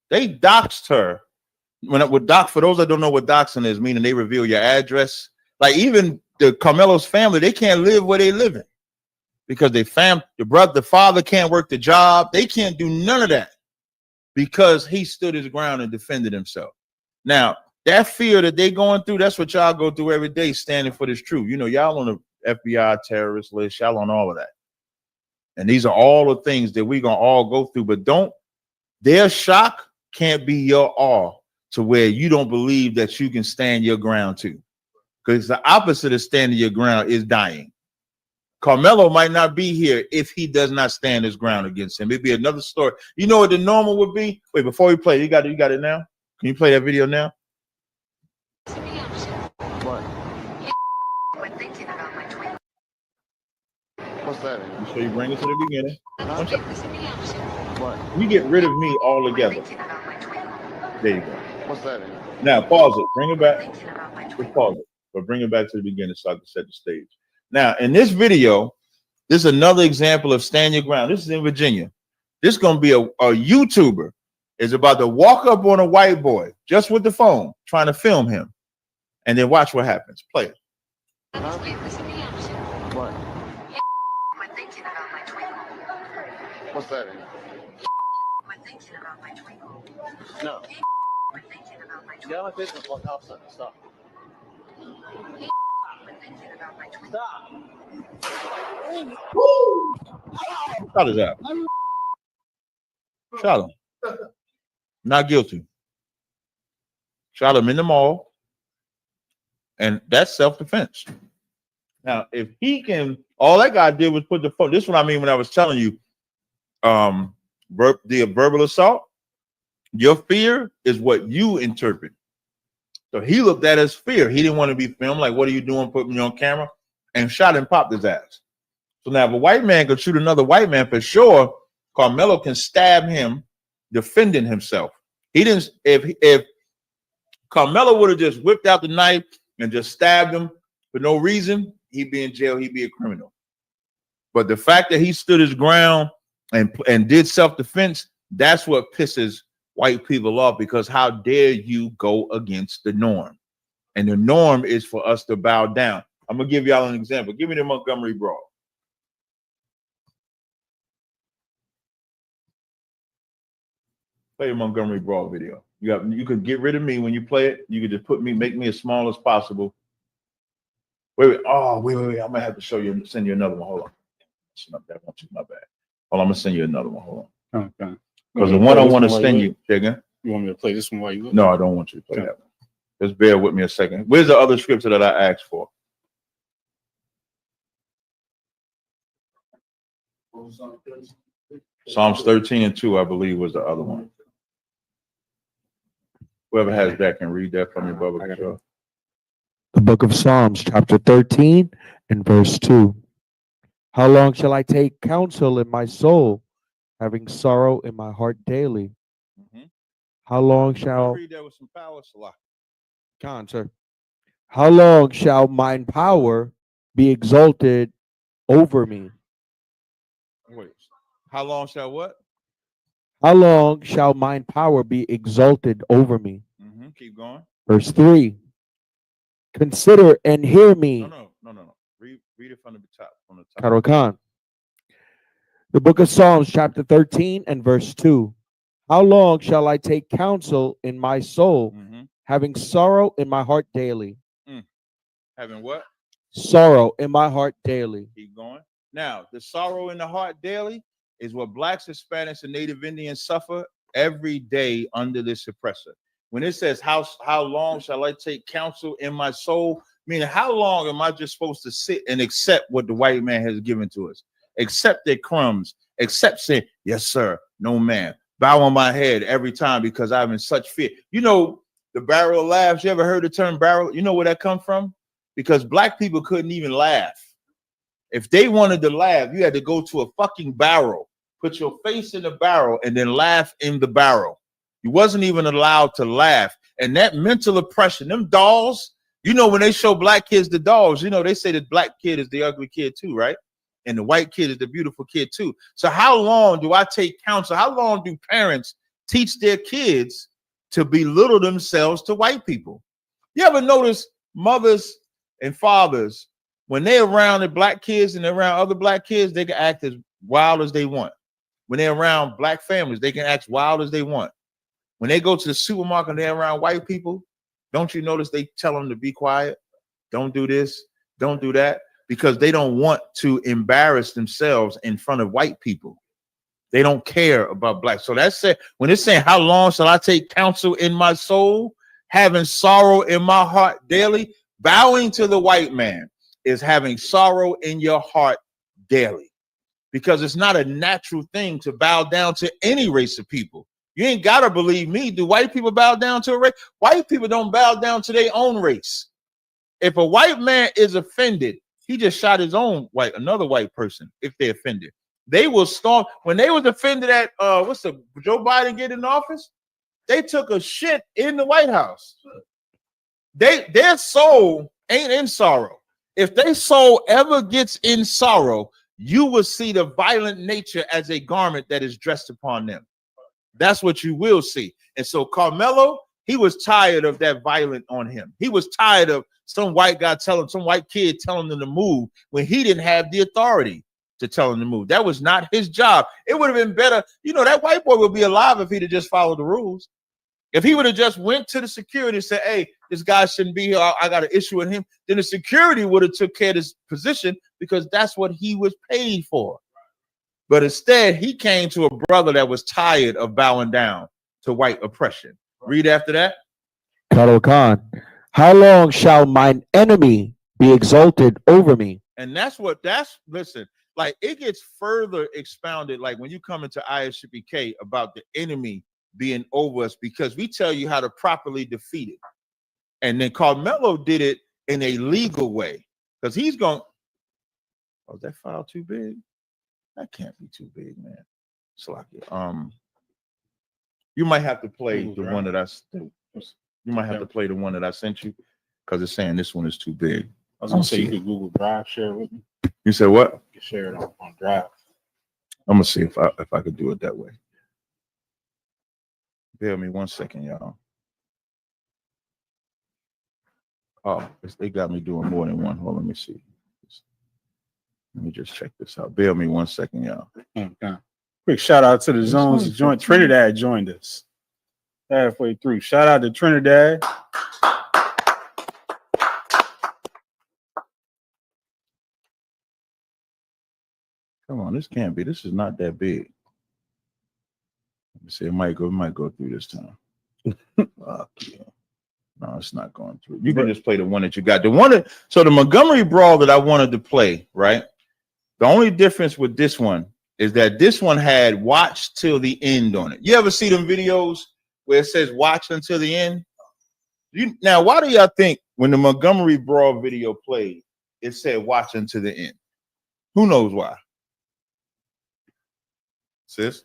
they doxed her. With dox, for those that don't know what doxing is, meaning they reveal your address, Like even the Carmelo's family, they can't live where they living because the father can't work the job. They can't do none of that because he stood his ground and defended himself. Now, that fear that they going through, that's what y'all go through every day standing for this truth. You know, y'all on the FBI terrorist list, y'all on all of that. And these are all the things that we're going to all go through. But their shock can't be your awe to where you don't believe that you can stand your ground too. Because the opposite of standing your ground is dying. Carmelo might not be here if he does not stand his ground against him. It'd be another story. You know what the normal would be? Wait, before we play, you got it now? Can you play that video now? What? What's that? So you bring it to the beginning. What? You get rid of me altogether. There you go. What's that? Now pause it. Bring it back. Just pause it. But bring it back to the beginning so I can set the stage. Now, in this video, this is another example of stand your ground. This is in Virginia. This is going to be a YouTuber is about to walk up on a white boy just with the phone, trying to film him. And then watch what happens. Play it. What? What's that? No. Yeah, my business will help stop. Stop. Shot his out. Shot him. Not guilty. Shot him in the mall. And that's self-defense. Now, if he can, all that guy did was put the phone. This is what I mean when I was telling you, the verbal assault. Your fear is what you interpret. So he looked at as fear. He didn't want to be filmed. Like, what are you doing? Put me on camera, and shot and popped his ass. So now, if a white man could shoot another white man, for sure, Carmelo can stab him, defending himself. He didn't. If Carmelo would have just whipped out the knife and just stabbed him for no reason, he'd be in jail. He'd be a criminal. But the fact that he stood his ground and did self-defense, that's what pisses white people off, because how dare you go against the norm? And the norm is for us to bow down. I'm gonna give y'all an example. Give me the Montgomery Brawl. Play a Montgomery Brawl video. You could get rid of me when you play it. You could just make me as small as possible. Wait. Oh, wait. I'm gonna have to send you another one. Hold on. That one too, my bad. Hold on, I'm gonna send you another one. Hold on. Okay. Because the one I want to send you, Chicken. You want me to play this one while you look? No, I don't want you to play that one. Just bear with me a second. Where's the other scripture that I asked for? Psalms 13:2, I believe, was the other one. Whoever has that can read that for me, Bubba. The book of Psalms, chapter 13 and verse 2. How long shall I take counsel in my soul, having sorrow in my heart daily? How long shall read that with some power, Salah? Sir. How long shall mine power be exalted over me? Wait. How long shall what? How long shall mine power be exalted over me? Keep going. Verse 3. Consider and hear me. No. Read it from the top. Karakan. The book of Psalms, chapter 13 and verse 2. How long shall I take counsel in my soul, having sorrow in my heart daily? Having what? Sorrow in my heart daily. Keep going. Now, the sorrow in the heart daily is what blacks, Hispanics, and Native Indians suffer every day under this oppressor. When it says, how long shall I take counsel in my soul? Meaning, how long am I just supposed to sit and accept what the white man has given to us? Accept their crumbs, accept saying, yes, sir, no, ma'am. Bow on my head every time because I'm in such fear. You know, the barrel of laughs. You ever heard the term barrel? You know where that come from? Because black people couldn't even laugh. If they wanted to laugh, you had to go to a fucking barrel, put your face in the barrel, and then laugh in the barrel. You wasn't even allowed to laugh. And that mental oppression, them dolls, you know, when they show black kids the dolls, you know, they say the black kid is the ugly kid too, right? And the white kid is the beautiful kid too. So how long do I take counsel? How long do parents teach their kids to belittle themselves to white people? You ever notice mothers and fathers, when they're around the black kids and they're around other black kids, they can act as wild as they want. When they're around black families, they can act wild as they want. When they go to the supermarket and they're around white people, don't you notice they tell them to be quiet? Don't do this, don't do that, because they don't want to embarrass themselves in front of white people. They don't care about black. So that's it. When it's saying, how long shall I take counsel in my soul, having sorrow in my heart daily? Bowing to the white man is having sorrow in your heart daily, because it's not a natural thing to bow down to any race of people. You ain't got to believe me. Do white people bow down to a race? White people don't bow down to their own race. If a white man is offended, he just shot his own another white person if they're offended. They will storm. When they was offended at Joe Biden getting in office, they took a shit in the White House. Their soul ain't in sorrow. If their soul ever gets in sorrow, you will see the violent nature as a garment that is dressed upon them. That's what you will see. And so Carmelo, he was tired of that violent on him. He was tired of some white guy some white kid telling him to move when he didn't have the authority to tell him to move. That was not his job. It would have been better. That white boy would be alive if he'd have just followed the rules. If he would have just went to the security and said, hey, this guy shouldn't be here, I got an issue with him, then the security would have took care of his position, because that's what he was paid for. But instead, he came to a brother that was tired of bowing down to white oppression. Read after that. Khalil Khan, how long shall mine enemy be exalted over me? And listen, like it gets further expounded, like when you come into ISUPK about the enemy being over us, because we tell you how to properly defeat it. And then Carmelo did it in a legal way, because he's going, oh, is that file too big? That can't be too big, man. Slocky. You might have to play the one that I sent you, because it's saying this one is too big. I was gonna say you could Google Drive share with me. You said what? You can share it on Drive. I'm gonna see if I could do it that way. Bear with me 1 second, y'all. Oh, they got me doing more than one. Hold on, let me see. Let me just check this out. Bear with me 1 second, y'all. Okay. Quick shout out to the Zones joint. Trinidad joined us halfway through. Shout out to Trinidad. Come on, this can't be. This is not that big. Let me see. It might go through this time. Fuck yeah. No, it's not going through. You can just play the one that you got. So the Montgomery Brawl that I wanted to play, right? The only difference with this one is that this one had watch till the end on it. You ever see them videos where it says watch until the end? Now, why do y'all think when the Montgomery Brawl video played, it said watch until the end? Who knows why? Sis?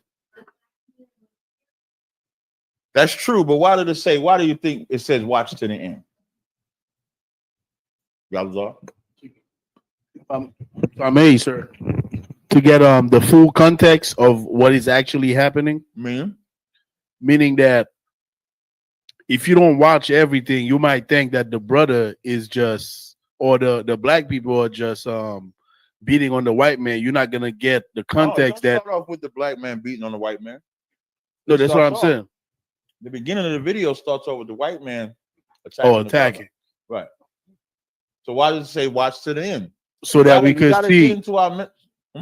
That's true, but why did it say, why do you think it says watch to the end? Y'all, if I may, sir, to get the full context of what is actually happening. Meaning that if you don't watch everything, you might think that the brother is just, or the black people are just beating on the white man. You're not gonna get the context don't start off with the black man beating on the white man. No, that's what I'm saying. The beginning of the video starts off with the white man attacking. Right. So why does it say watch to the end? So that we can see,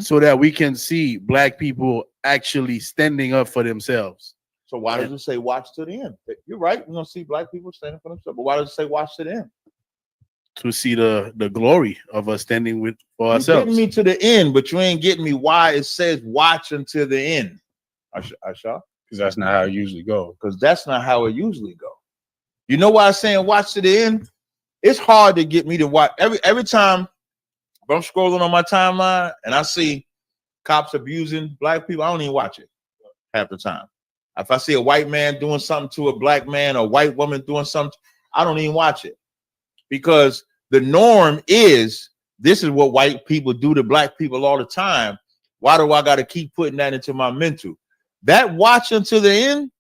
so that we can see black people actually standing up for themselves. So why does it say watch to the end? You're right. We're gonna see black people standing for themselves. But why does it say watch to the end? To see the glory of us standing for ourselves. You're getting me to the end, but you ain't getting me why it says watch until the end. Aisha? Because that's not how it usually goes. Because that's not how it usually goes. You know why I'm saying watch to the end? It's hard to get me to watch every time if I'm scrolling on my timeline and I see cops abusing black people, I don't even watch it half the time. If I see a white man doing something to a black man, or a white woman doing something, I don't even watch it. Because the norm is this is what white people do to black people all the time. Why do I got to keep putting that into my mental? That watch until the end,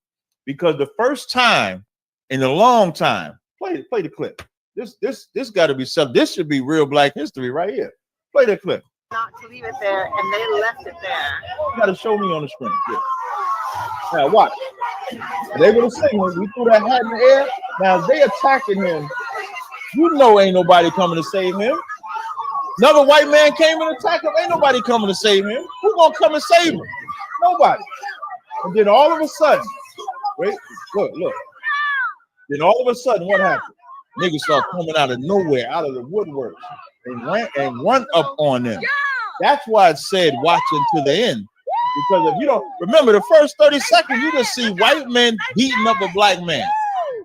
because the first time in a long time, play the clip. This got to be something. This should be real Black history right here. Play that clip. Not to leave it there, and they left it there. You got to show me on the screen. Yeah. Now watch. They were singing. We threw that hat in the air. Now they attacking him. You know, ain't nobody coming to save him. Another white man came and attacked him. Ain't nobody coming to save him. Who gonna come and save him? Nobody. And then all of a sudden, wait, look. Then all of a sudden, what happened? Niggas start coming out of nowhere, out of the woodwork, and run up on them. That's why it said watching to the end. Because if you don't remember the first 30 seconds, you just see white men beating up a black man.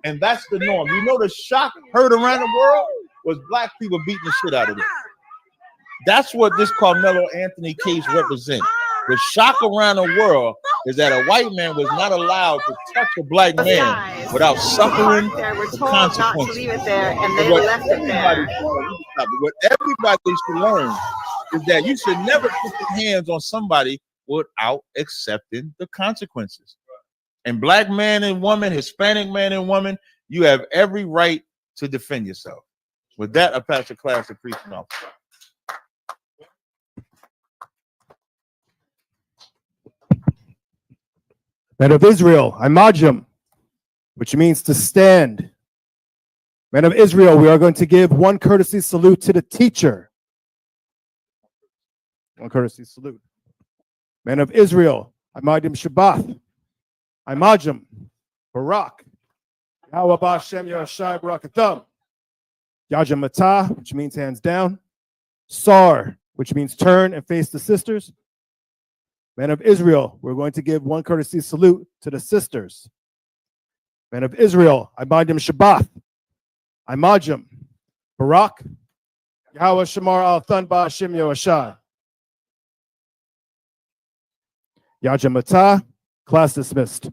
And that's the norm. You know, the shock heard around the world was black people beating the shit out of them. That's what this Carmelo Anthony case represents. The shock around the world is that a white man was not allowed to touch a black man without suffering the consequences. Not to leave it there, and they left it there. What everybody should learn is that you should never put your hands on somebody without accepting the consequences. And black man and woman, Hispanic man and woman, you have every right to defend yourself. With that, I pass the class to preaching officer. Men of Israel, Imajim, which means to stand. Men of Israel, we are going to give one courtesy salute to the teacher. One courtesy salute. Men of Israel, Imadim Shabbath, Imajim, Barak, Yahweh Bashem Yashai Barakatham, Yajam Matah, which means hands down, Sar, which means turn and face the sisters. Men of Israel, we're going to give one courtesy salute to the sisters. Men of Israel, Imadim Shabbath, Imajim, Barak, Yahweh Shamar Al Thun Ba'ashim Yoashai. Yajamata, class dismissed.